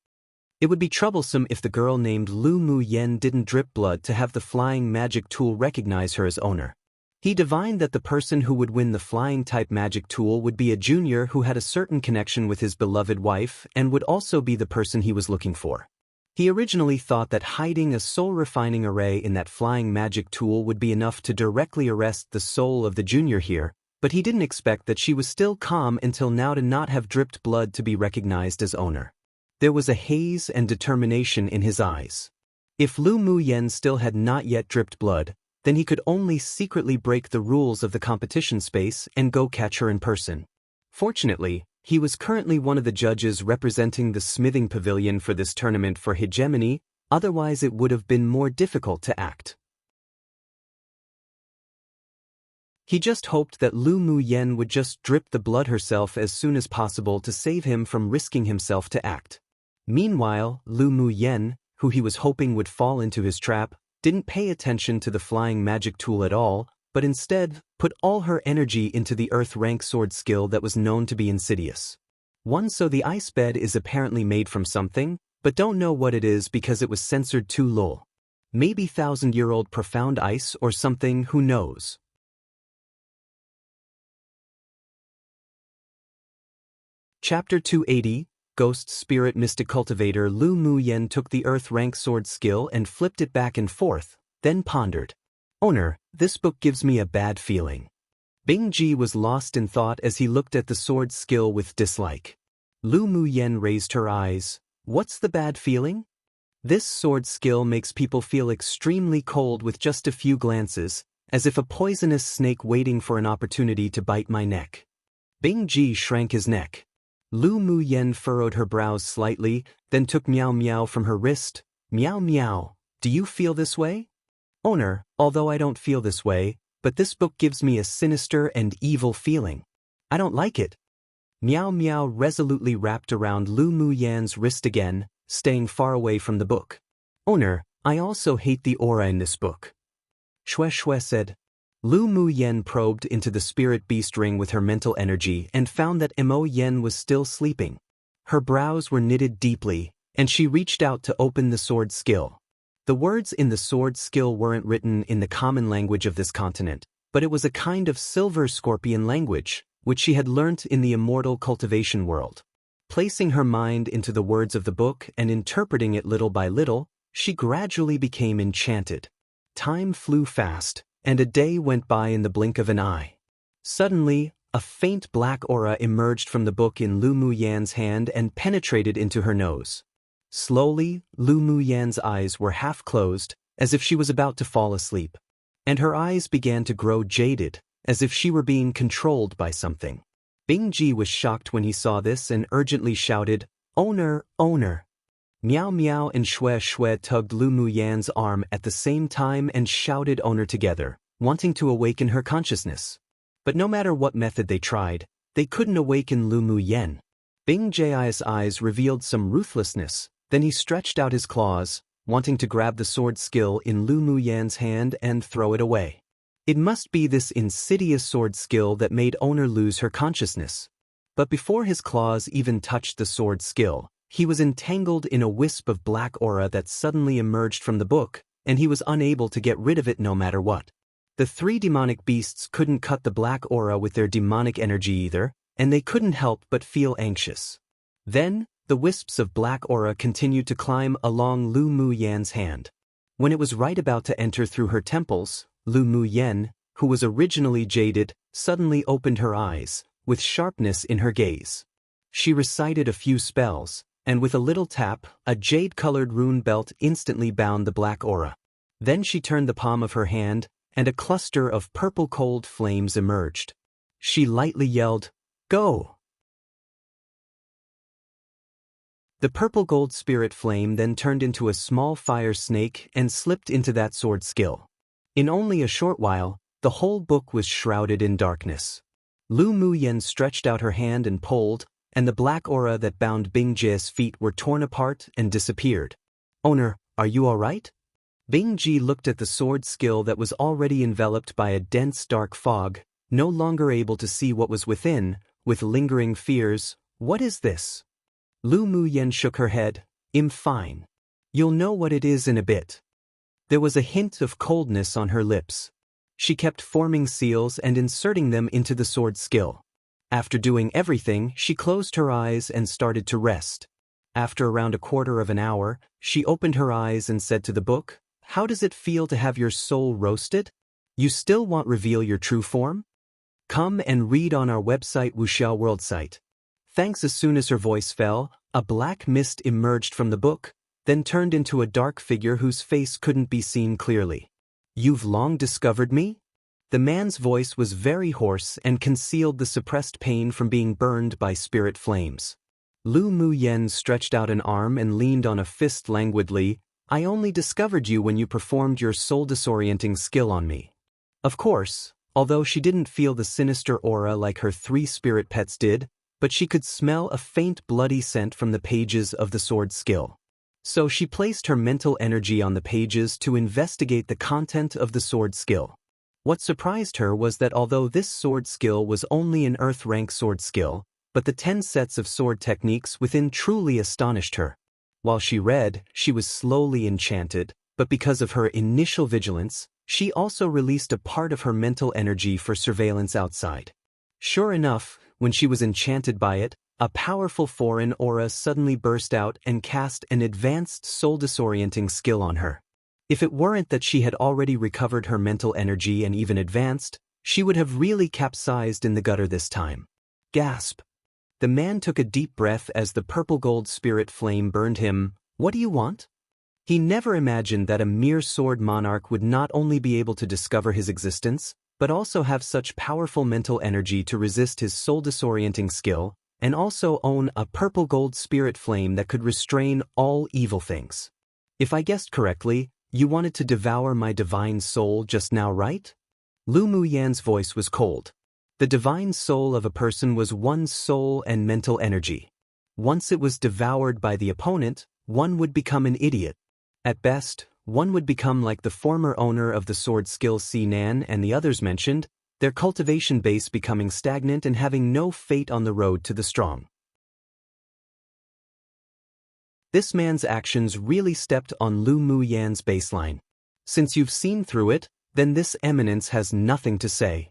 It would be troublesome if the girl named Lu Mu Yen didn't drip blood to have the flying magic tool recognize her as owner. He divined that the person who would win the flying type magic tool would be a junior who had a certain connection with his beloved wife and would also be the person he was looking for. He originally thought that hiding a soul-refining array in that flying magic tool would be enough to directly arrest the soul of the junior here, but he didn't expect that she was still calm until now to not have dripped blood to be recognized as owner. There was a haze and determination in his eyes. If Lu Mu Yen still had not yet dripped blood, then he could only secretly break the rules of the competition space and go catch her in person. Fortunately, he was currently one of the judges representing the smithing pavilion for this tournament for hegemony, otherwise it would have been more difficult to act. He just hoped that Lu Mu Yen would just drip the blood herself as soon as possible to save him from risking himself to act. Meanwhile, Lu Mu Yen, who he was hoping would fall into his trap, didn't pay attention to the flying magic tool at all, but instead put all her energy into the earth rank sword skill that was known to be insidious. So the ice bed is apparently made from something, but don't know what it is because it was censored too low. Maybe 1,000-year-old profound ice or something, who knows. Chapter 280, Ghost Spirit Mystic Cultivator. Lu Mu Yen took the earth rank sword skill and flipped it back and forth, then pondered. Owner, this book gives me a bad feeling. Bing Ji was lost in thought as he looked at the sword skill with dislike. Lu Mu Yen raised her eyes. What's the bad feeling? This sword skill makes people feel extremely cold with just a few glances, as if a poisonous snake waiting for an opportunity to bite my neck. Bing Ji shrank his neck. Lu Mu Yen furrowed her brows slightly, then took Meow Meow from her wrist. Meow Meow, do you feel this way? Owner, although I don't feel this way, but this book gives me a sinister and evil feeling. I don't like it. Meow Meow resolutely wrapped around Lu Mu Yan's wrist again, staying far away from the book. Owner, I also hate the aura in this book. Shue Shue said. Lu Mu Yen probed into the spirit beast ring with her mental energy and found that Mo Yen was still sleeping. Her brows were knitted deeply, and she reached out to open the sword skill. The words in the sword skill weren't written in the common language of this continent, but it was a kind of silver scorpion language, which she had learnt in the immortal cultivation world. Placing her mind into the words of the book and interpreting it little by little, she gradually became enchanted. Time flew fast, and a day went by in the blink of an eye. Suddenly, a faint black aura emerged from the book in Lu Mu Yan's hand and penetrated into her nose. Slowly, Lu Mu Yan's eyes were half closed, as if she was about to fall asleep. And her eyes began to grow jaded, as if she were being controlled by something. Bing Ji was shocked when he saw this and urgently shouted, Owner, owner. Meow Meow and Shue Shue tugged Lu Mu Yan's arm at the same time and shouted owner together, wanting to awaken her consciousness. But no matter what method they tried, they couldn't awaken Lu Mu Yen. Bing Ji's eyes revealed some ruthlessness, then he stretched out his claws, wanting to grab the sword skill in Lu Mu Yan's hand and throw it away. It must be this insidious sword skill that made owner lose her consciousness. But before his claws even touched the sword skill, he was entangled in a wisp of black aura that suddenly emerged from the book, and he was unable to get rid of it no matter what. The three demonic beasts couldn't cut the black aura with their demonic energy either, and they couldn't help but feel anxious. Then, the wisps of black aura continued to climb along Lu Mu Yan's hand. When it was right about to enter through her temples, Lu Mu Yen, who was originally jaded, suddenly opened her eyes, with sharpness in her gaze. She recited a few spells, and with a little tap, a jade-colored rune belt instantly bound the black aura. Then she turned the palm of her hand, and a cluster of purple cold flames emerged. She lightly yelled, Go! The purple gold spirit flame then turned into a small fire snake and slipped into that sword skill. In only a short while, the whole book was shrouded in darkness. Lu Mu Yen stretched out her hand and pulled, and the black aura that bound Bing Ji's feet were torn apart and disappeared. Owner, are you all right? Bing Ji looked at the sword skill that was already enveloped by a dense dark fog, no longer able to see what was within, with lingering fears. What is this? Lu Mu Yen shook her head. I'm fine. You'll know what it is in a bit. There was a hint of coldness on her lips. She kept forming seals and inserting them into the sword skill. After doing everything, she closed her eyes and started to rest. After around a quarter of an hour, she opened her eyes and said to the book, How does it feel to have your soul roasted? You still won't reveal your true form? Come and read on our website Wuxiao World site. Thanks. As soon as her voice fell, a black mist emerged from the book, then turned into a dark figure whose face couldn't be seen clearly. You've long discovered me? The man's voice was very hoarse and concealed the suppressed pain from being burned by spirit flames. Lu Mu Yen stretched out an arm and leaned on a fist languidly. I only discovered you when you performed your soul-disorienting skill on me. Of course, although she didn't feel the sinister aura like her 3 spirit pets did, but she could smell a faint bloody scent from the pages of the sword skill. So she placed her mental energy on the pages to investigate the content of the sword skill. What surprised her was that although this sword skill was only an Earth rank sword skill, but the 10 sets of sword techniques within truly astonished her. While she read, she was slowly enchanted, but because of her initial vigilance, she also released a part of her mental energy for surveillance outside. Sure enough, when she was enchanted by it, a powerful foreign aura suddenly burst out and cast an advanced soul-disorienting skill on her. If it weren't that she had already recovered her mental energy and even advanced, she would have really capsized in the gutter this time. Gasp! The man took a deep breath as the purple-gold spirit flame burned him. What do you want? He never imagined that a mere sword monarch would not only be able to discover his existence, but also have such powerful mental energy to resist his soul-disorienting skill, and also own a purple-gold spirit flame that could restrain all evil things. If I guessed correctly, you wanted to devour my divine soul just now, right? Lu Muyan's voice was cold. The divine soul of a person was one's soul and mental energy. Once it was devoured by the opponent, one would become an idiot. At best, one would become like the former owner of the sword skill Sinan and the others mentioned, their cultivation base becoming stagnant and having no fate on the road to the strong. This man's actions really stepped on Lu Muyan's baseline. Since you've seen through it, then this eminence has nothing to say.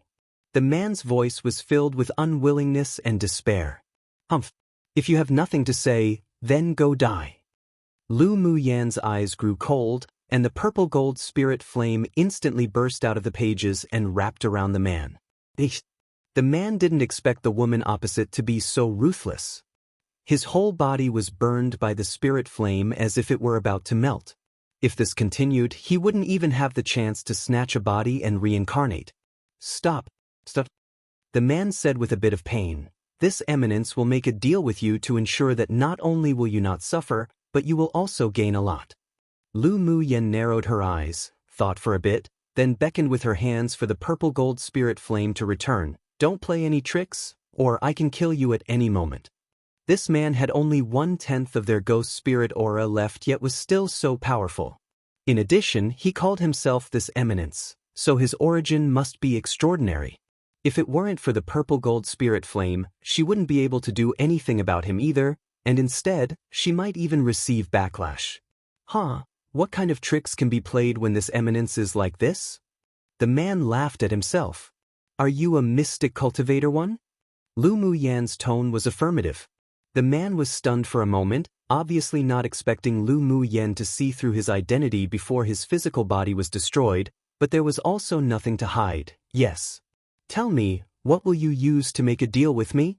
The man's voice was filled with unwillingness and despair. Humph. If you have nothing to say, then go die. Lu Muyan's eyes grew cold, and the purple-gold spirit flame instantly burst out of the pages and wrapped around the man. The man didn't expect the woman opposite to be so ruthless. His whole body was burned by the spirit flame as if it were about to melt. If this continued, he wouldn't even have the chance to snatch a body and reincarnate. Stop. The man said with a bit of pain. This eminence will make a deal with you to ensure that not only will you not suffer, but you will also gain a lot. Lu Muyan narrowed her eyes, thought for a bit, then beckoned with her hands for the purple-gold spirit flame to return. Don't play any tricks, or I can kill you at any moment. This man had only 1/10 of their ghost spirit aura left, yet was still so powerful. In addition, he called himself this eminence, so his origin must be extraordinary. If it weren't for the purple-gold spirit flame, she wouldn't be able to do anything about him either, and instead, she might even receive backlash. What kind of tricks can be played when this eminence is like this? The man laughed at himself. Are you a mystic cultivator one? Lu Muyan's tone was affirmative. The man was stunned for a moment, obviously not expecting Lu Muyan to see through his identity before his physical body was destroyed, but there was also nothing to hide. Yes. Tell me, what will you use to make a deal with me?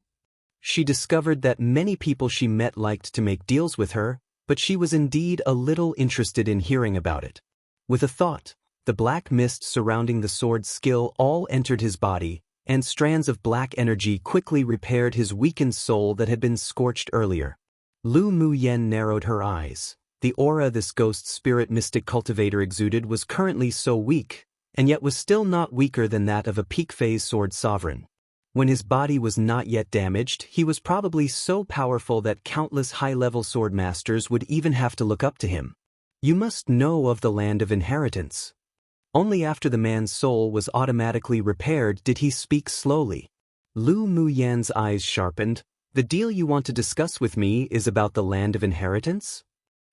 She discovered that many people she met liked to make deals with her, but she was indeed a little interested in hearing about it. With a thought, the black mist surrounding the sword skill all entered his body, and strands of black energy quickly repaired his weakened soul that had been scorched earlier. Lu Muyan narrowed her eyes. The aura this ghost spirit mystic cultivator exuded was currently so weak, and yet was still not weaker than that of a peak phase sword sovereign. When his body was not yet damaged, he was probably so powerful that countless high-level sword masters would even have to look up to him. You must know of the land of inheritance. Only after the man's soul was automatically repaired did he speak slowly. Lu Muyan's eyes sharpened. The deal you want to discuss with me is about the land of inheritance?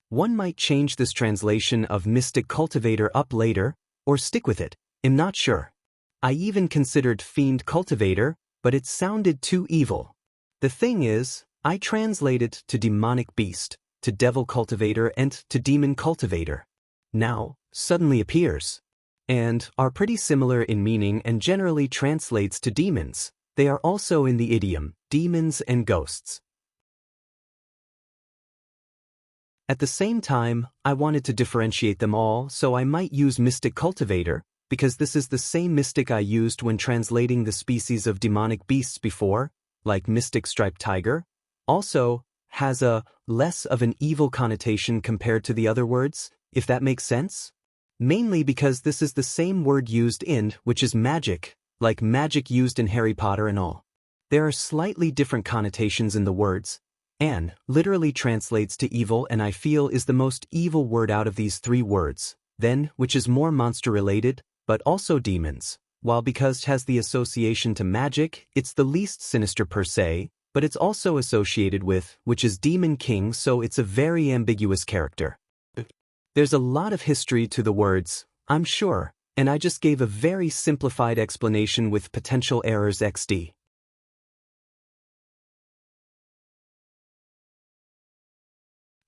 One might change this translation of mystic cultivator up later, or stick with it. I'm not sure. I even considered fiend cultivator, but it sounded too evil. The thing is, I translated to demonic beast, to devil cultivator and to demon cultivator. Now, suddenly appears. And are pretty similar in meaning and generally translates to demons. They are also in the idiom, demons and ghosts. At the same time, I wanted to differentiate them all, so I might use mystic cultivator, because this is the same mystic I used when translating the species of demonic beasts before, like mystic striped tiger. Also, has a less of an evil connotation compared to the other words, if that makes sense. Mainly because this is the same word used in, which is magic, like magic used in Harry Potter and all. There are slightly different connotations in the words. An literally translates to evil, and I feel is the most evil word out of these three words. Then, which is more monster-related, but also demons. While because has the association to magic, it's the least sinister per se, but it's also associated with, which is Demon King, so it's a very ambiguous character. There's a lot of history to the words, I'm sure, and I just gave a very simplified explanation with potential errors XD.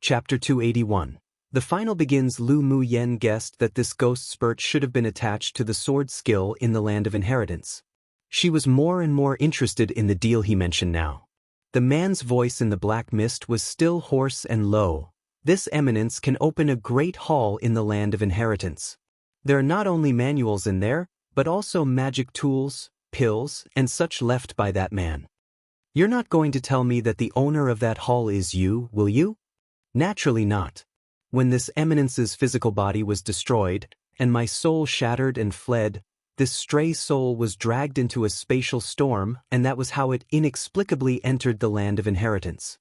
Chapter 281. The final begins. Lu Mu Yen guessed that this ghost spurt should have been attached to the sword skill in the Land of Inheritance. She was more and more interested in the deal he mentioned now. The man's voice in the black mist was still hoarse and low. This eminence can open a great hall in the Land of Inheritance. There are not only manuals in there, but also magic tools, pills, and such left by that man. You're not going to tell me that the owner of that hall is you, will you? Naturally not. When this eminence's physical body was destroyed, and my soul shattered and fled, this stray soul was dragged into a spatial storm, and that was how it inexplicably entered the Land of Inheritance.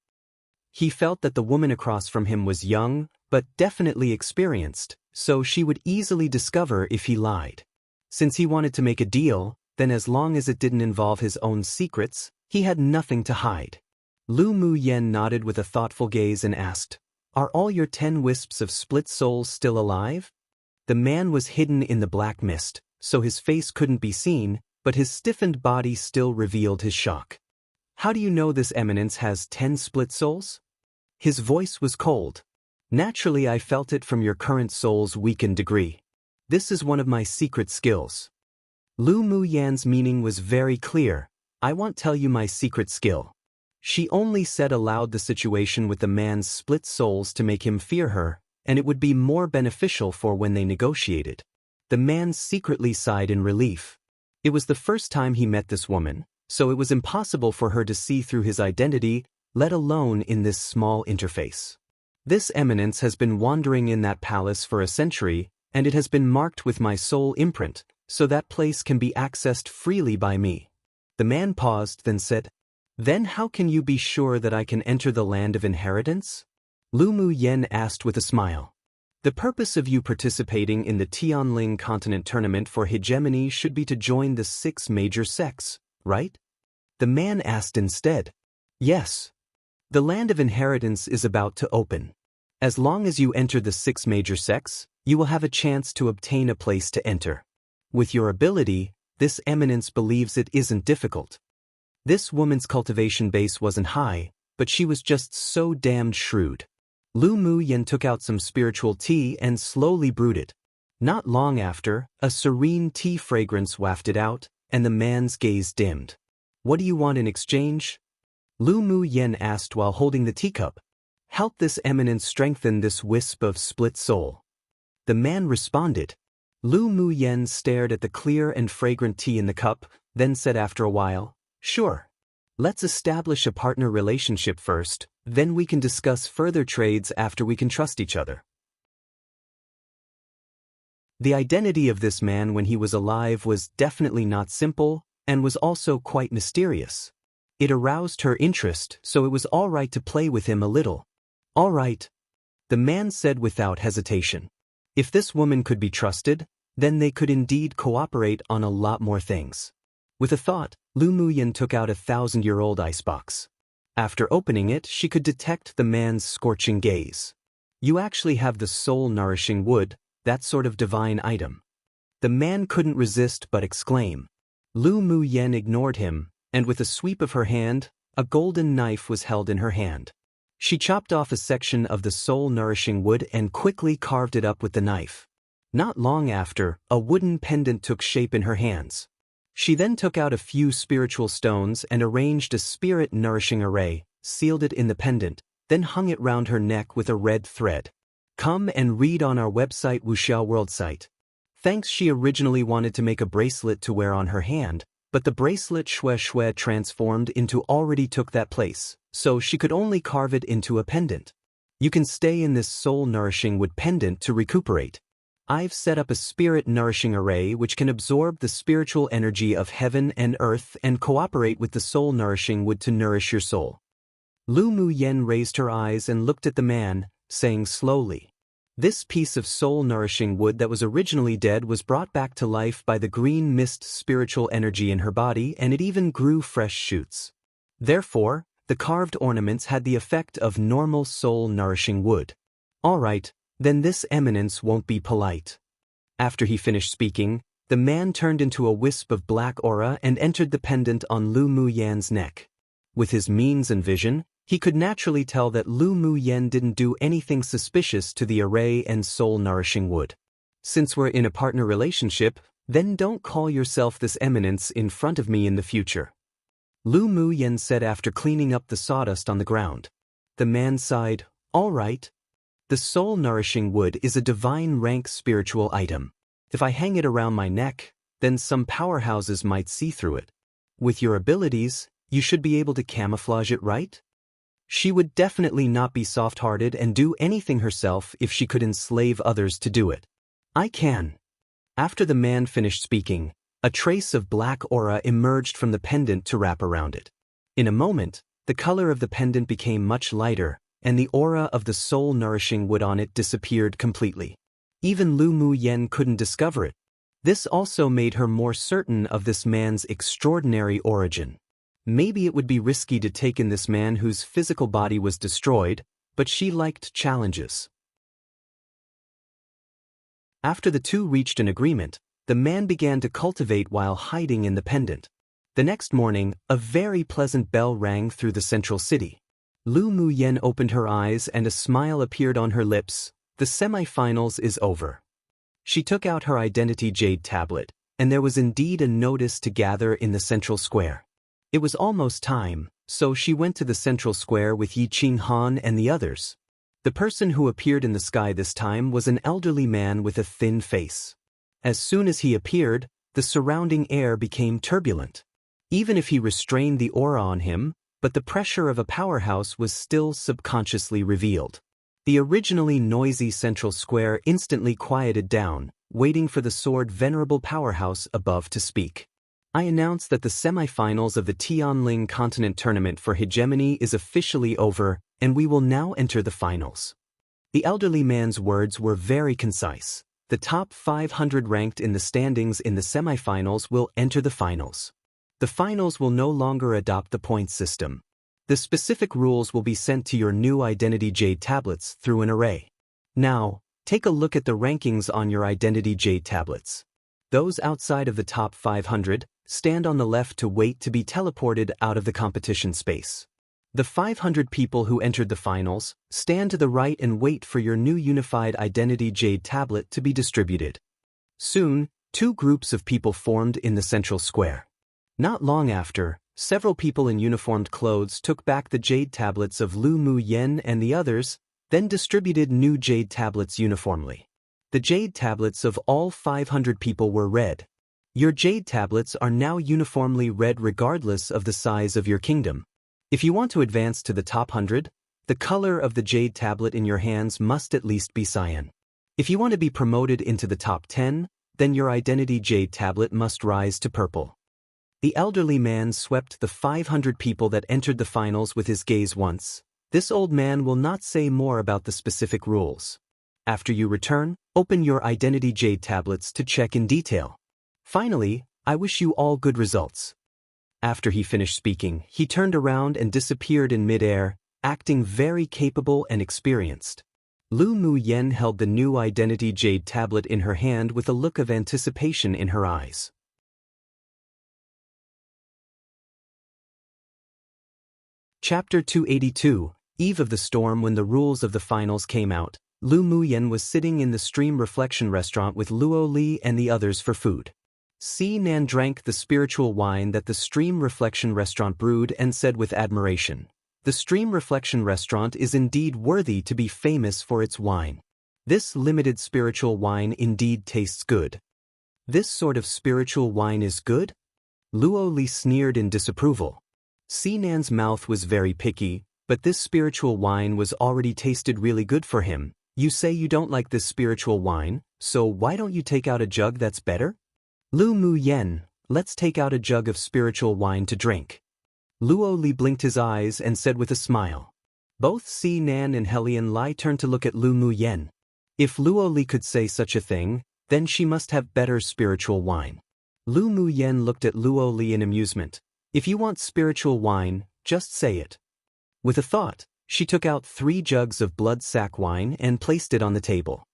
He felt that the woman across from him was young, but definitely experienced, so she would easily discover if he lied. Since he wanted to make a deal, then as long as it didn't involve his own secrets, he had nothing to hide. Lu Mu Yen nodded with a thoughtful gaze and asked, "Are all your 10 wisps of split souls still alive?" The man was hidden in the black mist, so his face couldn't be seen, but his stiffened body still revealed his shock. "How do you know this eminence has 10 split souls?" His voice was cold. "Naturally, I felt it from your current soul's weakened degree. This is one of my secret skills." Lu Mu Yan's meaning was very clear. "I won't tell you my secret skill." She only said aloud the situation with the man's split souls to make him fear her, and it would be more beneficial for when they negotiated. The man secretly sighed in relief. It was the first time he met this woman, so it was impossible for her to see through his identity, let alone in this small interface. This eminence has been wandering in that palace for a century, and it has been marked with my soul imprint, so that place can be accessed freely by me. The man paused, then said, "Then how can you be sure that I can enter the Land of Inheritance?" Lu Mu Yen asked with a smile. "The purpose of you participating in the Tianling Continent Tournament for Hegemony should be to join the 6 major sects, right?" The man asked instead. "Yes. The Land of Inheritance is about to open. As long as you enter the 6 major sects, you will have a chance to obtain a place to enter. With your ability, this eminence believes it isn't difficult." This woman's cultivation base wasn't high, but she was just so damned shrewd. Lu Mu Yen took out some spiritual tea and slowly brewed it. Not long after, a serene tea fragrance wafted out, and the man's gaze dimmed. "What do you want in exchange?" Lu Mu Yen asked while holding the teacup. "Help this eminence strengthen this wisp of split soul." The man responded. Lu Mu Yen stared at the clear and fragrant tea in the cup, then said after a while, "Sure. Let's establish a partner relationship first, then we can discuss further trades after we can trust each other." The identity of this man when he was alive was definitely not simple, and was also quite mysterious. It aroused her interest, so it was all right to play with him a little. "All right," the man said without hesitation. If this woman could be trusted, then they could indeed cooperate on a lot more things. With a thought, Lu Mu Yen took out a 1,000-year-old icebox. After opening it, she could detect the man's scorching gaze. "You actually have the soul-nourishing wood, that sort of divine item." The man couldn't resist but exclaim. Lu Mu Yen ignored him, and with a sweep of her hand, a golden knife was held in her hand. She chopped off a section of the soul-nourishing wood and quickly carved it up with the knife. Not long after, a wooden pendant took shape in her hands. She then took out a few spiritual stones and arranged a spirit-nourishing array, sealed it in the pendant, then hung it round her neck with a red thread. Come and read on our website Wuxiao World site. Thanks. She originally wanted to make a bracelet to wear on her hand, but the bracelet Shui transformed into already took that place, so she could only carve it into a pendant. You can stay in this soul-nourishing wood pendant to recuperate. I've set up a spirit-nourishing array which can absorb the spiritual energy of heaven and earth and cooperate with the soul-nourishing wood to nourish your soul. Lu Mu Yen raised her eyes and looked at the man, saying slowly, "This piece of soul-nourishing wood that was originally dead was brought back to life by the green mist spiritual energy in her body, and it even grew fresh shoots. Therefore, the carved ornaments had the effect of normal soul-nourishing wood. All right, then this eminence won't be polite." After he finished speaking, the man turned into a wisp of black aura and entered the pendant on Lu Mu Yan's neck. With his means and vision, he could naturally tell that Lu Mu Yen didn't do anything suspicious to the array and soul-nourishing wood. Since we're in a partner relationship, then don't call yourself this eminence in front of me in the future. Lu Mu Yen said after cleaning up the sawdust on the ground. The man sighed, "All right. The soul-nourishing wood is a divine rank spiritual item. If I hang it around my neck, then some powerhouses might see through it. With your abilities, you should be able to camouflage it, right? She would definitely not be soft-hearted and do anything herself if she could enslave others to do it. I can." After the man finished speaking, a trace of black aura emerged from the pendant to wrap around it. In a moment, the color of the pendant became much lighter, and the aura of the soul-nourishing wood on it disappeared completely. Even Lu Mu Yen couldn't discover it. This also made her more certain of this man's extraordinary origin. Maybe it would be risky to take in this man whose physical body was destroyed, but she liked challenges. After the two reached an agreement, the man began to cultivate while hiding in the pendant. The next morning, a very pleasant bell rang through the central city. Lu Mu Yen opened her eyes and a smile appeared on her lips. The semi-finals is over. She took out her identity jade tablet, and there was indeed a notice to gather in the central square. It was almost time, so she went to the central square with Yi Qing Han and the others. The person who appeared in the sky this time was an elderly man with a thin face. As soon as he appeared, the surrounding air became turbulent. Even if he restrained the aura on him, but the pressure of a powerhouse was still subconsciously revealed. The originally noisy central square instantly quieted down, waiting for the sword venerable powerhouse above to speak. "I announce that the semi-finals of the Tianling Continent Tournament for Hegemony is officially over, and we will now enter the finals." The elderly man's words were very concise. The top 500 ranked in the standings in the semi-finals will enter the finals. The finals will no longer adopt the points system. The specific rules will be sent to your new Identity Jade tablets through an array. Now, take a look at the rankings on your Identity Jade tablets. Those outside of the top 500, stand on the left to wait to be teleported out of the competition space. The 500 people who entered the finals, stand to the right and wait for your new unified Identity Jade tablet to be distributed. Soon, two groups of people formed in the central square. Not long after, several people in uniformed clothes took back the Jade tablets of Lu Mu Yen and the others, then distributed new Jade tablets uniformly. The Jade tablets of all 500 people were red. Your Jade tablets are now uniformly red regardless of the size of your kingdom. If you want to advance to the top 100, the color of the Jade tablet in your hands must at least be cyan. If you want to be promoted into the top 10, then your Identity Jade tablet must rise to purple. The elderly man swept the 500 people that entered the finals with his gaze once. This old man will not say more about the specific rules. After you return, open your Identity Jade tablets to check in detail. Finally, I wish you all good results." After he finished speaking, he turned around and disappeared in mid-air, acting very capable and experienced. Lu Mu Yen held the new Identity Jade tablet in her hand with a look of anticipation in her eyes. Chapter 282, Eve of the Storm. When the rules of the finals came out, Lu Mu Yen was sitting in the Stream Reflection restaurant with Luo Li and the others for food. Si Nan drank the spiritual wine that the Stream Reflection restaurant brewed and said with admiration, "The Stream Reflection restaurant is indeed worthy to be famous for its wine. This limited spiritual wine indeed tastes good." "This sort of spiritual wine is good?" Luo Li sneered in disapproval. Si Nan's mouth was very picky, but this spiritual wine was already tasted really good for him. "You say you don't like this spiritual wine, So why don't you take out a jug that's better? Lu Mu Yen, let's take out a jug of spiritual wine to drink. Luo Li blinked his eyes and said with a smile. Both Si Nan and Helian Lai turned to look at Lu Mu Yen. If Luo Li could say such a thing, then she must have better spiritual wine. Lu Mu Yen looked at Luo Li in amusement. If you want spiritual wine, just say it. With a thought, she took out 3 jugs of blood sack wine and placed it on the table.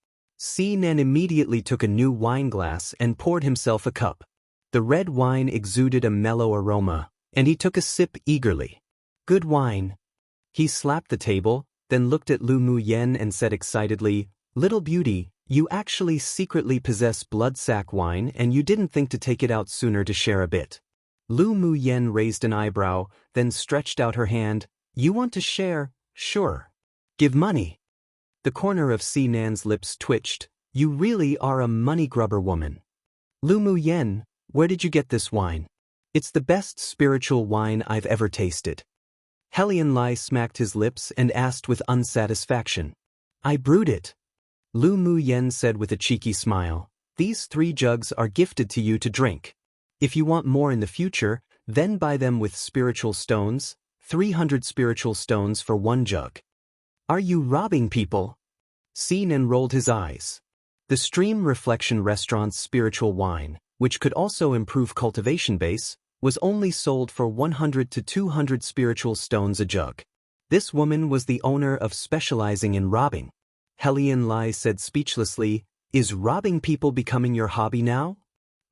Si Nan immediately took a new wine glass and poured himself a cup. The red wine exuded a mellow aroma, and he took a sip eagerly. Good wine. He slapped the table, then looked at Lu Mu Yen and said excitedly, Little beauty, you actually secretly possess blood sack wine and you didn't think to take it out sooner to share a bit. Lu Mu Yen raised an eyebrow, then stretched out her hand. You want to share? Sure. Give money. The corner of Si Nan's lips twitched. You really are a money grubber woman. Lu Mu Yen, where did you get this wine? It's the best spiritual wine I've ever tasted. Helian Lai smacked his lips and asked with unsatisfaction. I brewed it. Lu Mu Yen said with a cheeky smile. These 3 jugs are gifted to you to drink. If you want more in the future, then buy them with spiritual stones, 300 spiritual stones for 1 jug. Are you robbing people? Si Nan rolled his eyes. The Stream Reflection Restaurant's spiritual wine, which could also improve cultivation base, was only sold for 100 to 200 spiritual stones a jug. This woman was the owner of specializing in robbing. Helian Lai said speechlessly, Is robbing people becoming your hobby now?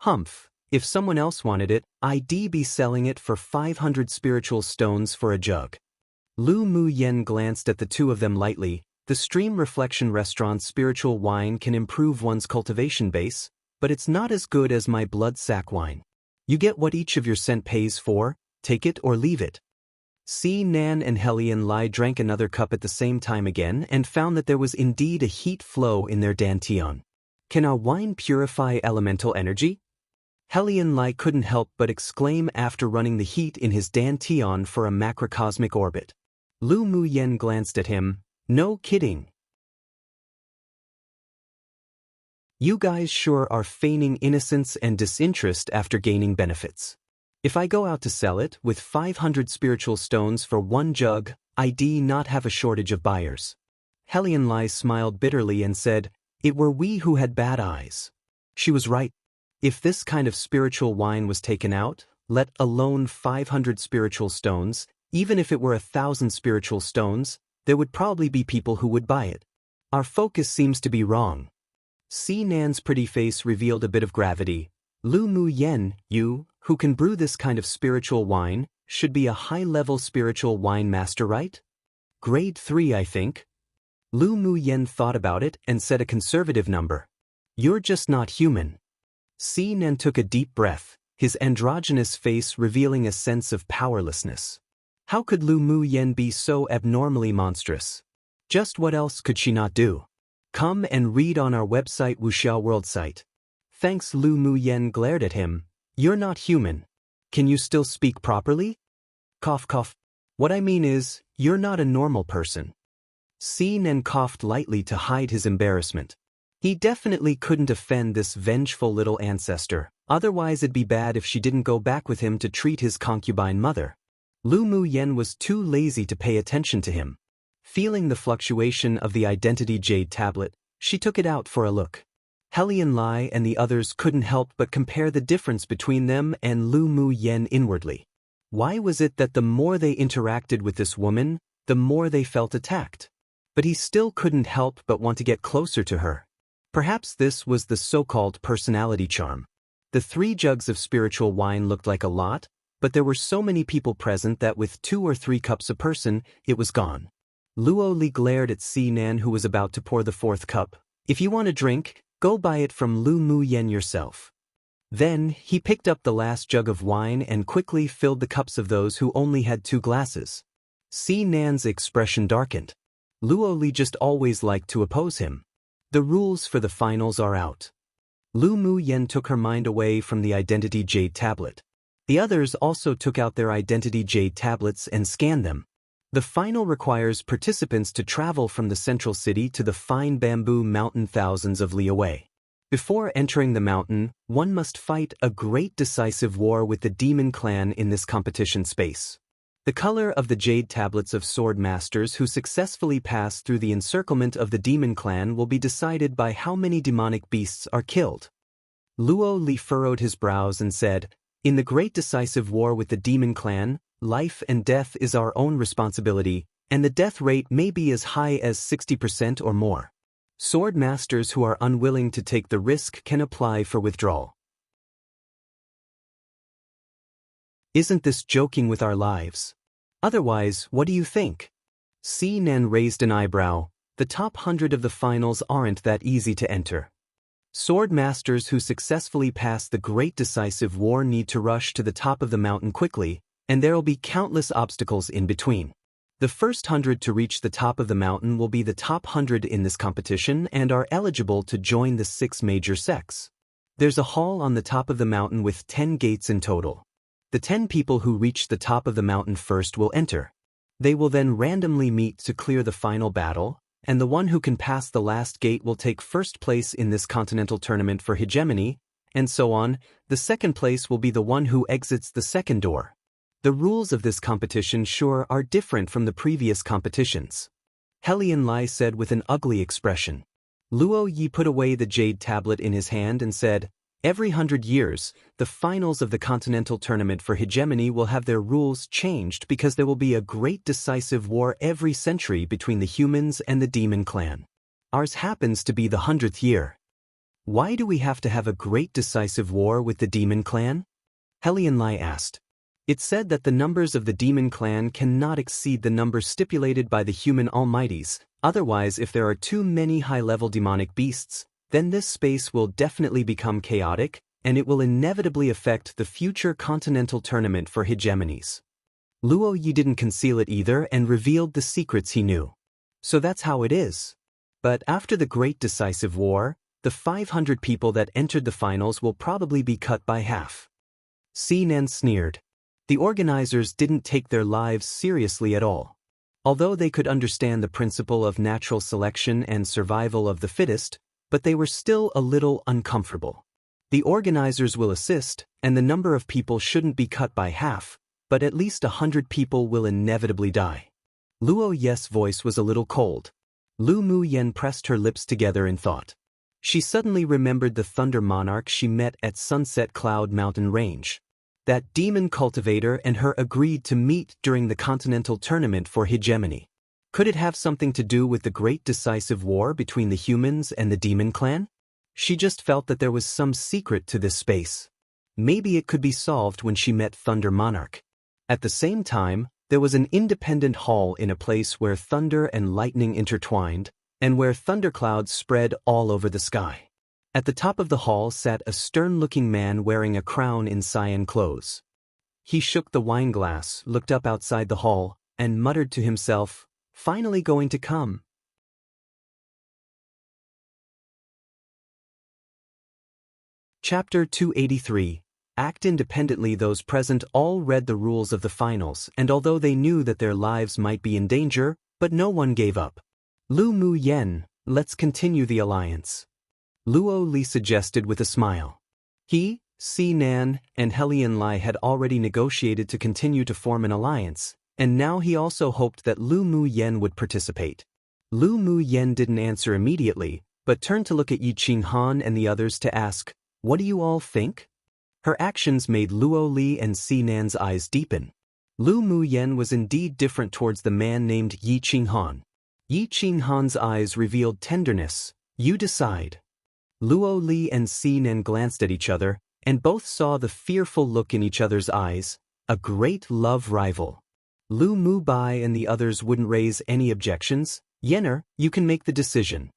Humph, if someone else wanted it, I'd be selling it for 500 spiritual stones for a jug. Lu Mu Yen glanced at the 2 of them lightly. The Stream Reflection Restaurant's spiritual wine can improve one's cultivation base, but it's not as good as my blood sack wine. You get what each of your scent pays for, take it or leave it. Si Nan and Helian Lai drank another cup at the same time again and found that there was indeed a heat flow in their dantian. Can our wine purify elemental energy? Helian Lai couldn't help but exclaim after running the heat in his dantian for a macrocosmic orbit. Lu Mu Yen glanced at him. No kidding. You guys sure are feigning innocence and disinterest after gaining benefits. If I go out to sell it with 500 spiritual stones for 1 jug, I'd not have a shortage of buyers. Helian Lai smiled bitterly and said, It were we who had bad eyes. She was right. If this kind of spiritual wine was taken out, let alone 500 spiritual stones, even if it were 1,000 spiritual stones, there would probably be people who would buy it. Our focus seems to be wrong. Si Nan's pretty face revealed a bit of gravity. Lu Mu Yen, you, who can brew this kind of spiritual wine, should be a high-level spiritual wine master, right? Grade 3, I think. Lu Mu Yen thought about it and said a conservative number. You're just not human. Si Nan took a deep breath, his androgynous face revealing a sense of powerlessness. How could Lu Mu Yen be so abnormally monstrous? Just what else could she not do? Come and read on our website Wuxiao World site. Thanks. Lu Mu Yen glared at him. You're not human. Can you still speak properly? Cough cough. What I mean is, you're not a normal person. Si Nan coughed lightly to hide his embarrassment. He definitely couldn't offend this vengeful little ancestor, otherwise it'd be bad if she didn't go back with him to treat his concubine mother. Lu Mu Yen was too lazy to pay attention to him. Feeling the fluctuation of the identity jade tablet, she took it out for a look. Helian Lai and the others couldn't help but compare the difference between them and Lu Mu Yen inwardly. Why was it that the more they interacted with this woman, the more they felt attacked? But he still couldn't help but want to get closer to her. Perhaps this was the so-called personality charm. The 3 jugs of spiritual wine looked like a lot, but there were so many people present that with 2 or 3 cups a person, it was gone. Luo Li glared at Si Nan, who was about to pour the 4th cup. If you want a drink, go buy it from Lu Mu Yen yourself. Then, he picked up the last jug of wine and quickly filled the cups of those who only had 2 glasses. Si Nan's expression darkened. Luo Li just always liked to oppose him. The rules for the finals are out. Lu Mu Yen took her mind away from the identity jade tablet. The others also took out their identity jade tablets and scanned them. The final requires participants to travel from the central city to the fine bamboo mountain thousands of li away. Before entering the mountain, one must fight a great decisive war with the demon clan in this competition space. The color of the jade tablets of sword masters who successfully pass through the encirclement of the demon clan will be decided by how many demonic beasts are killed. Luo Li furrowed his brows and said, "In the great decisive war with the demon clan, life and death is our own responsibility, and the death rate may be as high as 60% or more. Sword masters who are unwilling to take the risk can apply for withdrawal." Isn't this joking with our lives? Otherwise, what do you think? Nan raised an eyebrow. The top 100 of the finals aren't that easy to enter. Sword masters who successfully pass the great decisive war need to rush to the top of the mountain quickly, and there'll be countless obstacles in between. The first 100 to reach the top of the mountain will be the top 100 in this competition and are eligible to join the 6 major sects. There's a hall on the top of the mountain with 10 gates in total. The 10 people who reach the top of the mountain first will enter. They will then randomly meet to clear the final battle, and the one who can pass the last gate will take first place in this continental tournament for hegemony, and so on. The second place will be the one who exits the second door. The rules of this competition sure are different from the previous competitions. Helian Lai said with an ugly expression. Luo Yi put away the jade tablet in his hand and said, "Every 100 years, the finals of the continental tournament for hegemony will have their rules changed because there will be a great decisive war every century between the humans and the demon clan. Ours happens to be the 100th year. Why do we have to have a great decisive war with the demon clan?" Helian Lai asked. It's said that the numbers of the demon clan cannot exceed the number stipulated by the human almighties. Otherwise, if there are too many high-level demonic beasts, then this space will definitely become chaotic, and it will inevitably affect the future continental tournament for hegemonies. Luo Yi didn't conceal it either and revealed the secrets he knew. So that's how it is. But after the great decisive war, the 500 people that entered the finals will probably be cut by half. Nan sneered. The organizers didn't take their lives seriously at all. Although they could understand the principle of natural selection and survival of the fittest, but they were still a little uncomfortable. The organizers will assist, and the number of people shouldn't be cut by half, but at least 100 people will inevitably die. Luo Yi's voice was a little cold. Lu Mu Yen pressed her lips together in thought. She suddenly remembered the Thunder Monarch she met at Sunset Cloud Mountain Range. That demon cultivator and her agreed to meet during the continental tournament for hegemony. Could it have something to do with the great decisive war between the humans and the demon clan? She just felt that there was some secret to this space. Maybe it could be solved when she met Thunder Monarch. At the same time, there was an independent hall in a place where thunder and lightning intertwined, and where thunderclouds spread all over the sky. At the top of the hall sat a stern-looking man wearing a crown in cyan clothes. He shook the wine glass, looked up outside the hall, and muttered to himself, "Finally going to come." Chapter 283. Act independently. Those present all read the rules of the finals, and although they knew that their lives might be in danger, but no one gave up. Lu Mu Yen, let's continue the alliance. Luo Li suggested with a smile. He, Nan, and Helian Lai had already negotiated to continue to form an alliance, and now he also hoped that Lu Mu Yen would participate. Lu Mu Yen didn't answer immediately, but turned to look at Yi Qing Han and the others to ask, "What do you all think?" Her actions made Luo Li and Nan's eyes deepen. Lu Mu Yen was indeed different towards the man named Yi Qing Han. Yi Qing Han's eyes revealed tenderness. "You decide." Luo Li and Nan glanced at each other, and both saw the fearful look in each other's eyes, a great love rival. Lu Mu Bai and the others wouldn't raise any objections. "Yenner, you can make the decision."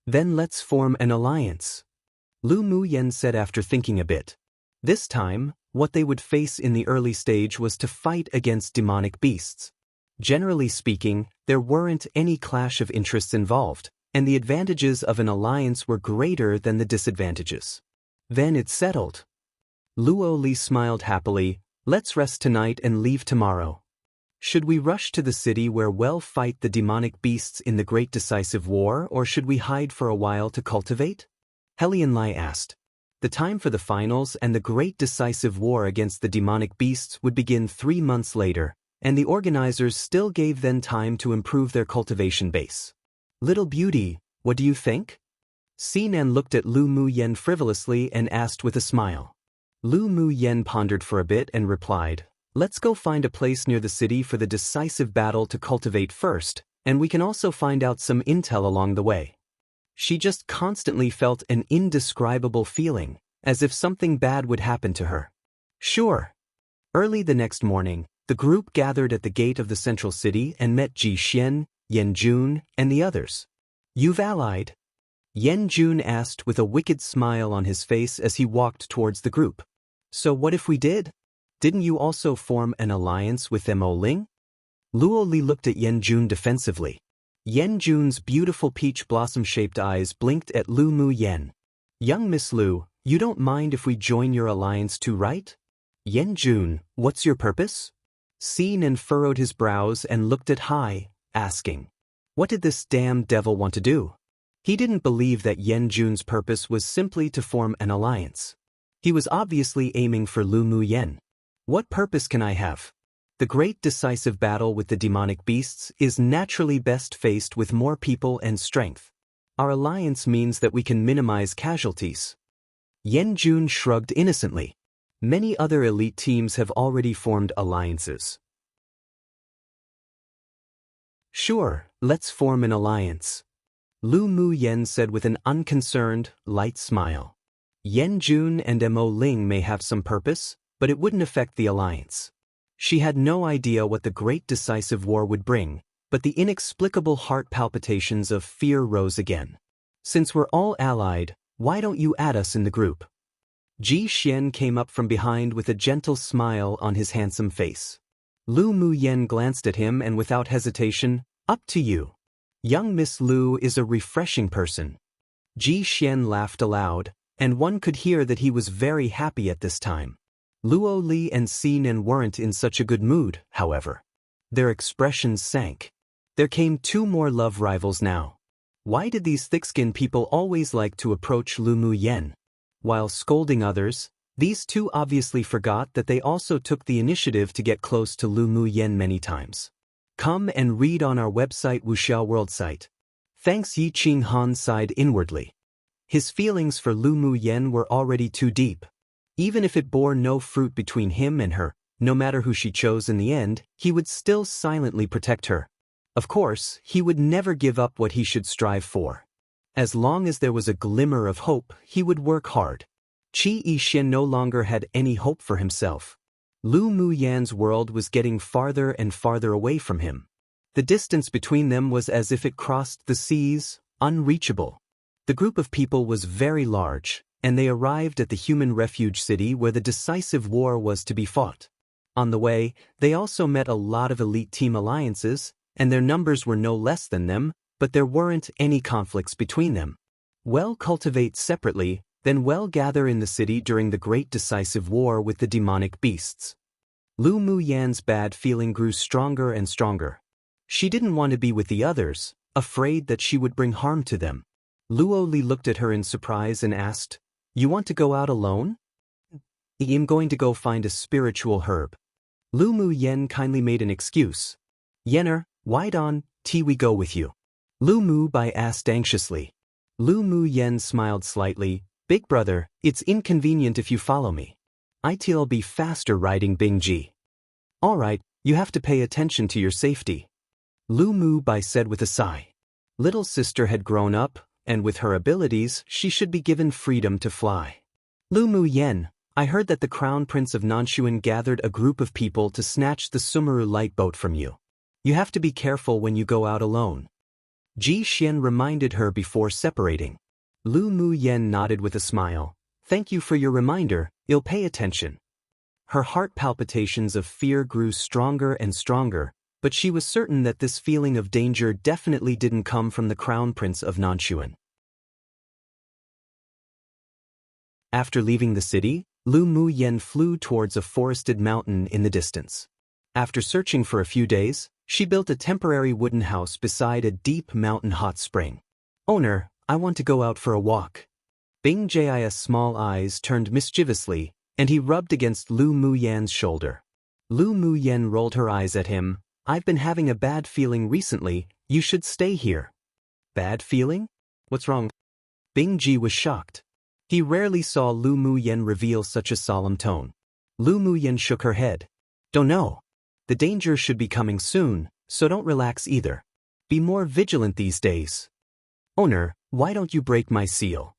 "Then let's form an alliance," Lu Mu Yen said after thinking a bit. This time, what they would face in the early stage was to fight against demonic beasts. Generally speaking, there weren't any clash of interests involved, and the advantages of an alliance were greater than the disadvantages. Then it's settled. Luo Li smiled happily. "Let's rest tonight and leave tomorrow. Should we rush to the city where we'll fight the demonic beasts in the great decisive war, or should we hide for a while to cultivate?" Helianlai asked. The time for the finals and the great decisive war against the demonic beasts would begin 3 months later, and the organizers still gave them time to improve their cultivation base. Little beauty, what do you think? Sinan looked at Lu Mu Yen frivolously and asked with a smile. Lu Mu Yen pondered for a bit and replied, let's go find a place near the city for the decisive battle to cultivate first, and we can also find out some intel along the way. She just constantly felt an indescribable feeling, as if something bad would happen to her. Sure. Early the next morning, the group gathered at the gate of the central city and met Ji Xian, Yan Jun, and the others. You've allied? Yan Jun asked with a wicked smile on his face as he walked towards the group. So what if we did? Didn't you also form an alliance with Mo Ling? Luo Li looked at Yan Jun defensively. Yan Jun's beautiful peach blossom-shaped eyes blinked at Lu Mu Yen. Young Miss Lu, you don't mind if we join your alliance too, right? Yan Jun, what's your purpose? Sinan furrowed his brows and looked at Hai, asking. What did this damn devil want to do? He didn't believe that Yan Jun's purpose was simply to form an alliance. He was obviously aiming for Lu Mu Yen. What purpose can I have? The great decisive battle with the demonic beasts is naturally best faced with more people and strength. Our alliance means that we can minimize casualties. Yan Jun shrugged innocently. Many other elite teams have already formed alliances. Sure, let's form an alliance. Lu Mu Yen said with an unconcerned, light smile. Yan Jun and Mo Ling may have some purpose, but it wouldn't affect the alliance. She had no idea what the great decisive war would bring, but the inexplicable heart palpitations of fear rose again. Since we're all allied, why don't you add us in the group? Ji Xian came up from behind with a gentle smile on his handsome face. Lu Mu Yen glanced at him and without hesitation, up to you. Young Miss Lu is a refreshing person. Ji Xian laughed aloud, and one could hear that he was very happy at this time. Luo Li and Sinan weren't in such a good mood, however. Their expressions sank. There came 2 more love rivals now. Why did these thick-skinned people always like to approach Lu Mu Yen? While scolding others, these 2 obviously forgot that they also took the initiative to get close to Lu Mu Yen many times. Come and read on our website Wuxiao World site. Thanks. Yi Qing Han sighed inwardly. His feelings for Lu Mu Yen were already too deep. Even if it bore no fruit between him and her, no matter who she chose in the end, he would still silently protect her. Of course, he would never give up what he should strive for. As long as there was a glimmer of hope, he would work hard. Qi Yixin no longer had any hope for himself. Lu Mu Yan's world was getting farther and farther away from him. The distance between them was as if it crossed the seas, unreachable. The group of people was very large, and they arrived at the human refuge city where the decisive war was to be fought. On the way, they also met a lot of elite team alliances, and their numbers were no less than them, but there weren't any conflicts between them. Well cultivate separately, then well gather in the city during the great decisive war with the demonic beasts. Lu Mu Yan's bad feeling grew stronger and stronger. She didn't want to be with the others, afraid that she would bring harm to them. Luo Li looked at her in surprise and asked, You want to go out alone? I'm going to go find a spiritual herb. Lu Mu Yen kindly made an excuse. Yenner, why don't we go with you? Lu Mu Bai asked anxiously. Lu Mu Yen smiled slightly. Big brother, it's inconvenient if you follow me. I'll be faster riding Bingji. Alright, you have to pay attention to your safety. Lu Mu Bai said with a sigh. Little sister had grown up, and with her abilities, she should be given freedom to fly. Lu Mu Yen, I heard that the Crown Prince of Nanshuan gathered a group of people to snatch the Sumeru light boat from you. You have to be careful when you go out alone. Ji Xian reminded her before separating. Lu Mu Yen nodded with a smile. Thank you for your reminder, I'll pay attention. Her heart palpitations of fear grew stronger and stronger, but she was certain that this feeling of danger definitely didn't come from the Crown Prince of Nanshuan. After leaving the city, Lu Mu Yen flew towards a forested mountain in the distance. After searching for a few days, she built a temporary wooden house beside a deep mountain hot spring. Owner, I want to go out for a walk. Bing Ji's small eyes turned mischievously, and he rubbed against Lu Muyan's shoulder. Lu Muyan rolled her eyes at him. I've been having a bad feeling recently, you should stay here. Bad feeling? What's wrong? Bing Ji was shocked. He rarely saw Lu Muyan reveal such a solemn tone. Lu Muyan shook her head. Don't know. The danger should be coming soon, so don't relax either. Be more vigilant these days. Owner, why don't you break my seal?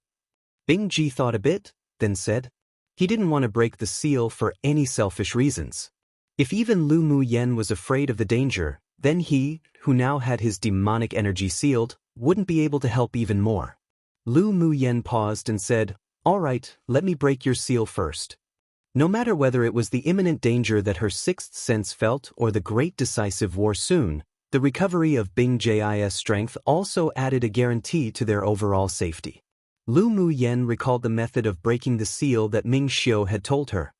Bing Ji thought a bit, then said. He didn't want to break the seal for any selfish reasons. If even Lu Muyan was afraid of the danger, then he, who now had his demonic energy sealed, wouldn't be able to help even more. Lu Muyan paused and said, All right, let me break your seal first. No matter whether it was the imminent danger that her sixth sense felt or the great decisive war soon, the recovery of Bing Ji's strength also added a guarantee to their overall safety. Lu Muyan recalled the method of breaking the seal that Ming Xiu had told her.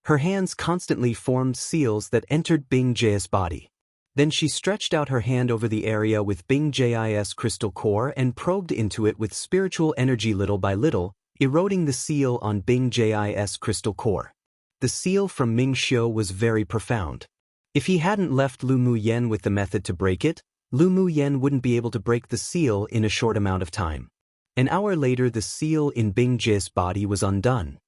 Her hands constantly formed seals that entered Bing Ji's body. Then she stretched out her hand over the area with Bing Ji's crystal core and probed into it with spiritual energy little by little, eroding the seal on Bing Ji's crystal core. The seal from Ming Xiu was very profound. If he hadn't left Lu Muyan with the method to break it, Lu Muyan wouldn't be able to break the seal in a short amount of time. An hour later the seal in Bing Ji's body was undone.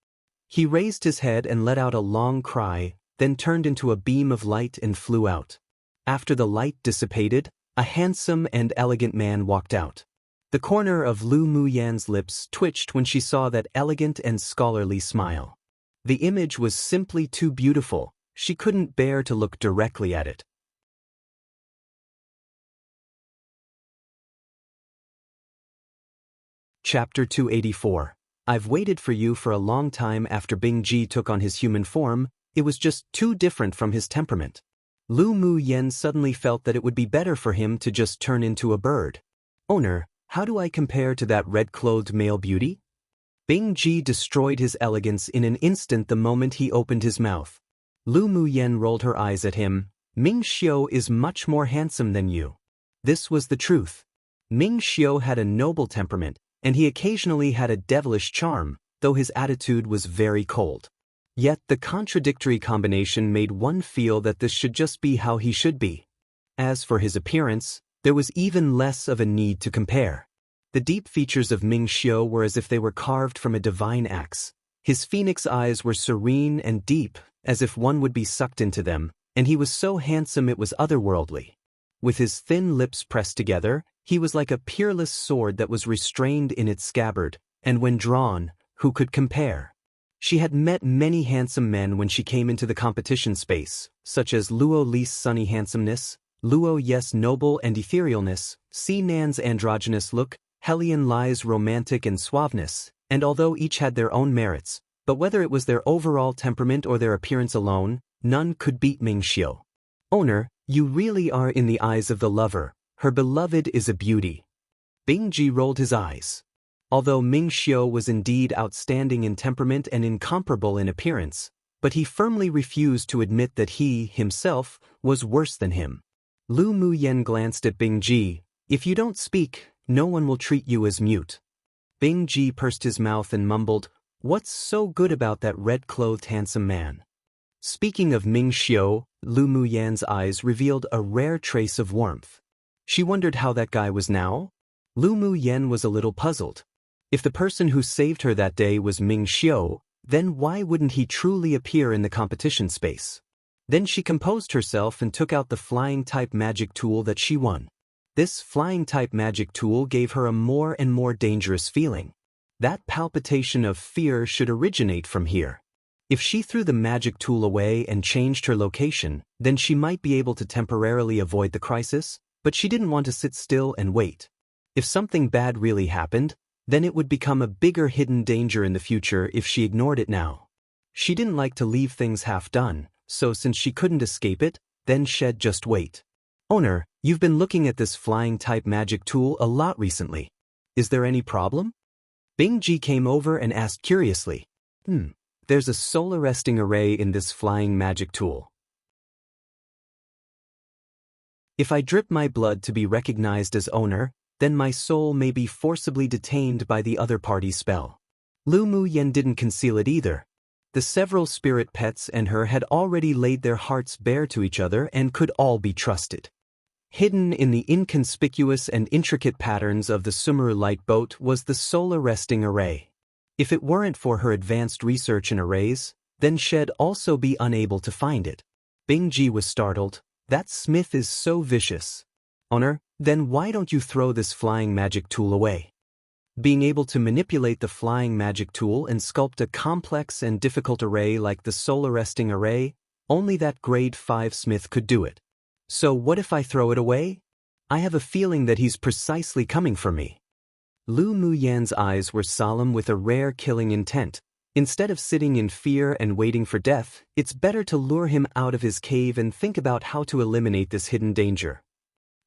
He raised his head and let out a long cry, then turned into a beam of light and flew out. After the light dissipated, a handsome and elegant man walked out. The corner of Lu Muyan's lips twitched when she saw that elegant and scholarly smile. The image was simply too beautiful, she couldn't bear to look directly at it. Chapter 284. I've waited for you for a long time. After Bing Ji took on his human form, it was just too different from his temperament. Lu Muyan suddenly felt that it would be better for him to just turn into a bird. Owner, how do I compare to that red-clothed male beauty? Bing Ji destroyed his elegance in an instant the moment he opened his mouth. Lu Muyan rolled her eyes at him. Ming Xiu is much more handsome than you. This was the truth. Ming Xiu had a noble temperament, and he occasionally had a devilish charm, though his attitude was very cold. Yet the contradictory combination made one feel that this should just be how he should be. As for his appearance, there was even less of a need to compare. The deep features of Ming Xiu were as if they were carved from a divine axe. His phoenix eyes were serene and deep, as if one would be sucked into them, and he was so handsome it was otherworldly. With his thin lips pressed together, he was like a peerless sword that was restrained in its scabbard, and when drawn, who could compare? She had met many handsome men when she came into the competition space, such as Luo Li's sunny handsomeness, Luo Ye's noble and etherealness, Si Nan's androgynous look, Helian Lai's romantic and suaveness, and although each had their own merits, but whether it was their overall temperament or their appearance alone, none could beat Ming Xiu. Owner, you really are in the eyes of the lover, her beloved is a beauty. Bing Ji rolled his eyes. Although Ming Xiu was indeed outstanding in temperament and incomparable in appearance, but he firmly refused to admit that he, himself, was worse than him. Lu Muyan glanced at Bing Ji. If you don't speak, no one will treat you as mute. Bing Ji pursed his mouth and mumbled, What's so good about that red-clothed handsome man? Speaking of Ming Xiu, Lu Muyan's eyes revealed a rare trace of warmth. She wondered how that guy was now. Lu Muyan was a little puzzled. If the person who saved her that day was Ming Xiu, then why wouldn't he truly appear in the competition space? Then she composed herself and took out the flying-type magic tool that she won. This flying-type magic tool gave her a more and more dangerous feeling. That palpitation of fear should originate from here. If she threw the magic tool away and changed her location, then she might be able to temporarily avoid the crisis, but she didn't want to sit still and wait. If something bad really happened, then it would become a bigger hidden danger in the future if she ignored it now. She didn't like to leave things half done, so since she couldn't escape it, then she'd just wait. Owner, you've been looking at this flying-type magic tool a lot recently. Is there any problem? Bing Ji came over and asked curiously. There's a soul-arresting array in this flying magic tool. If I drip my blood to be recognized as owner, then my soul may be forcibly detained by the other party's spell. Lu Mu Yen didn't conceal it either. The several spirit pets and her had already laid their hearts bare to each other and could all be trusted. Hidden in the inconspicuous and intricate patterns of the Sumeru light boat was the soul arresting array. If it weren't for her advanced research in arrays, then she'd also be unable to find it. Bingji was startled. That smith is so vicious. Owner, then why don't you throw this flying magic tool away? Being able to manipulate the flying magic tool and sculpt a complex and difficult array like the soul arresting array, only that grade 5 smith could do it. So what if I throw it away? I have a feeling that he's precisely coming for me. Lu Mu Yan's eyes were solemn with a rare killing intent. Instead of sitting in fear and waiting for death, it's better to lure him out of his cave and think about how to eliminate this hidden danger.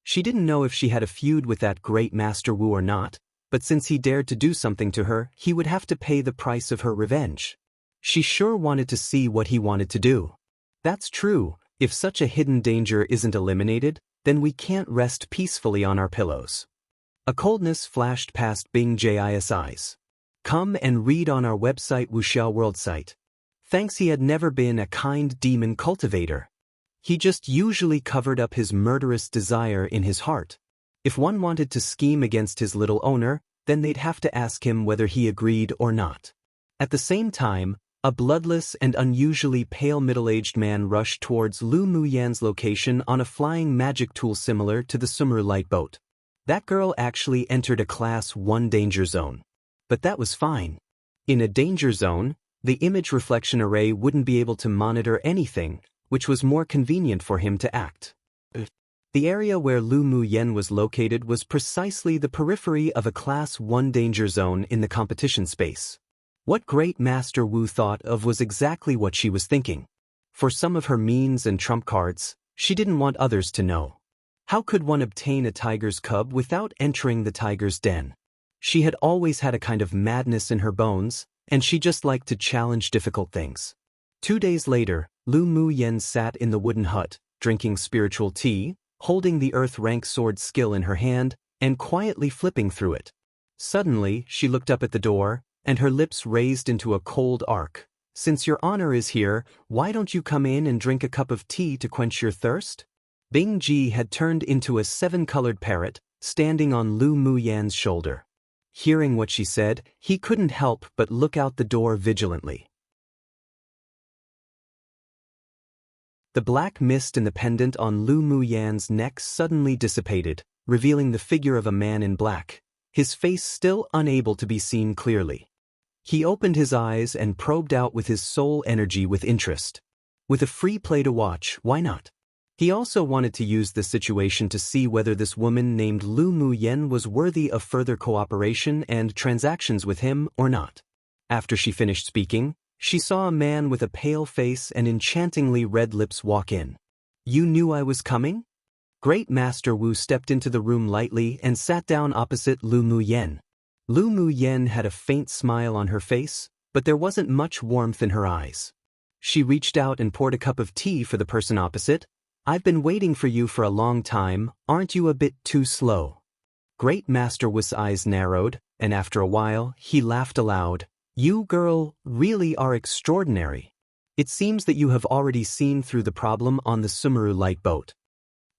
She didn't know if she had a feud with that great Master Wu or not, but since he dared to do something to her, he would have to pay the price of her revenge. She sure wanted to see what he wanted to do. That's true, if such a hidden danger isn't eliminated, then we can't rest peacefully on our pillows. A coldness flashed past Bing Ji's eyes. Come and read on our website Wuxiao World site. Thanks, he had never been a kind demon cultivator. He just usually covered up his murderous desire in his heart. If one wanted to scheme against his little owner, then they'd have to ask him whether he agreed or not. At the same time, a bloodless and unusually pale middle-aged man rushed towards Lu Mu Yan's location on a flying magic tool similar to the Sumeru light boat. That girl actually entered a Class 1 danger zone. But that was fine. In a danger zone, the image reflection array wouldn't be able to monitor anything, which was more convenient for him to act. The area where Lu Mu Yen was located was precisely the periphery of a Class 1 danger zone in the competition space. What Great Master Wu thought of was exactly what she was thinking. For some of her means and trump cards, she didn't want others to know. How could one obtain a tiger's cub without entering the tiger's den? She had always had a kind of madness in her bones, and she just liked to challenge difficult things. 2 days later, Lu Mu Yen sat in the wooden hut, drinking spiritual tea, holding the earth-rank sword skill in her hand, and quietly flipping through it. Suddenly, she looked up at the door, and her lips raised into a cold arc. Since your honor is here, why don't you come in and drink a cup of tea to quench your thirst? Bing Ji had turned into a 7-colored parrot, standing on Lu Mu Yan's shoulder. Hearing what she said, he couldn't help but look out the door vigilantly. The black mist in the pendant on Lu Mu Yan's neck suddenly dissipated, revealing the figure of a man in black, his face still unable to be seen clearly. He opened his eyes and probed out with his soul energy with interest. With a free play to watch, why not? He also wanted to use the situation to see whether this woman named Lu Mu Yen was worthy of further cooperation and transactions with him or not. After she finished speaking, she saw a man with a pale face and enchantingly red lips walk in. You knew I was coming? Great Master Wu stepped into the room lightly and sat down opposite Lu Mu Yen. Lu Mu Yen had a faint smile on her face, but there wasn't much warmth in her eyes. She reached out and poured a cup of tea for the person opposite. I've been waiting for you for a long time, aren't you a bit too slow? Great Master Wu's eyes narrowed, and after a while, he laughed aloud. You, girl, really are extraordinary. It seems that you have already seen through the problem on the Sumeru light boat.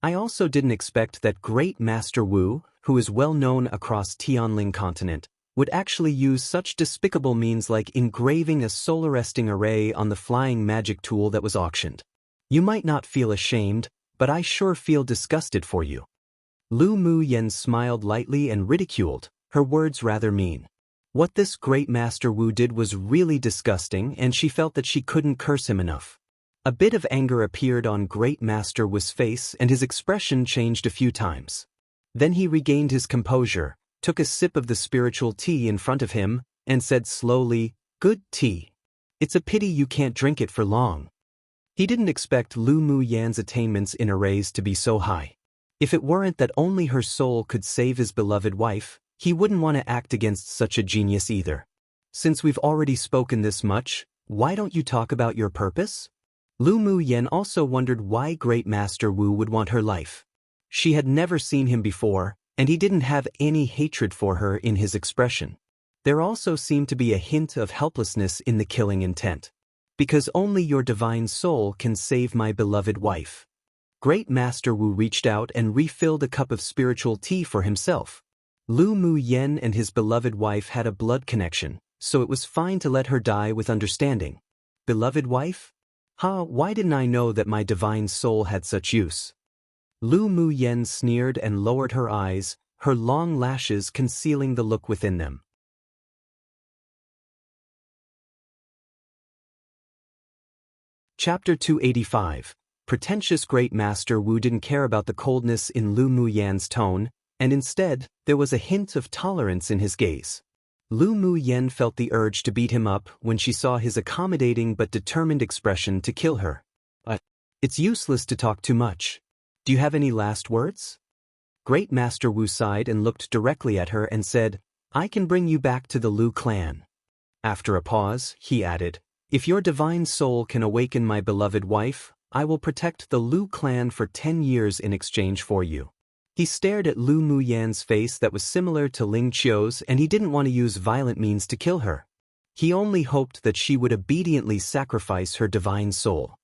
I also didn't expect that Great Master Wu, who is well known across Tianling continent, would actually use such despicable means like engraving a soul-arresting array on the flying magic tool that was auctioned. You might not feel ashamed, but I sure feel disgusted for you. Lu Mu Yen smiled lightly and ridiculed, her words rather mean. What this Great Master Wu did was really disgusting, and she felt that she couldn't curse him enough. A bit of anger appeared on Great Master Wu's face and his expression changed a few times. Then he regained his composure, took a sip of the spiritual tea in front of him, and said slowly, Good tea. It's a pity you can't drink it for long. He didn't expect Lu Mu Yan's attainments in arrays to be so high. If it weren't that only her soul could save his beloved wife, he wouldn't want to act against such a genius either. Since we've already spoken this much, why don't you talk about your purpose? Lu Mu Yen also wondered why Great Master Wu would want her life. She had never seen him before, and he didn't have any hatred for her in his expression. There also seemed to be a hint of helplessness in the killing intent. Because only your divine soul can save my beloved wife. Great Master Wu reached out and refilled a cup of spiritual tea for himself. Lu Mu Yen and his beloved wife had a blood connection, so it was fine to let her die with understanding. Beloved wife? Why didn't I know that my divine soul had such use? Lu Mu Yen sneered and lowered her eyes, her long lashes concealing the look within them. Chapter 285. Pretentious Great Master Wu didn't care about the coldness in Lu Mu Yan's tone, and instead, there was a hint of tolerance in his gaze. Lu Mu Yen felt the urge to beat him up when she saw his accommodating but determined expression to kill her. It's useless to talk too much. Do you have any last words? Great Master Wu sighed and looked directly at her and said, I can bring you back to the Lu clan. After a pause, he added, if your divine soul can awaken my beloved wife, I will protect the Lu clan for 10 years in exchange for you. He stared at Lu Mu Yan's face that was similar to Ling Qiu's, and he didn't want to use violent means to kill her. He only hoped that she would obediently sacrifice her divine soul.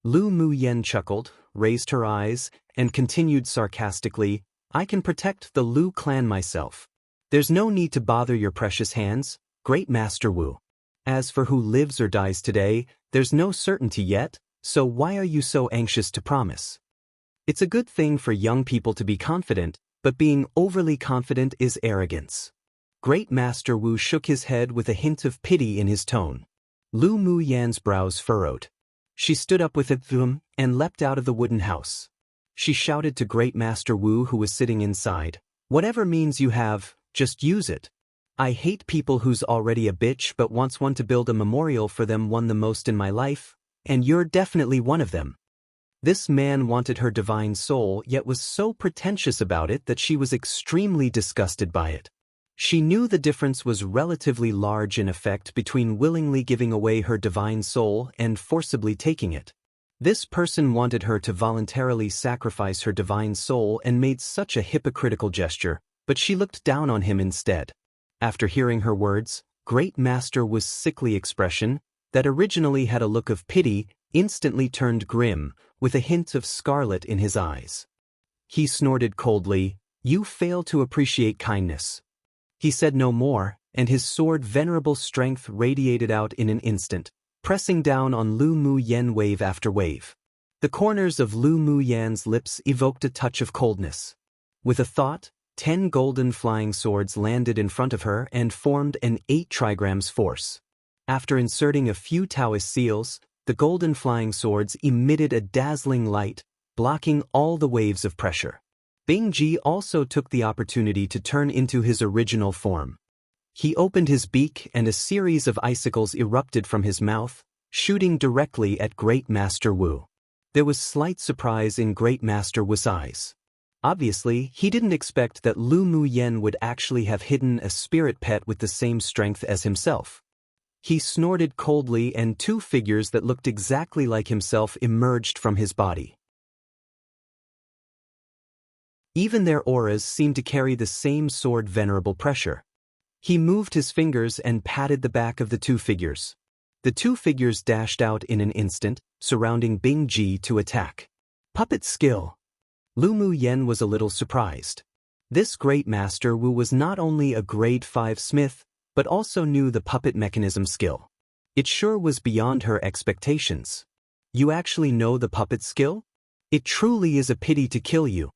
Lu Mu Yen chuckled, raised her eyes, and continued sarcastically, I can protect the Lu clan myself. There's no need to bother your precious hands, Great Master Wu. As for who lives or dies today, there's no certainty yet, so why are you so anxious to promise? It's a good thing for young people to be confident, but being overly confident is arrogance. Great Master Wu shook his head with a hint of pity in his tone. Lu Mu Yan's brows furrowed. She stood up with a thum and leapt out of the wooden house. She shouted to Great Master Wu, who was sitting inside, whatever means you have, just use it. I hate people who's already a bitch but wants one to build a memorial for them won the most in my life, and you're definitely one of them. This man wanted her divine soul yet was so pretentious about it that she was extremely disgusted by it. She knew the difference was relatively large in effect between willingly giving away her divine soul and forcibly taking it. This person wanted her to voluntarily sacrifice her divine soul and made such a hypocritical gesture, but she looked down on him instead. After hearing her words, Great Master Wu's sickly expression, that originally had a look of pity, instantly turned grim, with a hint of scarlet in his eyes. He snorted coldly, you fail to appreciate kindness. He said no more, and his sword venerable strength radiated out in an instant, pressing down on Lu Mu Yen wave after wave. The corners of Lu Mu Yan's lips evoked a touch of coldness. With a thought, 10 golden flying swords landed in front of her and formed an 8 trigrams force. After inserting a few Taoist seals, the golden flying swords emitted a dazzling light, blocking all the waves of pressure. Bing Ji also took the opportunity to turn into his original form. He opened his beak and a series of icicles erupted from his mouth, shooting directly at Great Master Wu. There was slight surprise in Great Master Wu's eyes. Obviously, he didn't expect that Lu Mu Yen would actually have hidden a spirit pet with the same strength as himself. He snorted coldly and 2 figures that looked exactly like himself emerged from his body. Even their auras seemed to carry the same sword venerable pressure. He moved his fingers and patted the back of the 2 figures. The 2 figures dashed out in an instant, surrounding Bing Ji to attack. Puppet skill. Lu Mu Yen was a little surprised. This Great Master Wu was not only a grade 5 smith, but also knew the puppet mechanism skill. It sure was beyond her expectations. You actually know the puppet skill? It truly is a pity to kill you.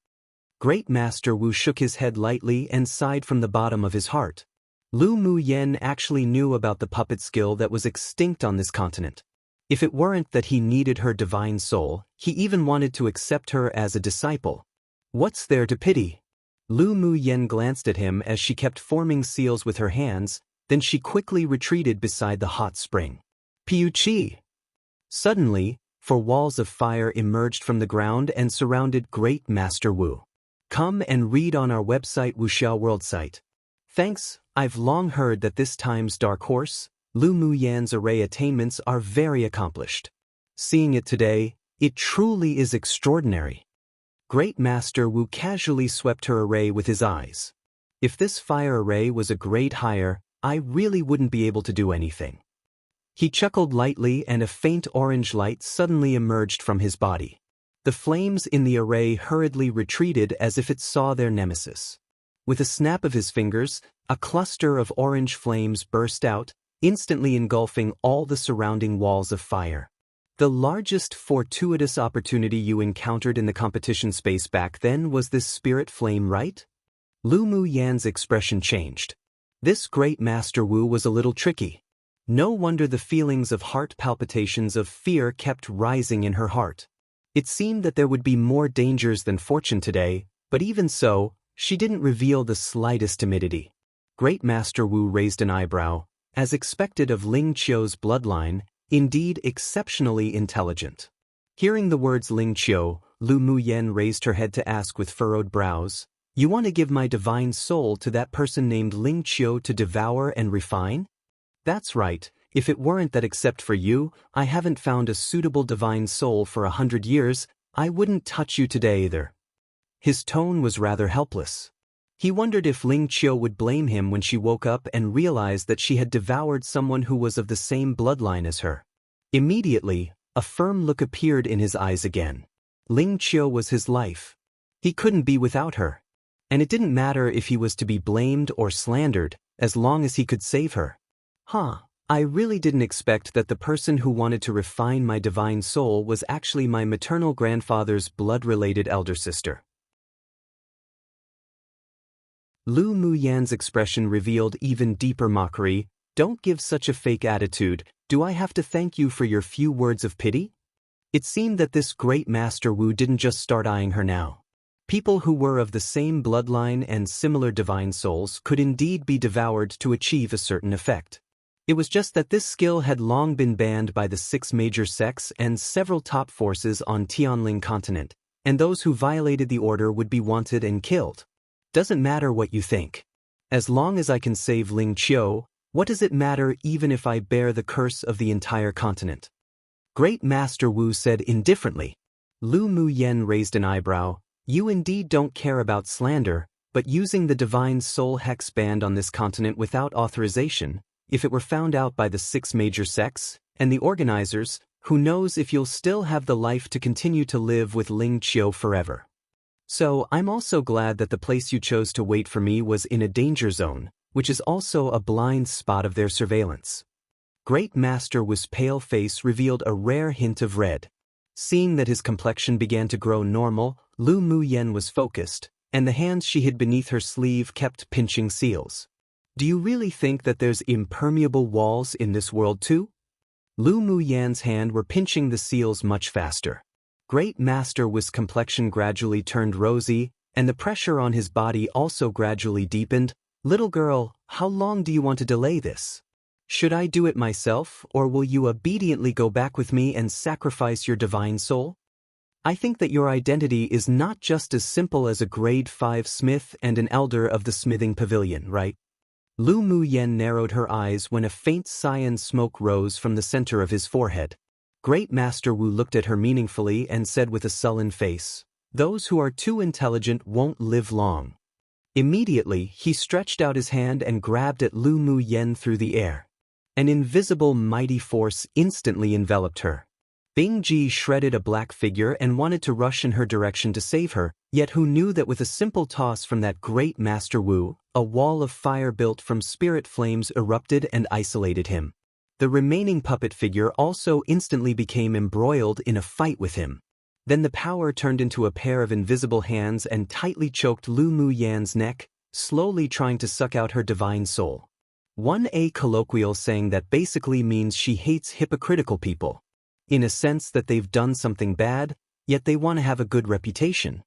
Great Master Wu shook his head lightly and sighed from the bottom of his heart. Lu Mu Yen actually knew about the puppet skill that was extinct on this continent. If it weren't that he needed her divine soul, he even wanted to accept her as a disciple. What's there to pity? Lu Mu Yen glanced at him as she kept forming seals with her hands, then she quickly retreated beside the hot spring. Piu Chi! Suddenly, 4 walls of fire emerged from the ground and surrounded Great Master Wu. Come and read on our website Wuxiao World site. Thanks, I've long heard that this time's dark horse, Lu Mu Yan's array attainments are very accomplished. Seeing it today, it truly is extraordinary. Great Master Wu casually swept her array with his eyes. If this fire array was a grade higher, I really wouldn't be able to do anything. He chuckled lightly and a faint orange light suddenly emerged from his body. The flames in the array hurriedly retreated as if it saw their nemesis. With a snap of his fingers, a cluster of orange flames burst out, instantly engulfing all the surrounding walls of fire. The largest fortuitous opportunity you encountered in the competition space back then was this spirit flame, right? Lu Mu Yan's expression changed. This great Master Wu was a little tricky. No wonder the feelings of heart palpitations of fear kept rising in her heart. It seemed that there would be more dangers than fortune today, but even so, she didn't reveal the slightest timidity. Great Master Wu raised an eyebrow, as expected of Ling Qiu's bloodline, indeed exceptionally intelligent. Hearing the words Ling Qiu, Lu Mu Yan raised her head to ask with furrowed brows, "You want to give my divine soul to that person named Ling Qiu to devour and refine?" "That's right, if it weren't that except for you, I haven't found a suitable divine soul for 100 years, I wouldn't touch you today either." His tone was rather helpless. He wondered if Ling Qiu would blame him when she woke up and realized that she had devoured someone who was of the same bloodline as her. Immediately, a firm look appeared in his eyes again. Ling Qiu was his life. He couldn't be without her. And it didn't matter if he was to be blamed or slandered, as long as he could save her. I really didn't expect that the person who wanted to refine my divine soul was actually my maternal grandfather's blood-related elder sister. Lu Mu Yan's expression revealed even deeper mockery. "Don't give such a fake attitude. Do I have to thank you for your few words of pity?" It seemed that this great Master Wu didn't just start eyeing her now. People who were of the same bloodline and similar divine souls could indeed be devoured to achieve a certain effect. It was just that this skill had long been banned by the 6 major sects and several top forces on Tianling continent, and those who violated the order would be wanted and killed. Doesn't matter what you think. As long as I can save Ling Qiu, what does it matter even if I bear the curse of the entire continent? Great Master Wu said indifferently. Lu Mu Yan raised an eyebrow. "You indeed don't care about slander, but using the divine soul hex banned on this continent without authorization, if it were found out by the 6 major sects and the organizers, who knows if you'll still have the life to continue to live with Ling Qiu forever. So I'm also glad that the place you chose to wait for me was in a danger zone, which is also a blind spot of their surveillance." Great Master Wu's pale face revealed a rare hint of red. Seeing that his complexion began to grow normal, Lu Mu Yan was focused, and the hands she hid beneath her sleeve kept pinching seals. "Do you really think that there's impermeable walls in this world too?" Lu Mu Yan's hand were pinching the seals much faster. Great Master Wu's complexion gradually turned rosy, and the pressure on his body also gradually deepened. "Little girl, how long do you want to delay this? Should I do it myself, or will you obediently go back with me and sacrifice your divine soul? I think that your identity is not just as simple as a grade 5 smith and an elder of the smithing pavilion, right?" Lu Mu Yan narrowed her eyes when a faint cyan smoke rose from the center of his forehead. Great Master Wu looked at her meaningfully and said with a sullen face, "Those who are too intelligent won't live long." Immediately, he stretched out his hand and grabbed at Lu Mu Yan through the air. An invisible mighty force instantly enveloped her. Bing Ji shredded a black figure and wanted to rush in her direction to save her, yet who knew that with a simple toss from that great Master Wu, a wall of fire built from spirit flames erupted and isolated him. The remaining puppet figure also instantly became embroiled in a fight with him. Then the power turned into a pair of invisible hands and tightly choked Lu Mu Yan's neck, slowly trying to suck out her divine soul. A colloquial saying that basically means she hates hypocritical people. In a sense that they've done something bad, yet they want to have a good reputation.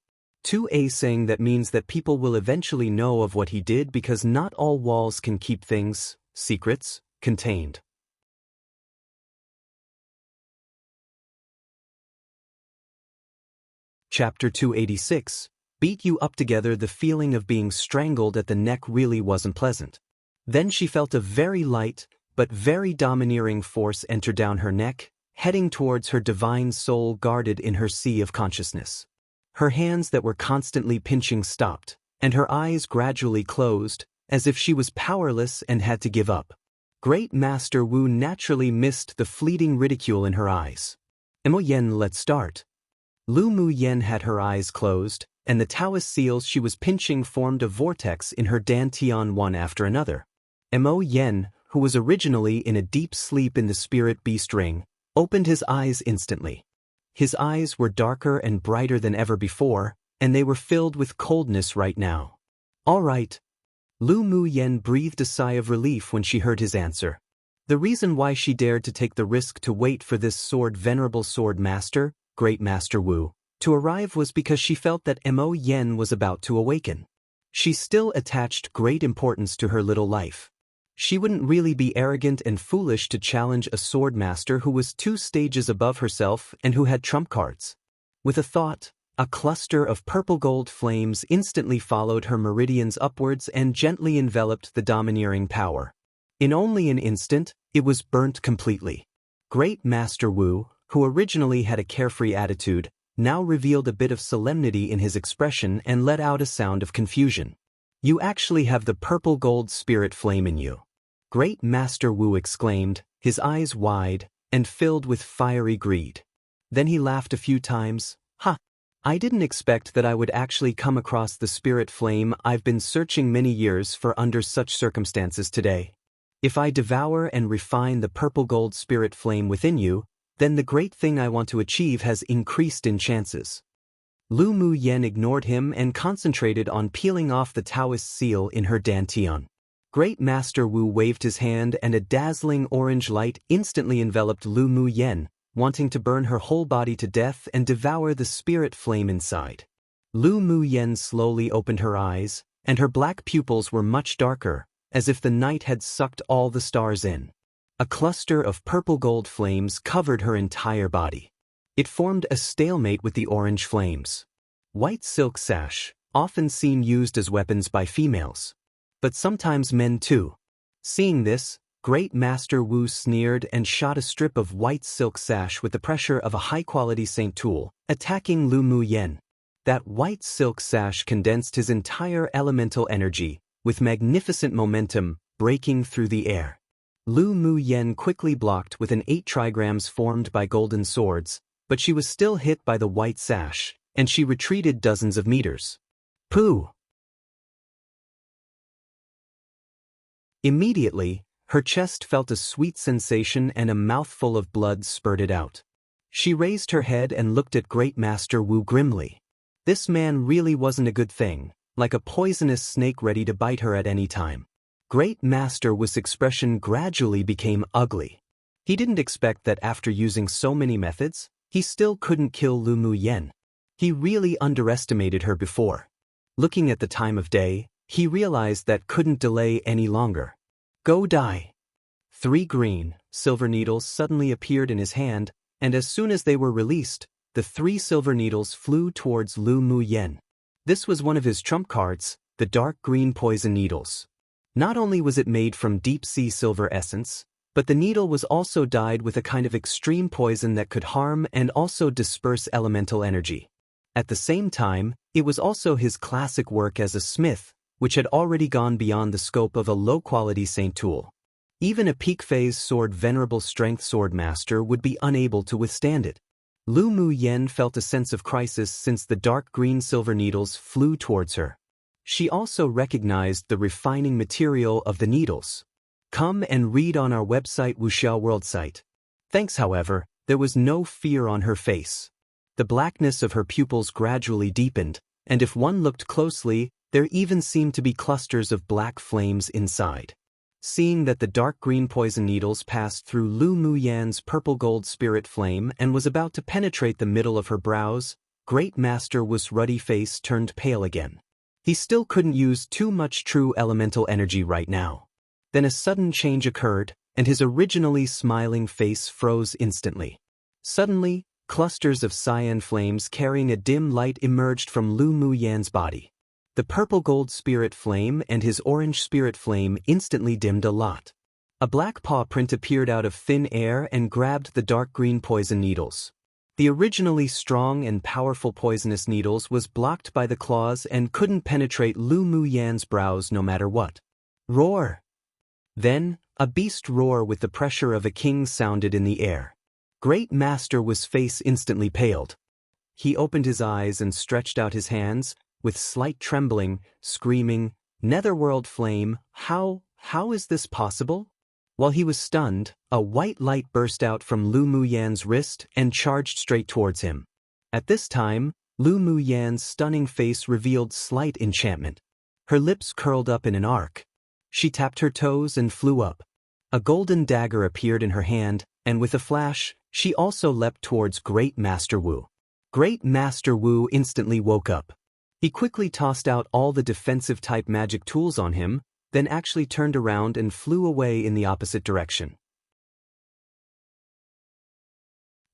A saying that means that people will eventually know of what he did because not all walls can keep things, secrets, contained. Chapter 286. Beat you up together. The feeling of being strangled at the neck really wasn't pleasant. Then she felt a very light, but very domineering force enter down her neck, heading towards her divine soul guarded in her sea of consciousness. Her hands that were constantly pinching stopped, and her eyes gradually closed, as if she was powerless and had to give up. Great Master Wu naturally missed the fleeting ridicule in her eyes. "Emo Yen, let's start." Lu Mu Yen had her eyes closed, and the Taoist seals she was pinching formed a vortex in her dantian one after another. Emo Yen, who was originally in a deep sleep in the spirit beast ring, opened his eyes instantly. His eyes were darker and brighter than ever before, and they were filled with coldness right now. "All right." Lu Mu Yen breathed a sigh of relief when she heard his answer. The reason why she dared to take the risk to wait for this venerable sword master, Great Master Wu, to arrive was because she felt that Mo Yen was about to awaken. She still attached great importance to her little life. She wouldn't really be arrogant and foolish to challenge a sword master who was 2 stages above herself and who had trump cards. With a thought, a cluster of purple gold flames instantly followed her meridians upwards and gently enveloped the domineering power. In only an instant, it was burnt completely. Great Master Wu, who originally had a carefree attitude, now revealed a bit of solemnity in his expression and let out a sound of confusion. "You actually have the purple gold spirit flame in you." Great Master Wu exclaimed, his eyes wide and filled with fiery greed. Then he laughed a few times. "Ha! I didn't expect that I would actually come across the spirit flame I've been searching many years for under such circumstances today. If I devour and refine the purple gold spirit flame within you, then the great thing I want to achieve has increased in chances." Lu Mu Yen ignored him and concentrated on peeling off the Taoist seal in her dantian. Great Master Wu waved his hand and a dazzling orange light instantly enveloped Lu Mu Yen, wanting to burn her whole body to death and devour the spirit flame inside. Lu Mu Yen slowly opened her eyes, and her black pupils were much darker, as if the night had sucked all the stars in. A cluster of purple gold flames covered her entire body. It formed a stalemate with the orange flames. White silk sash, often seen used as weapons by females. But sometimes men too. Seeing this, Great Master Wu sneered and shot a strip of white silk sash with the pressure of a high-quality Saint tool, attacking Lu Mu Yen. That white silk sash condensed his entire elemental energy, with magnificent momentum, breaking through the air. Lu Mu Yen quickly blocked with an 8 trigrams formed by golden swords, but she was still hit by the white sash, and she retreated dozens of meters. Pooh! Immediately, her chest felt a sweet sensation and a mouthful of blood spurted out. She raised her head and looked at Great Master Wu grimly. This man really wasn't a good thing, like a poisonous snake ready to bite her at any time. Great Master Wu's expression gradually became ugly. He didn't expect that after using so many methods, he still couldn't kill Lu Mu Yen. He really underestimated her before. Looking at the time of day, he realized that couldn't delay any longer. "Go die." 3 green, silver needles suddenly appeared in his hand, and as soon as they were released, the 3 silver needles flew towards Lu Mu Yen. This was one of his trump cards, the dark green poison needles. Not only was it made from deep-sea silver essence, but the needle was also dyed with a kind of extreme poison that could harm and also disperse elemental energy. At the same time, it was also his classic work as a smith, which had already gone beyond the scope of a low-quality Saint tool. Even a peak phase sword venerable strength sword master would be unable to withstand it. Lu Mu Yen felt a sense of crisis since the dark green silver needles flew towards her. She also recognized the refining material of the needles. Come and read on our website Wuxiao World site. Thanks, however, there was no fear on her face. The blackness of her pupils gradually deepened, and if one looked closely, there even seemed to be clusters of black flames inside. Seeing that the dark green poison needles passed through Lu Mu Yan's purple gold spirit flame and was about to penetrate the middle of her brows, Great Master Wu's ruddy face turned pale again. He still couldn't use too much true elemental energy right now. Then a sudden change occurred, and his originally smiling face froze instantly. Suddenly, clusters of cyan flames carrying a dim light emerged from Lu Mu Yan's body. The purple gold spirit flame and his orange spirit flame instantly dimmed a lot. A black paw print appeared out of thin air and grabbed the dark green poison needles. The originally strong and powerful poisonous needles was blocked by the claws and couldn't penetrate Lu Mu Yan's brows no matter what. Roar! Then, a beast roar with the pressure of a king sounded in the air. Great Master Wu's face instantly paled. He opened his eyes and stretched out his hands, with slight trembling, screaming, "Netherworld flame, how is this possible?" While he was stunned, a white light burst out from Lu Muyan's wrist and charged straight towards him. At this time, Lu Muyan's stunning face revealed slight enchantment. Her lips curled up in an arc. She tapped her toes and flew up. A golden dagger appeared in her hand, and with a flash, she also leapt towards Great Master Wu. Great Master Wu instantly woke up. He quickly tossed out all the defensive-type magic tools on him, then actually turned around and flew away in the opposite direction.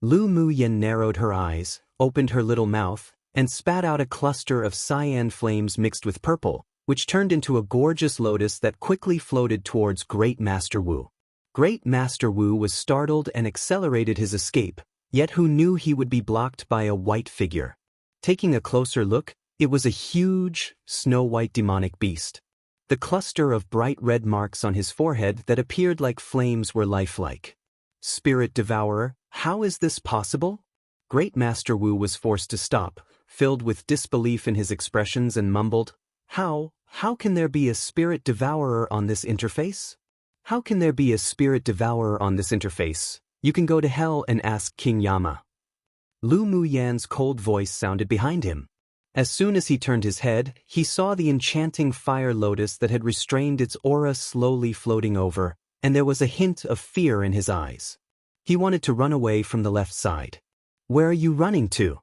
Lu Muyan narrowed her eyes, opened her little mouth, and spat out a cluster of cyan flames mixed with purple, which turned into a gorgeous lotus that quickly floated towards Great Master Wu. Great Master Wu was startled and accelerated his escape, yet who knew he would be blocked by a white figure. Taking a closer look, it was a huge, snow-white demonic beast. The cluster of bright red marks on his forehead that appeared like flames were lifelike. Spirit Devourer, how is this possible? Great Master Wu was forced to stop, filled with disbelief in his expressions, and mumbled, How can there be a Spirit Devourer on this interface? How can there be a Spirit Devourer on this interface? You can go to hell and ask King Yama. Lu Muyan's cold voice sounded behind him. As soon as he turned his head, he saw the enchanting fire lotus that had restrained its aura slowly floating over, and there was a hint of fear in his eyes. He wanted to run away from the left side. Where are you running to?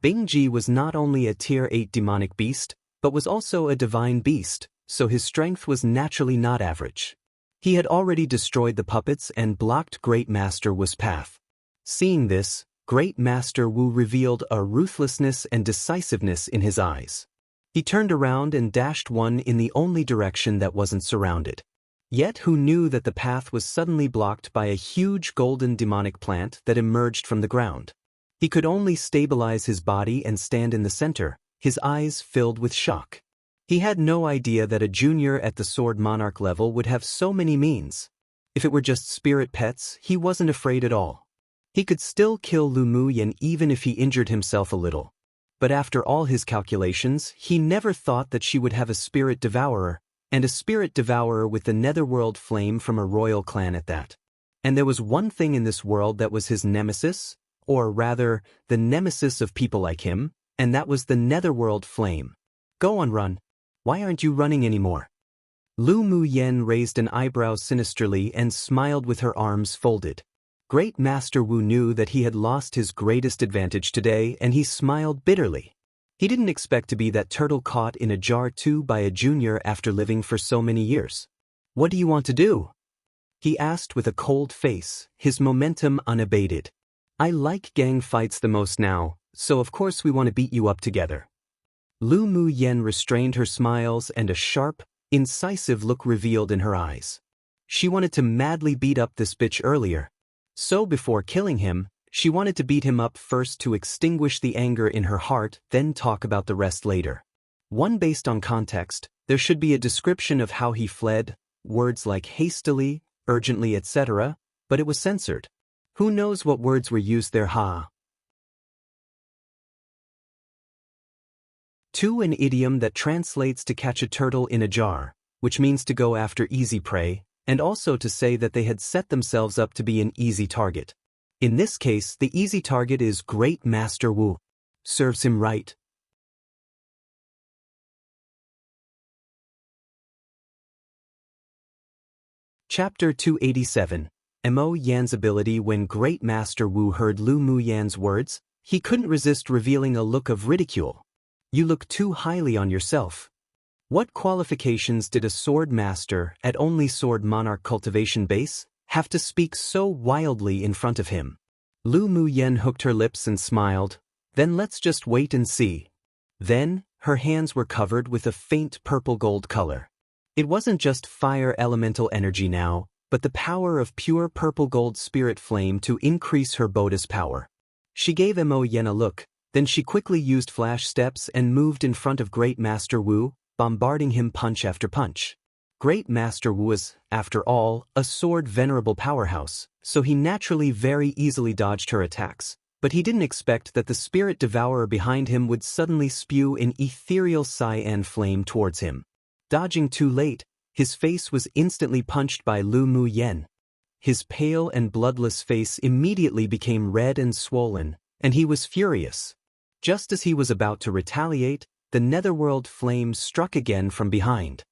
Bingji was not only a Tier 8 demonic beast, but was also a divine beast, so his strength was naturally not average. He had already destroyed the puppets and blocked Great Master Wu's path. Seeing this, Great Master Wu revealed a ruthlessness and decisiveness in his eyes. He turned around and dashed one in the only direction that wasn't surrounded. Yet who knew that the path was suddenly blocked by a huge golden demonic plant that emerged from the ground. He could only stabilize his body and stand in the center, his eyes filled with shock. He had no idea that a junior at the Sword Monarch level would have so many means. If it were just spirit pets, he wasn't afraid at all. He could still kill Lu Muyan even if he injured himself a little. But after all his calculations, he never thought that she would have a Spirit Devourer, and a Spirit Devourer with the Netherworld flame from a royal clan at that. And there was one thing in this world that was his nemesis, or rather, the nemesis of people like him, and that was the Netherworld flame. Go on, run. Why aren't you running anymore? Lu Muyan raised an eyebrow sinisterly and smiled with her arms folded. Great Master Wu knew that he had lost his greatest advantage today, and he smiled bitterly. He didn't expect to be that turtle caught in a jar too by a junior after living for so many years. What do you want to do? He asked with a cold face, his momentum unabated. I like gang fights the most now, so of course we want to beat you up together. Lu Muyan restrained her smiles, and a sharp, incisive look revealed in her eyes. She wanted to madly beat up this bitch earlier. So before killing him, she wanted to beat him up first to extinguish the anger in her heart, then talk about the rest later. One based on context, there should be a description of how he fled, words like hastily, urgently, etc., but it was censored. Who knows what words were used there, To an idiom that translates to catch a turtle in a jar, which means to go after easy prey, and also to say that they had set themselves up to be an easy target. In this case, the easy target is Great Master Wu. Serves him right. Chapter 287. Mo Yan's ability. When Great Master Wu heard Lu Muyan's words, he couldn't resist revealing a look of ridicule. You look too highly on yourself. What qualifications did a sword master at only Sword Monarch cultivation base have to speak so wildly in front of him? Lu Muyan hooked her lips and smiled. Then let's just wait and see. Then, her hands were covered with a faint purple-gold color. It wasn't just fire elemental energy now, but the power of pure purple-gold spirit flame to increase her Bodhi's power. She gave Mo Yan a look, then she quickly used flash steps and moved in front of Great Master Wu, bombarding him punch after punch. Great Master Wu was, after all, a sword-venerable powerhouse, so he naturally very easily dodged her attacks. But he didn't expect that the spirit devourer behind him would suddenly spew an ethereal cyan flame towards him. Dodging too late, his face was instantly punched by Lu Mu Yen. His pale and bloodless face immediately became red and swollen, and he was furious. Just as he was about to retaliate, the netherworld flame struck again from behind.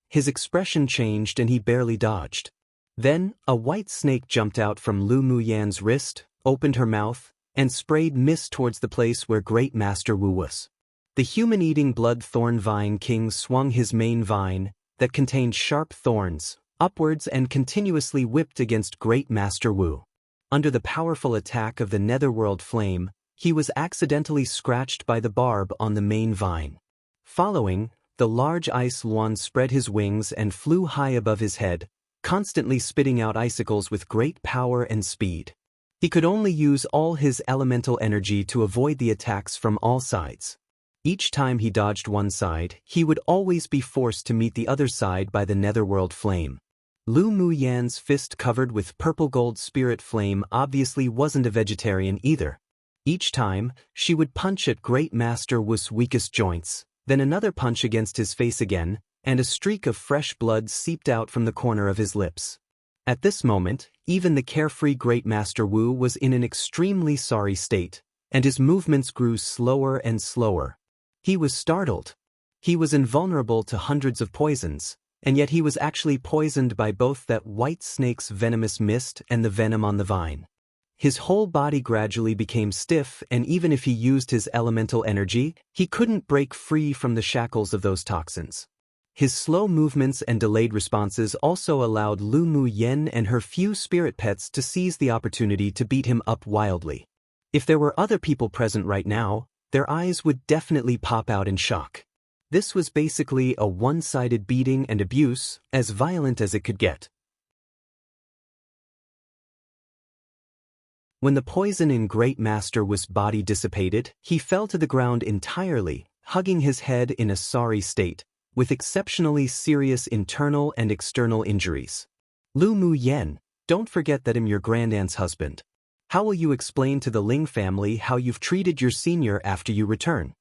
His expression changed and he barely dodged. Then, a white snake jumped out from Lu Mu Yan's wrist, opened her mouth, and sprayed mist towards the place where Great Master Wu was. The human-eating blood thorn vine king swung his main vine, that contained sharp thorns, upwards and continuously whipped against Great Master Wu. Under the powerful attack of the netherworld flame, he was accidentally scratched by the barb on the main vine. Following, the large ice luan spread his wings and flew high above his head, constantly spitting out icicles with great power and speed. He could only use all his elemental energy to avoid the attacks from all sides. Each time he dodged one side, he would always be forced to meet the other side by the netherworld flame. Lu Mu Yan's fist covered with purple-gold spirit flame obviously wasn't a vegetarian either. Each time, she would punch at Great Master Wu's weakest joints, then another punch against his face again, and a streak of fresh blood seeped out from the corner of his lips. At this moment, even the carefree Great Master Wu was in an extremely sorry state, and his movements grew slower and slower. He was startled. He was invulnerable to hundreds of poisons, and yet he was actually poisoned by both that white snake's venomous mist and the venom on the vine. His whole body gradually became stiff, and even if he used his elemental energy, he couldn't break free from the shackles of those toxins. His slow movements and delayed responses also allowed Lu Mu Yen and her few spirit pets to seize the opportunity to beat him up wildly. If there were other people present right now, their eyes would definitely pop out in shock. This was basically a one-sided beating and abuse, as violent as it could get. When the poison in Great Master Wu's body dissipated, he fell to the ground entirely, hugging his head in a sorry state, with exceptionally serious internal and external injuries. Lu Mu Yen, don't forget that I'm your grandaunt's husband. How will you explain to the Ling family how you've treated your senior after you return?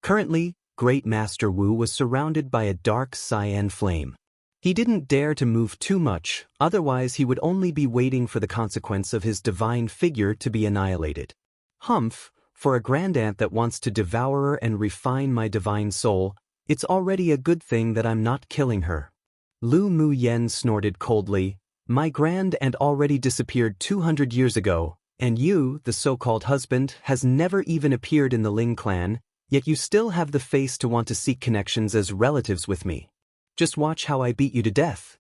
Currently, Great Master Wu was surrounded by a dark cyan flame. He didn't dare to move too much, otherwise he would only be waiting for the consequence of his divine figure to be annihilated. Humph, for a grandaunt that wants to devour and refine my divine soul, it's already a good thing that I'm not killing her. Lu Mu Yen snorted coldly. My grandaunt already disappeared 200 years ago, and you, the so-called husband, has never even appeared in the Ling clan, yet you still have the face to want to seek connections as relatives with me. Just watch how I beat you to death.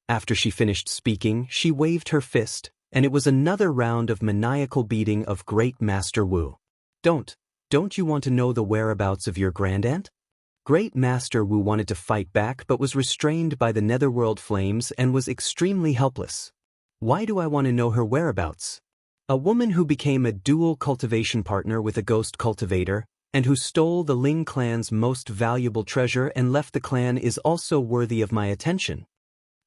After she finished speaking, she waved her fist, and it was another round of maniacal beating of Great Master Wu. Don't you want to know the whereabouts of your grandaunt? Great Master Wu wanted to fight back but was restrained by the netherworld flames and was extremely helpless. Why do I want to know her whereabouts? A woman who became a dual cultivation partner with a ghost cultivator, and who stole the Ling clan's most valuable treasure and left the clan is also worthy of my attention.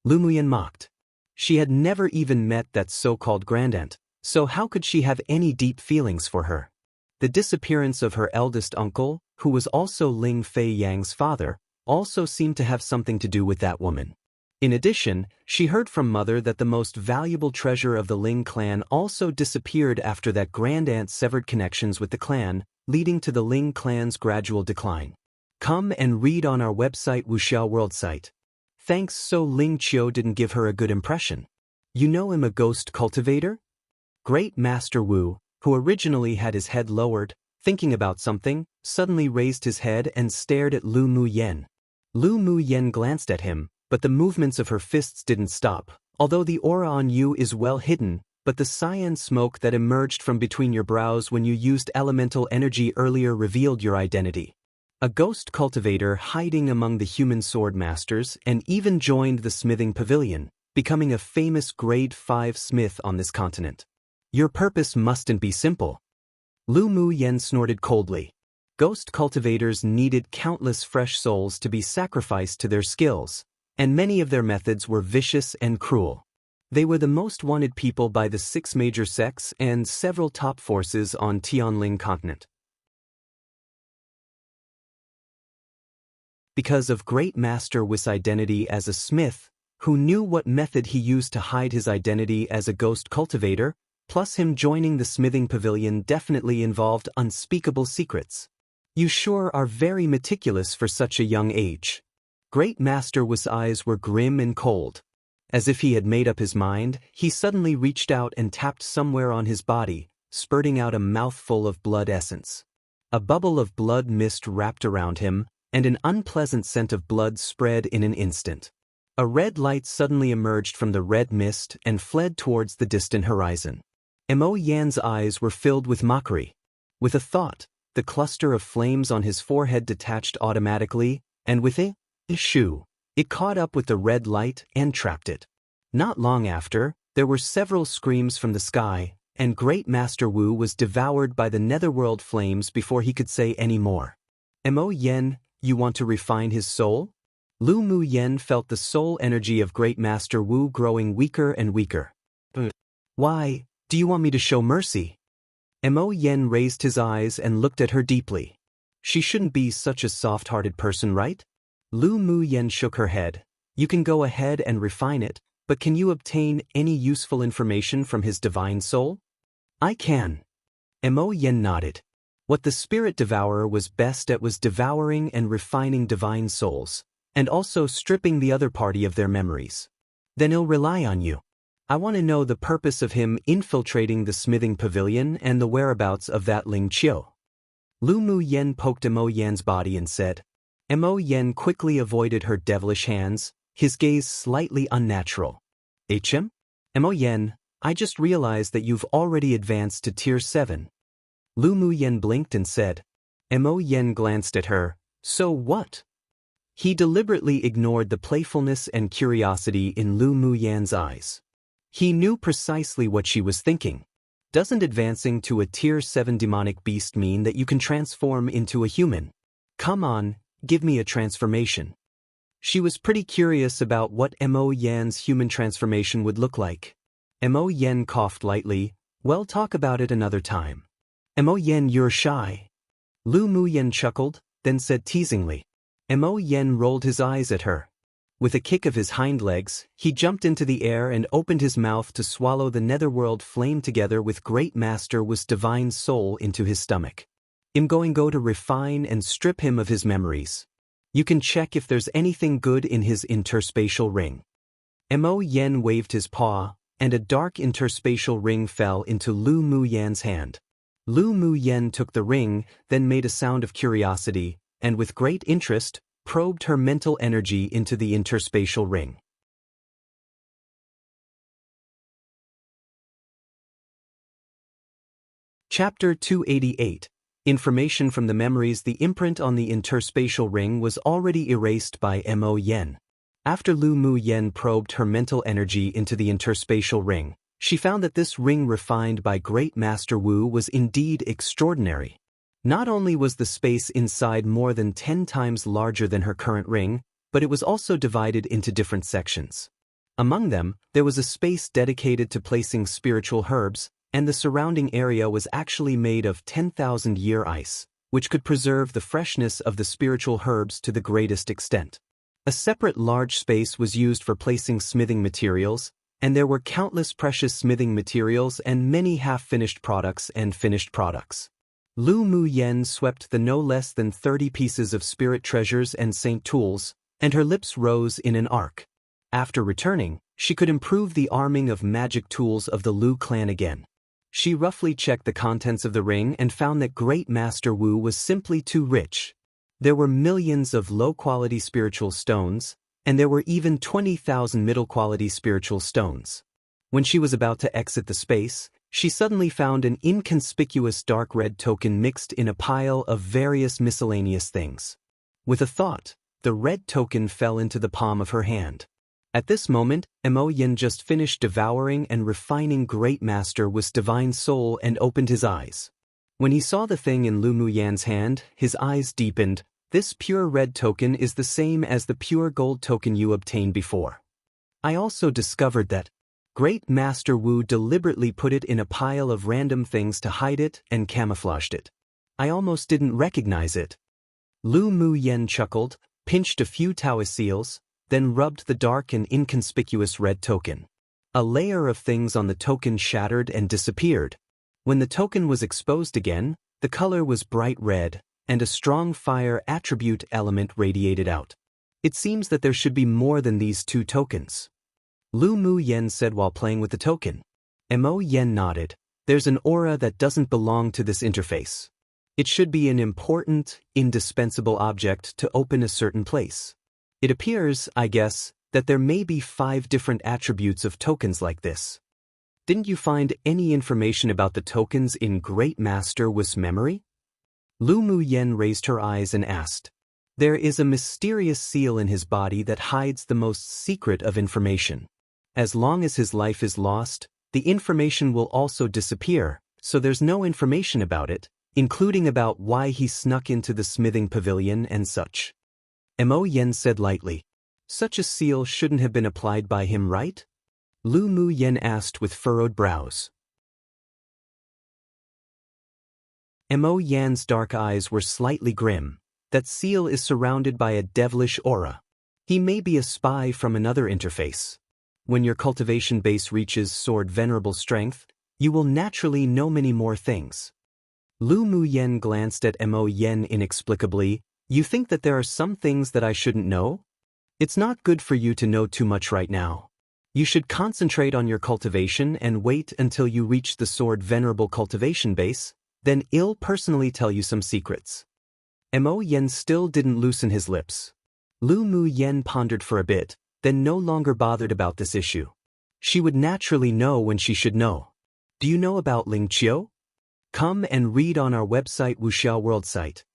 Lu Muyan mocked. She had never even met that so-called grandaunt, so how could she have any deep feelings for her? The disappearance of her eldest uncle, who was also Ling Fei Yang's father, also seemed to have something to do with that woman. In addition, she heard from Mother that the most valuable treasure of the Ling clan also disappeared after that grandaunt severed connections with the clan, leading to the Ling clan's gradual decline. Come and read on our website Wuxiao World site. Thanks, so Ling Qiu didn't give her a good impression. You know him, a ghost cultivator? Great Master Wu, who originally had his head lowered, thinking about something, suddenly raised his head and stared at Lu Mu Yen. Lu Mu Yen glanced at him, but the movements of her fists didn't stop. Although the aura on you is well hidden, but the cyan smoke that emerged from between your brows when you used elemental energy earlier revealed your identity. A ghost cultivator hiding among the human sword masters, and even joined the smithing pavilion, becoming a famous grade 5 smith on this continent. Your purpose mustn't be simple. Lu Mu Yen snorted coldly. Ghost cultivators needed countless fresh souls to be sacrificed to their skills, and many of their methods were vicious and cruel. They were the most wanted people by the 6 major sects and several top forces on Tianling continent. Because of Great Master Wu's identity as a smith, who knew what method he used to hide his identity as a ghost cultivator, plus him joining the smithing pavilion definitely involved unspeakable secrets. You sure are very meticulous for such a young age. Great Master Wu's eyes were grim and cold. As if he had made up his mind, he suddenly reached out and tapped somewhere on his body, spurting out a mouthful of blood essence. A bubble of blood mist wrapped around him, and an unpleasant scent of blood spread in an instant. A red light suddenly emerged from the red mist and fled towards the distant horizon. Mo Yan's eyes were filled with mockery. With a thought, the cluster of flames on his forehead detached automatically, and with a shoo, it caught up with the red light and trapped it. Not long after, there were several screams from the sky, and Great Master Wu was devoured by the netherworld flames before he could say any more. Mo Yan, you want to refine his soul? Lu Mu Yen felt the soul energy of Great Master Wu growing weaker and weaker. Why, do you want me to show mercy? Mo Yen raised his eyes and looked at her deeply. She shouldn't be such a soft-hearted person, right? Lu Mu Yen shook her head. You can go ahead and refine it, but can you obtain any useful information from his divine soul? I can. Mo Yen nodded. What the spirit devourer was best at was devouring and refining divine souls, and also stripping the other party of their memories. Then he'll rely on you. I want to know the purpose of him infiltrating the smithing pavilion and the whereabouts of that Ling Qiu. Lu Mu Yen poked Mo Yan's body and said. Mo Yen quickly avoided her devilish hands, his gaze slightly unnatural. HM? Mo Yen, I just realized that you've already advanced to Tier 7. Lu Mu Yen blinked and said. Mo Yen glanced at her, so what? He deliberately ignored the playfulness and curiosity in Lu Mu Yan's eyes. He knew precisely what she was thinking. Doesn't advancing to a Tier 7 demonic beast mean that you can transform into a human? Come on, give me a transformation. She was pretty curious about what Mo Yan's human transformation would look like. Mo Yen coughed lightly. Well, talk about it another time. Mo Yen, you're shy. Lu Mu Yen chuckled, then said teasingly. Mo Yen rolled his eyes at her. With a kick of his hind legs, he jumped into the air and opened his mouth to swallow the netherworld flame together with Great Master Wu's divine soul into his stomach. I'm going to refine and strip him of his memories. You can check if there's anything good in his interspatial ring. Mo Yen waved his paw, and a dark interspatial ring fell into Lu Mu Yan's hand. Lu Mu Yen took the ring, then made a sound of curiosity, and with great interest, probed her mental energy into the interspatial ring. Chapter 288. Information from the memories. The imprint on the interspatial ring was already erased by Mo Yen. After Lu Mu Yen probed her mental energy into the interspatial ring, she found that this ring refined by Great Master Wu was indeed extraordinary. Not only was the space inside more than 10 times larger than her current ring, but it was also divided into different sections. Among them, there was a space dedicated to placing spiritual herbs, and the surrounding area was actually made of 10,000-year ice, which could preserve the freshness of the spiritual herbs to the greatest extent. A separate large space was used for placing smithing materials, and there were countless precious smithing materials and many half-finished products and finished products. Lu Mu Yen swept the no less than 30 pieces of spirit treasures and saint tools, and her lips rose in an arc. After returning, she could improve the arming of magic tools of the Lu clan again. She roughly checked the contents of the ring and found that Great Master Wu was simply too rich. There were millions of low-quality spiritual stones, and there were even 20,000 middle-quality spiritual stones. When she was about to exit the space, she suddenly found an inconspicuous dark red token mixed in a pile of various miscellaneous things. With a thought, the red token fell into the palm of her hand. At this moment, Mo Yen just finished devouring and refining Great Master Wu's divine soul and opened his eyes. When he saw the thing in Lu Mu Yan's hand, his eyes deepened, This pure red token is the same as the pure gold token you obtained before. I also discovered that Great Master Wu deliberately put it in a pile of random things to hide it and camouflaged it. I almost didn't recognize it. Lu Mu Yen chuckled, pinched a few Taoist seals, then rubbed the dark and inconspicuous red token. A layer of things on the token shattered and disappeared. When the token was exposed again, the color was bright red, and a strong fire attribute element radiated out. It seems that there should be more than these 2 tokens. Lu Mu Yen said while playing with the token. Mo Yen nodded. There's an aura that doesn't belong to this interface. It should be an important, indispensable object to open a certain place. It appears, I guess, that there may be 5 different attributes of tokens like this. Didn't you find any information about the tokens in Great Master Wu's memory? Lu Mu Yen raised her eyes and asked. There is a mysterious seal in his body that hides the most secret of information. As long as his life is lost, the information will also disappear, so there's no information about it, including about why he snuck into the smithing pavilion and such. Mo Yen said lightly. Such a seal shouldn't have been applied by him, right? Lu Mu Yen asked with furrowed brows. Mo Yan's dark eyes were slightly grim. That seal is surrounded by a devilish aura. He may be a spy from another interface. When your cultivation base reaches sword venerable strength, you will naturally know many more things. Lu Mu Yen glanced at Mo Yen inexplicably. You think that there are some things that I shouldn't know? It's not good for you to know too much right now. You should concentrate on your cultivation and wait until you reach the sword venerable cultivation base, then I'll personally tell you some secrets. Mo Yen still didn't loosen his lips. Lu Mu Yen pondered for a bit, then no longer bothered about this issue. She would naturally know when she should know. Do you know about Ling Qiu? Come and read on our website Wuxiao World site.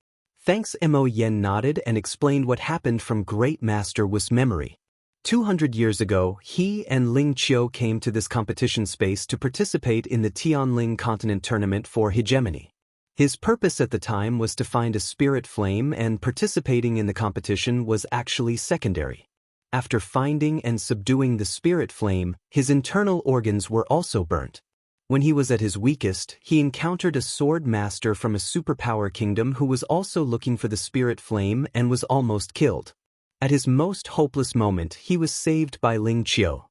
Thanks. Mo Yen nodded and explained what happened from Great Master Wu's memory. 200 years ago, he and Ling Qiu came to this competition space to participate in the Tianling Continent Tournament for Hegemony. His purpose at the time was to find a spirit flame, and participating in the competition was actually secondary. After finding and subduing the spirit flame, his internal organs were also burnt. When he was at his weakest, he encountered a sword master from a superpower kingdom who was also looking for the spirit flame and was almost killed. At his most hopeless moment, he was saved by Ling Qiu.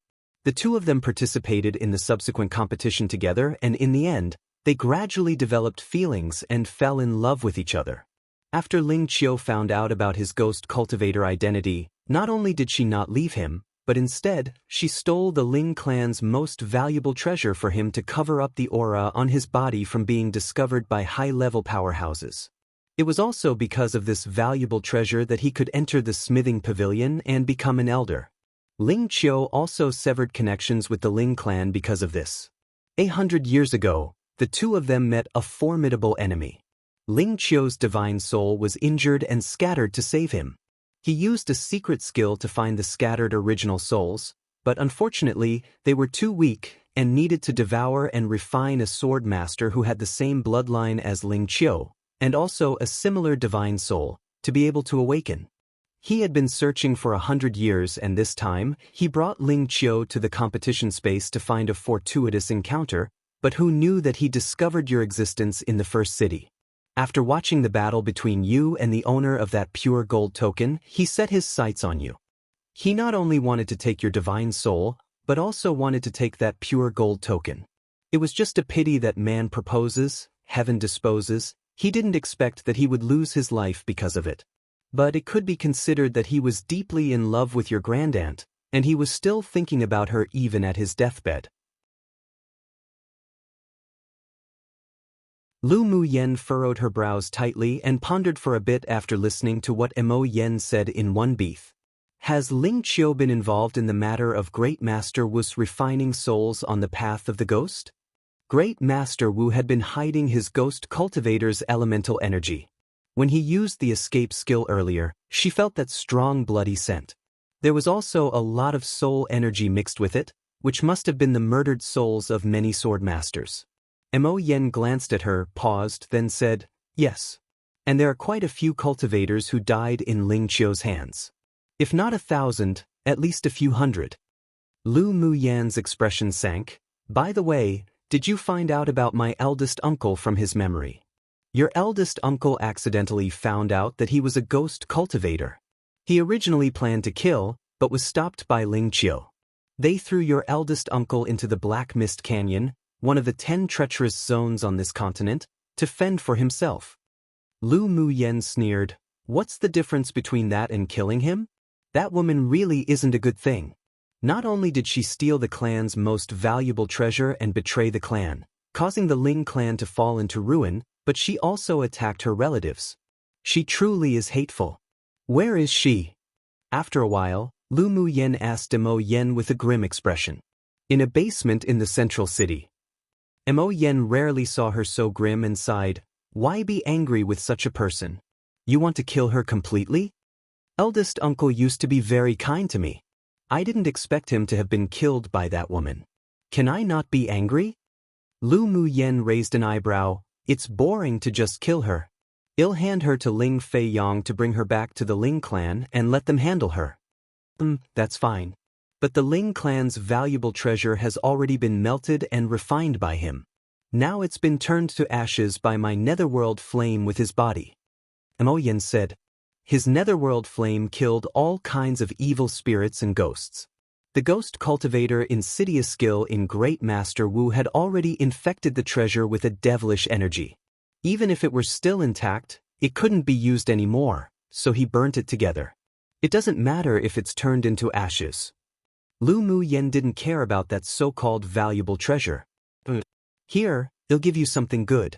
The 2 of them participated in the subsequent competition together, and in the end, they gradually developed feelings and fell in love with each other. After Ling Qiu found out about his ghost cultivator identity, not only did she not leave him, but instead, she stole the Ling clan's most valuable treasure for him to cover up the aura on his body from being discovered by high-level powerhouses. It was also because of this valuable treasure that he could enter the smithing pavilion and become an elder. Ling Qiu also severed connections with the Ling clan because of this. 800 years ago, the 2 of them met a formidable enemy. Ling Qiu's divine soul was injured and scattered to save him. He used a secret skill to find the scattered original souls, but unfortunately, they were too weak and needed to devour and refine a sword master who had the same bloodline as Ling Qiu, and also a similar divine soul, to be able to awaken. He had been searching for 100 years, and this time, he brought Ling Qiu to the competition space to find a fortuitous encounter, but who knew that he discovered your existence in the first city. After watching the battle between you and the owner of that pure gold token, he set his sights on you. He not only wanted to take your divine soul, but also wanted to take that pure gold token. It was just a pity that man proposes, heaven disposes. He didn't expect that he would lose his life because of it. But it could be considered that he was deeply in love with your grandaunt, and he was still thinking about her even at his deathbed. Lu Mu Yen furrowed her brows tightly and pondered for a bit after listening to what Mo Yen said in one breath. Has Ling Qiu been involved in the matter of Great Master Wu's refining souls on the path of the ghost? Great Master Wu had been hiding his ghost cultivator's elemental energy. When he used the escape skill earlier, she felt that strong bloody scent. There was also a lot of soul energy mixed with it, which must have been the murdered souls of many sword masters. Mo Yen glanced at her, paused, then said, "Yes. And there are quite a few cultivators who died in Ling Qiu's hands. If not 1,000, at least a few hundred. Lu Muyan's expression sank. By the way, did you find out about my eldest uncle from his memory? Your eldest uncle accidentally found out that he was a ghost cultivator. He originally planned to kill, but was stopped by Ling Qiu. They threw your eldest uncle into the Black Mist Canyon, one of the 10 treacherous zones on this continent, to fend for himself. Lu Muyan sneered, "What's the difference between that and killing him? That woman really isn't a good thing. Not only did she steal the clan's most valuable treasure and betray the clan, causing the Ling clan to fall into ruin, but she also attacked her relatives. She truly is hateful. Where is she?" After a while, Lu Muyan asked Mo Yen with a grim expression. "In a basement in the central city." Mo Yen rarely saw her so grim and sighed, "Why be angry with such a person? You want to kill her completely? Eldest uncle used to be very kind to me. I didn't expect him to have been killed by that woman. Can I not be angry?" Lu Muyan raised an eyebrow. "It's boring to just kill her. I'll hand her to Ling Fei Yong to bring her back to the Ling clan and let them handle her." That's fine. But the Ling clan's valuable treasure has already been melted and refined by him. Now it's been turned to ashes by my netherworld flame with his body." Mo Yen said. His netherworld flame killed all kinds of evil spirits and ghosts. The ghost cultivator insidious skill in Great Master Wu had already infected the treasure with a devilish energy. Even if it were still intact, it couldn't be used anymore, so he burnt it together. It doesn't matter if it's turned into ashes. Lu Muyan didn't care about that so-called valuable treasure. "Here, I'll give you something good."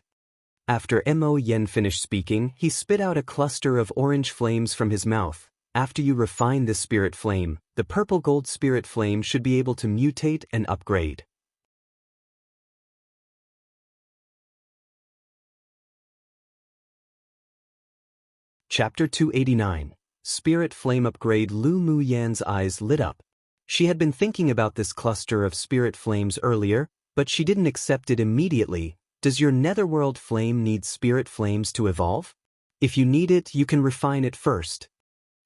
After Mo Yen finished speaking, he spit out a cluster of orange flames from his mouth. "After you refine this spirit flame, the purple gold spirit flame should be able to mutate and upgrade." Chapter 289. Spirit Flame Upgrade. Lu Muyan's eyes lit up. She had been thinking about this cluster of spirit flames earlier, but she didn't accept it immediately. Does your netherworld flame need spirit flames to evolve? If you need it, you can refine it first.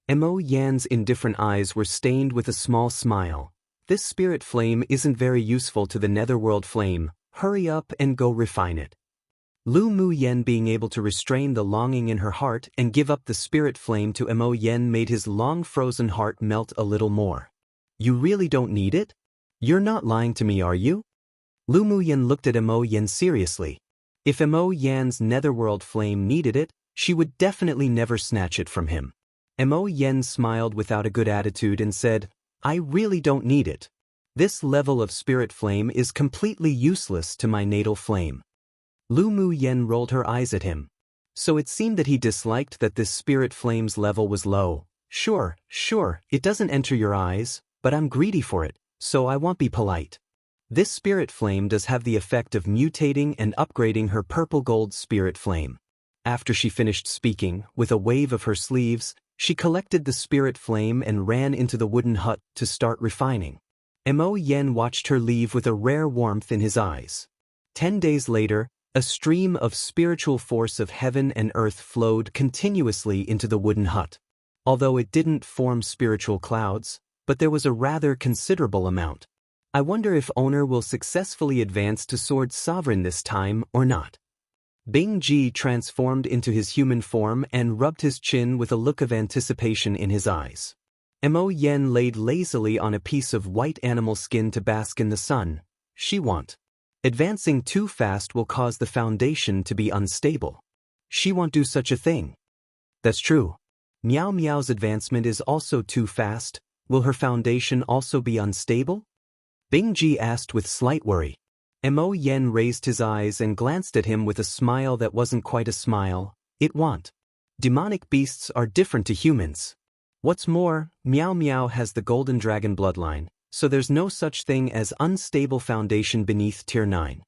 Mo Yan's indifferent eyes were stained with a small smile. This spirit flame isn't very useful to the netherworld flame. Hurry up and go refine it. Lu Muyan being able to restrain the longing in her heart and give up the spirit flame to Mo Yen made his long-frozen heart melt a little more. "You really don't need it? You're not lying to me, are you?" Lu Muyan looked at Mo Yen seriously. If Mo Yan's netherworld flame needed it, she would definitely never snatch it from him. Mo Yen smiled without a good attitude and said, "I really don't need it. This level of spirit flame is completely useless to my natal flame." Lu Muyan rolled her eyes at him. So it seemed that he disliked that this spirit flame's level was low. Sure, it doesn't enter your eyes, but I'm greedy for it, so I won't be polite. This spirit flame does have the effect of mutating and upgrading her purple gold spirit flame. After she finished speaking, with a wave of her sleeves, she collected the spirit flame and ran into the wooden hut to start refining. Mo Yen watched her leave with a rare warmth in his eyes. 10 days later, a stream of spiritual force of heaven and earth flowed continuously into the wooden hut. Although it didn't form spiritual clouds, but there was a rather considerable amount. I wonder if owner will successfully advance to Sword Sovereign this time or not. Bing Ji transformed into his human form and rubbed his chin with a look of anticipation in his eyes. Mo Yen laid lazily on a piece of white animal skin to bask in the sun. She won't. Advancing too fast will cause the foundation to be unstable. She won't do such a thing. That's true. Meow Meow's advancement is also too fast. Will her foundation also be unstable? Bing Ji asked with slight worry. Mo Yen raised his eyes and glanced at him with a smile that wasn't quite a smile. It won't. Demonic beasts are different to humans. What's more, Meow Meow has the Golden Dragon bloodline, so there's no such thing as unstable foundation beneath Tier 9.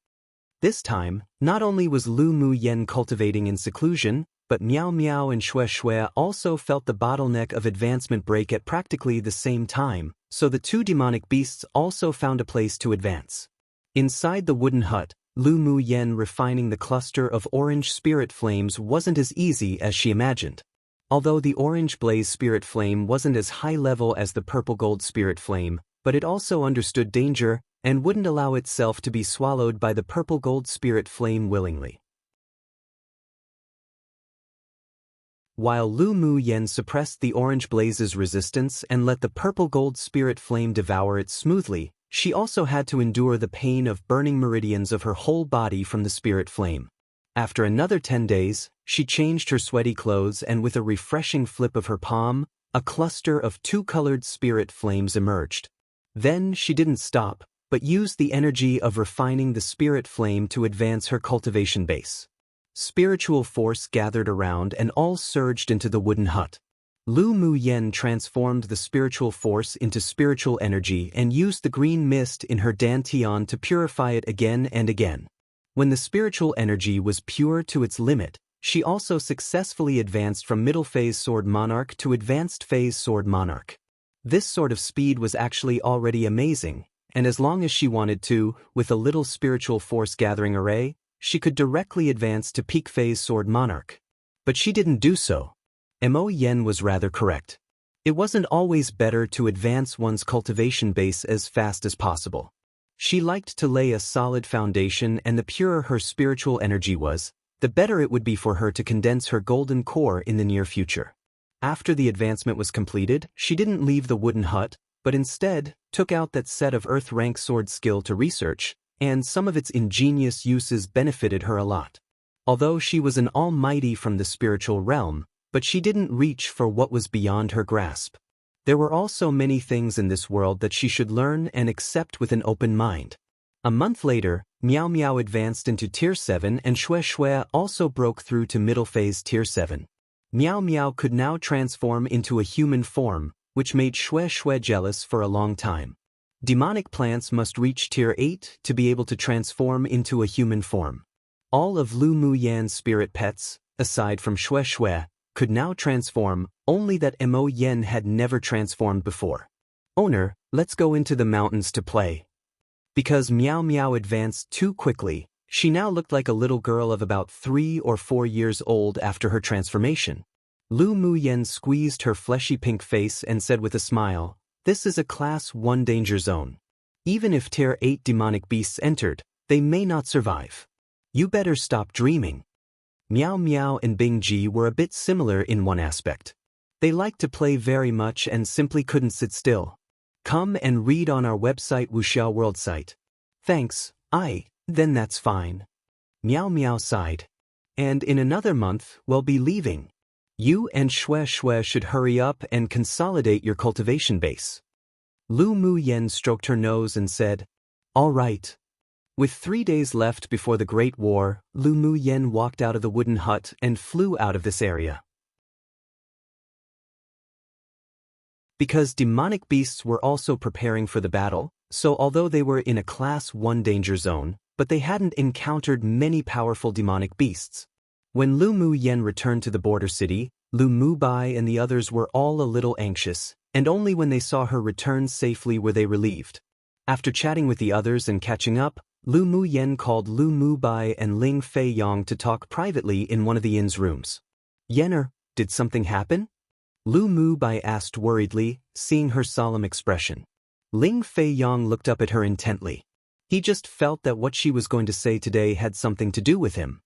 This time, not only was Lu Muyan cultivating in seclusion, but Meow Meow and Xue Xue also felt the bottleneck of advancement break at practically the same time, so the two demonic beasts also found a place to advance. Inside the wooden hut, Lu Mu Yen refining the cluster of orange spirit flames wasn't as easy as she imagined. Although the orange blaze spirit flame wasn't as high level as the purple gold spirit flame, but it also understood danger and wouldn't allow itself to be swallowed by the purple gold spirit flame willingly. While Lu Mu Yen suppressed the orange blaze's resistance and let the purple gold spirit flame devour it smoothly, she also had to endure the pain of burning meridians of her whole body from the spirit flame. After another 10 days, she changed her sweaty clothes and with a refreshing flip of her palm, a cluster of two-colored spirit flames emerged. Then she didn't stop, but used the energy of refining the spirit flame to advance her cultivation base. Spiritual force gathered around and all surged into the wooden hut. Lu Mu Yen transformed the spiritual force into spiritual energy and used the green mist in her dantian to purify it again and again. When the spiritual energy was pure to its limit, she also successfully advanced from middle phase Sword Monarch to advanced phase Sword Monarch. This sort of speed was actually already amazing, and as long as she wanted to, with a little spiritual force gathering array, she could directly advance to peak phase Sword Monarch. But she didn't do so. Mo Yen was rather correct. It wasn't always better to advance one's cultivation base as fast as possible. She liked to lay a solid foundation, and the purer her spiritual energy was, the better it would be for her to condense her golden core in the near future. After the advancement was completed, she didn't leave the wooden hut, but instead took out that set of Earth rank sword skill to research, and some of its ingenious uses benefited her a lot. Although she was an almighty from the spiritual realm, but she didn't reach for what was beyond her grasp. There were also many things in this world that she should learn and accept with an open mind. A month later, Miao Miao advanced into Tier 7 and Xue Xue also broke through to middle phase Tier 7. Miao Miao could now transform into a human form, which made Xue Xue jealous for a long time. Demonic plants must reach Tier 8 to be able to transform into a human form. All of Lu Mu Yan's spirit pets, aside from Xue Xue, could now transform, only that Mo Yen had never transformed before. Owner, let's go into the mountains to play. Because Miao Miao advanced too quickly, she now looked like a little girl of about 3 or 4 years old after her transformation. Lu Mu Yen squeezed her fleshy pink face and said with a smile, "This is a Class 1 danger zone. Even if Tier 8 demonic beasts entered, they may not survive. You better stop dreaming." Miao Miao and Bing Ji were a bit similar in one aspect. They liked to play very much and simply couldn't sit still. Come and read on our website Wuxiao World site. Thanks, then that's fine. Miao Miao sighed. And in another month, we'll be leaving. You and Xue Xue should hurry up and consolidate your cultivation base. Lu Mu Yen stroked her nose and said, "All right." With 3 days left before the Great War, Lu Mu Yen walked out of the wooden hut and flew out of this area. Because demonic beasts were also preparing for the battle, so although they were in a Class 1 danger zone, but they hadn't encountered many powerful demonic beasts. When Lu Mu Yen returned to the border city, Lu Mu Bai and the others were all a little anxious, and only when they saw her return safely were they relieved. After chatting with the others and catching up, Lu Mu Yen called Lu Mu Bai and Ling Fei Yang to talk privately in one of the inn's rooms. "Yenner, did something happen?" Lu Mu Bai asked worriedly, seeing her solemn expression. Ling Fei Yang looked up at her intently. He just felt that what she was going to say today had something to do with him.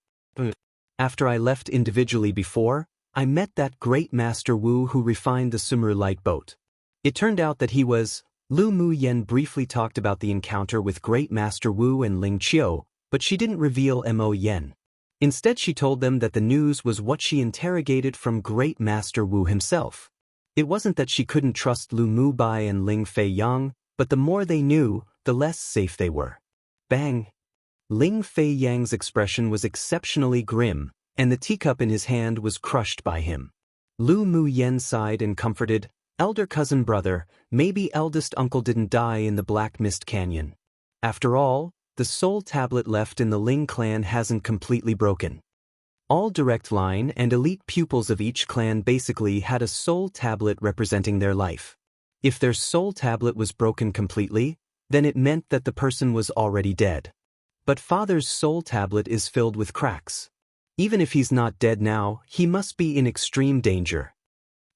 "After I left individually before, I met that great Master Wu who refined the Sumru light boat. It turned out that he was..." Lu Mu Yen briefly talked about the encounter with Great Master Wu and Ling Qiu, but she didn't reveal Mo Yen. Instead she told them that the news was what she interrogated from Great Master Wu himself. It wasn't that she couldn't trust Lu Mu Bai and Ling Fei Yang, but the more they knew, the less safe they were. Bang! Ling Fei Yang's expression was exceptionally grim, and the teacup in his hand was crushed by him. Lu Mu Yen sighed and comforted, "Elder cousin brother, maybe eldest uncle didn't die in the Black Mist Canyon. After all, the soul tablet left in the Ling clan hasn't completely broken." All direct line and elite pupils of each clan basically had a soul tablet representing their life. If their soul tablet was broken completely, then it meant that the person was already dead. But father's soul tablet is filled with cracks. Even if he's not dead now, he must be in extreme danger.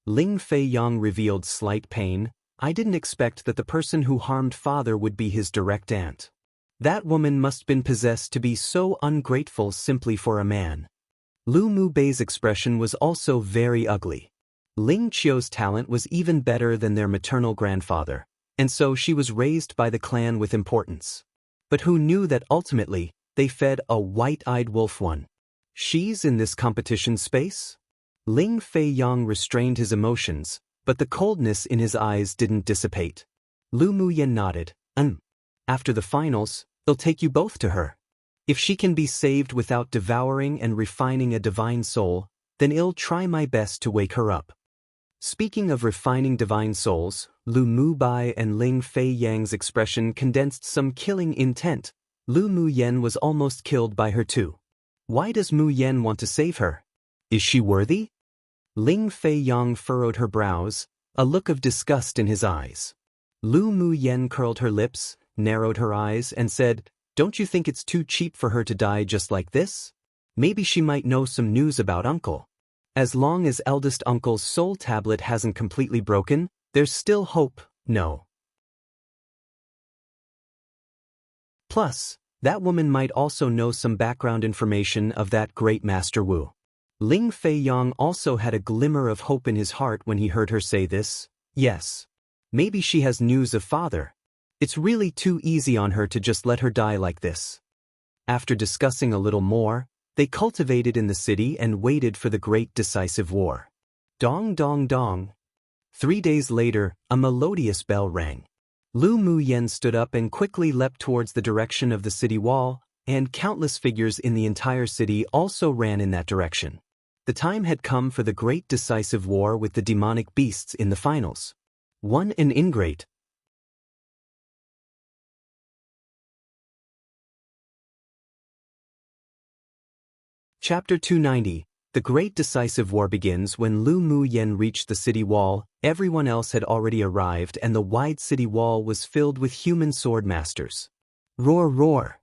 Ling Fei Yang revealed slight pain. I didn't expect that the person who harmed father would be his direct aunt. That woman must been possessed to be so ungrateful simply for a man. Lu Mu Bei's expression was also very ugly. Ling Qiu's talent was even better than their maternal grandfather, and so she was raised by the clan with importance. But who knew that ultimately, they fed a white-eyed wolf one? She's in this competition space? Ling Fei Yang restrained his emotions, but the coldness in his eyes didn't dissipate. Lu Mu Yen nodded. After the finals, they'll take you both to her. If she can be saved without devouring and refining a divine soul, then I'll try my best to wake her up. Speaking of refining divine souls, Lu Mu Bai and Ling Fei Yang's expression condensed some killing intent. Lu Mu Yen was almost killed by her too. Why does Mu Yen want to save her? Is she worthy? Ling Fei Yang furrowed her brows, a look of disgust in his eyes. Lu Mu Yen curled her lips, narrowed her eyes, and said, "Don't you think it's too cheap for her to die just like this? Maybe she might know some news about Uncle. As long as eldest uncle's soul tablet hasn't completely broken, there's still hope, no? Plus, that woman might also know some background information of that great Master Wu." Ling Fei Yang also had a glimmer of hope in his heart when he heard her say this. Yes. Maybe she has news of father. It's really too easy on her to just let her die like this. After discussing a little more, they cultivated in the city and waited for the great decisive war. Dong dong dong. 3 days later, a melodious bell rang. Lu Mu Yen stood up and quickly leapt towards the direction of the city wall, and countless figures in the entire city also ran in that direction. The time had come for the great decisive war with the demonic beasts in the finals. One an ingrate. Chapter 290. The great decisive war begins when Lu Mu Yen reached the city wall. Everyone else had already arrived and the wide city wall was filled with human sword masters. Roar, roar.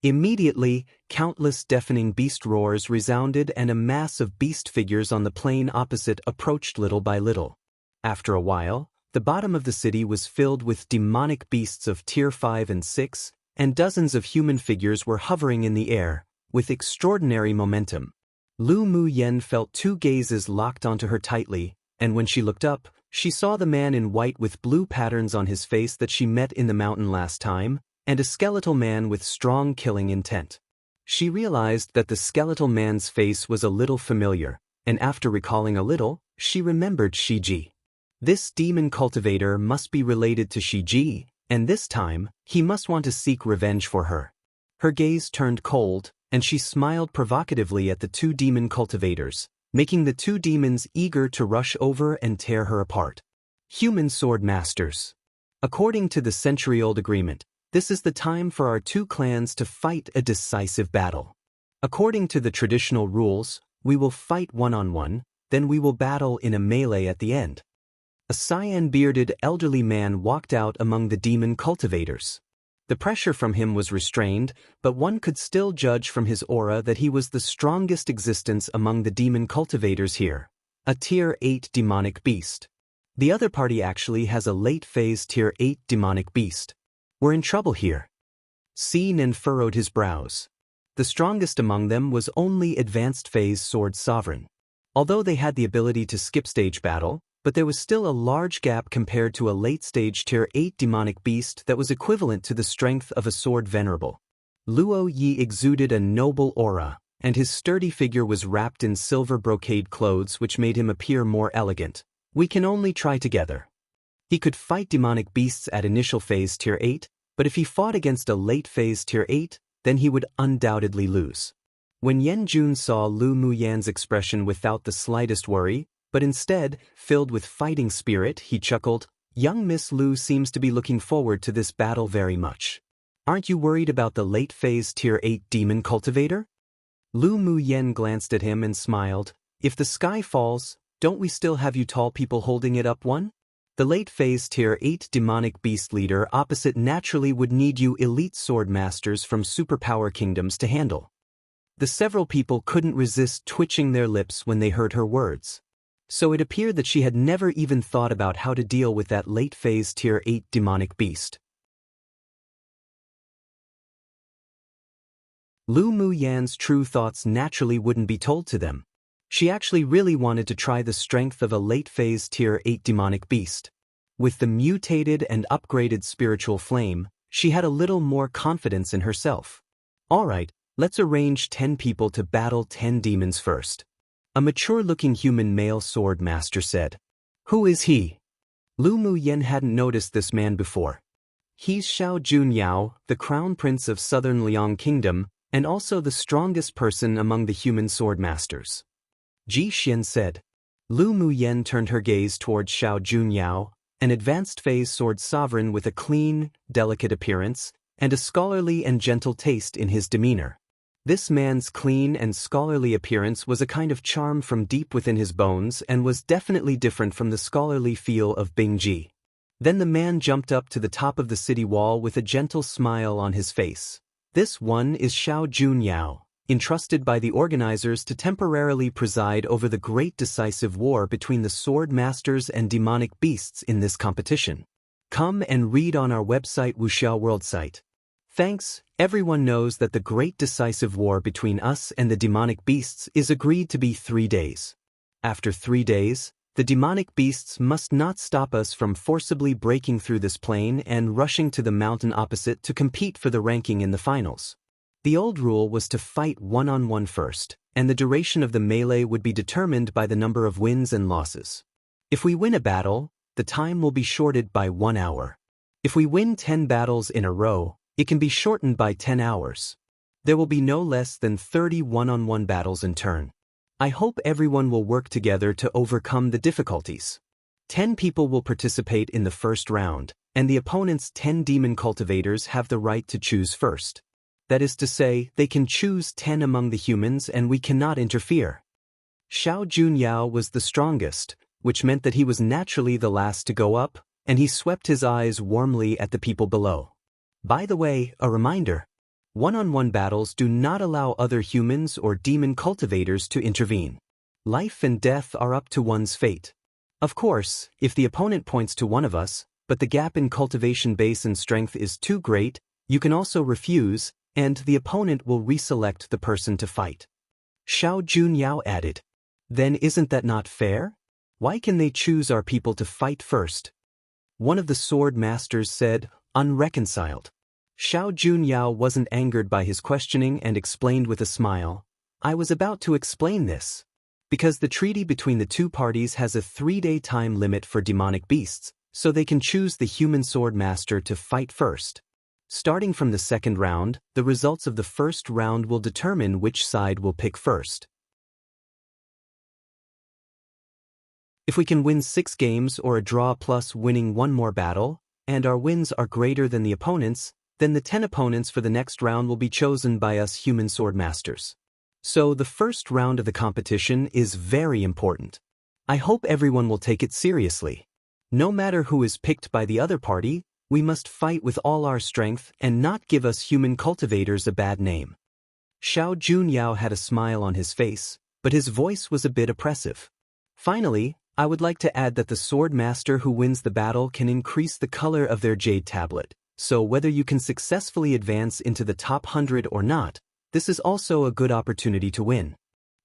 Immediately, countless deafening beast roars resounded and a mass of beast figures on the plain opposite approached little by little. After a while, the bottom of the city was filled with demonic beasts of tier 5 and 6, and dozens of human figures were hovering in the air, with extraordinary momentum. Lu Mu Yen felt 2 gazes locked onto her tightly, and when she looked up, she saw the man in white with blue patterns on his face that she met in the mountain last time, and a skeletal man with strong killing intent. She realized that the skeletal man's face was a little familiar, and after recalling a little, she remembered Shiji. This demon cultivator must be related to Shiji, and this time, he must want to seek revenge for her. Her gaze turned cold, and she smiled provocatively at the 2 demon cultivators, making the 2 demons eager to rush over and tear her apart. Human sword masters. According to the century-old agreement, this is the time for our 2 clans to fight a decisive battle. According to the traditional rules, we will fight one-on-one, then we will battle in a melee at the end. A cyan-bearded elderly man walked out among the demon cultivators. The pressure from him was restrained, but one could still judge from his aura that he was the strongest existence among the demon cultivators here, a tier 8 demonic beast. The other party actually has a late-phase tier 8 demonic beast. We're in trouble here. Nen furrowed his brows. The strongest among them was only advanced phase sword sovereign. Although they had the ability to skip stage battle, but there was still a large gap compared to a late-stage tier 8 demonic beast that was equivalent to the strength of a sword venerable. Luo Yi exuded a noble aura, and his sturdy figure was wrapped in silver brocade clothes which made him appear more elegant. We can only try together. He could fight demonic beasts at initial phase tier 8, but if he fought against a late phase tier 8, then he would undoubtedly lose. When Yen Jun saw Lu Mu Yan's expression without the slightest worry, but instead, filled with fighting spirit, he chuckled, "Young Miss Lu seems to be looking forward to this battle very much. Aren't you worried about the late phase tier 8 demon cultivator?" Lu Mu Yen glanced at him and smiled. "If the sky falls, don't we still have you tall people holding it up one?" The late phase Tier 8 demonic beast leader opposite naturally would need you elite sword masters from superpower kingdoms to handle. The several people couldn't resist twitching their lips when they heard her words. So it appeared that she had never even thought about how to deal with that late phase Tier 8 demonic beast. Lu Muyan's true thoughts naturally wouldn't be told to them. She actually really wanted to try the strength of a late phase Tier 8 demonic beast. With the mutated and upgraded spiritual flame, she had a little more confidence in herself. Alright, let's arrange 10 people to battle 10 demons first. A mature-looking human male sword master said. Who is he? Lu Muyan hadn't noticed this man before. He's Xiao Junyao, the crown prince of southern Liang Kingdom, and also the strongest person among the human sword masters. Ji Xian said. Lu Muyan turned her gaze towards Xiao Junyao, an advanced phase sword sovereign with a clean, delicate appearance, and a scholarly and gentle taste in his demeanor. This man's clean and scholarly appearance was a kind of charm from deep within his bones and was definitely different from the scholarly feel of Bingji. Then the man jumped up to the top of the city wall with a gentle smile on his face. This one is Xiao Junyao, entrusted by the organizers to temporarily preside over the great decisive war between the sword masters and demonic beasts in this competition. Come and read on our website Wuxiao World site. Thanks, everyone knows that the great decisive war between us and the demonic beasts is agreed to be 3 days. After 3 days, the demonic beasts must not stop us from forcibly breaking through this plain and rushing to the mountain opposite to compete for the ranking in the finals. The old rule was to fight one-on-one first, and the duration of the melee would be determined by the number of wins and losses. If we win a battle, the time will be shortened by 1 hour. If we win 10 battles in a row, it can be shortened by 10 hours. There will be no less than 30 one-on-one battles in turn. I hope everyone will work together to overcome the difficulties. 10 people will participate in the first round, and the opponent's 10 demon cultivators have the right to choose first. That is to say, they can choose 10 among the humans and we cannot interfere. Xiao Junyao was the strongest, which meant that he was naturally the last to go up, and he swept his eyes warmly at the people below. By the way, a reminder. One-on-one battles do not allow other humans or demon cultivators to intervene. Life and death are up to one's fate. Of course, if the opponent points to one of us, but the gap in cultivation base and strength is too great, you can also refuse, and the opponent will reselect the person to fight. Xiao Junyao added. Then isn't that not fair? Why can they choose our people to fight first? One of the sword masters said, unreconciled. Xiao Junyao wasn't angered by his questioning and explained with a smile. I was about to explain this. Because the treaty between the two parties has a 3-day time limit for demonic beasts, so they can choose the human sword master to fight first. Starting from the second round, the results of the first round will determine which side will pick first. If we can win 6 games or a draw plus winning 1 more battle, and our wins are greater than the opponents, then the 10 opponents for the next round will be chosen by us human sword masters. So the first round of the competition is very important. I hope everyone will take it seriously. No matter who is picked by the other party, we must fight with all our strength and not give us human cultivators a bad name. Xiao Junyao had a smile on his face, but his voice was a bit oppressive. Finally, I would like to add that the sword master who wins the battle can increase the color of their jade tablet, so whether you can successfully advance into the top 100 or not, this is also a good opportunity to win.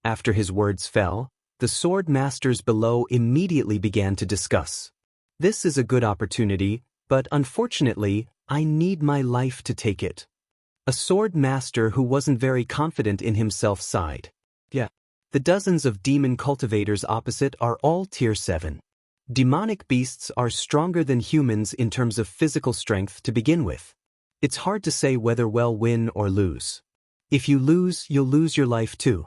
After his words fell, the sword masters below immediately began to discuss. This is a good opportunity, but unfortunately, I need my life to take it. A sword master who wasn't very confident in himself sighed. Yeah. The dozens of demon cultivators opposite are all tier 7. Demonic beasts are stronger than humans in terms of physical strength to begin with. It's hard to say whether we'll win or lose. If you lose, you'll lose your life too.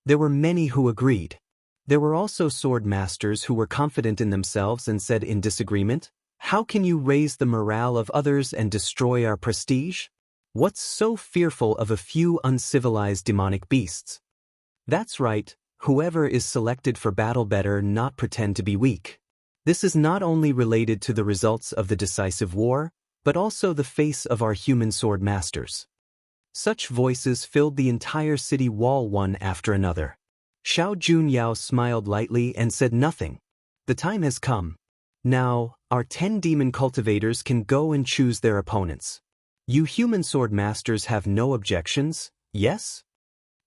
There were many who agreed. There were also sword masters who were confident in themselves and said in disagreement, how can you raise the morale of others and destroy our prestige? What's so fearful of a few uncivilized demonic beasts? That's right, whoever is selected for battle better not pretend to be weak. This is not only related to the results of the decisive war, but also the face of our human sword masters. Such voices filled the entire city wall one after another. Xiao Junyao smiled lightly and said nothing. The time has come. Now, our 10 demon cultivators can go and choose their opponents. You human sword masters have no objections, yes?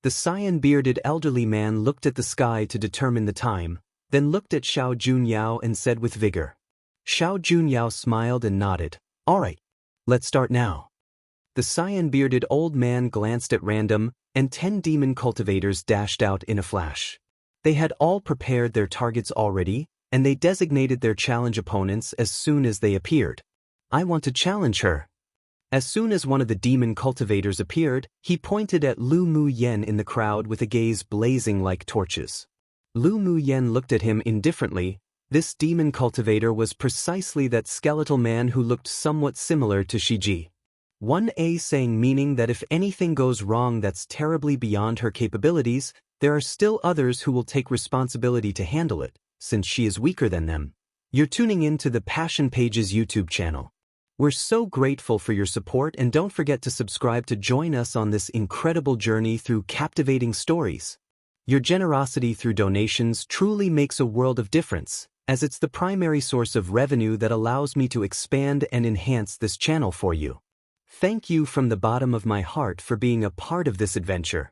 The cyan-bearded elderly man looked at the sky to determine the time, then looked at Xiao Junyao and said with vigor. Xiao Junyao smiled and nodded. All right, let's start now. The cyan-bearded old man glanced at random, and 10 demon cultivators dashed out in a flash. They had all prepared their targets already, and they designated their challenge opponents as soon as they appeared. I want to challenge her. As soon as one of the demon cultivators appeared, he pointed at Lu Mu Yen in the crowd with a gaze blazing like torches. Lu Mu Yen looked at him indifferently. This demon cultivator was precisely that skeletal man who looked somewhat similar to Shiji. 1A saying, meaning that if anything goes wrong that's terribly beyond her capabilities, there are still others who will take responsibility to handle it, since she is weaker than them. You're tuning in to the Passion Pages YouTube channel. We're so grateful for your support, and don't forget to subscribe to join us on this incredible journey through captivating stories. Your generosity through donations truly makes a world of difference, as it's the primary source of revenue that allows me to expand and enhance this channel for you. Thank you from the bottom of my heart for being a part of this adventure.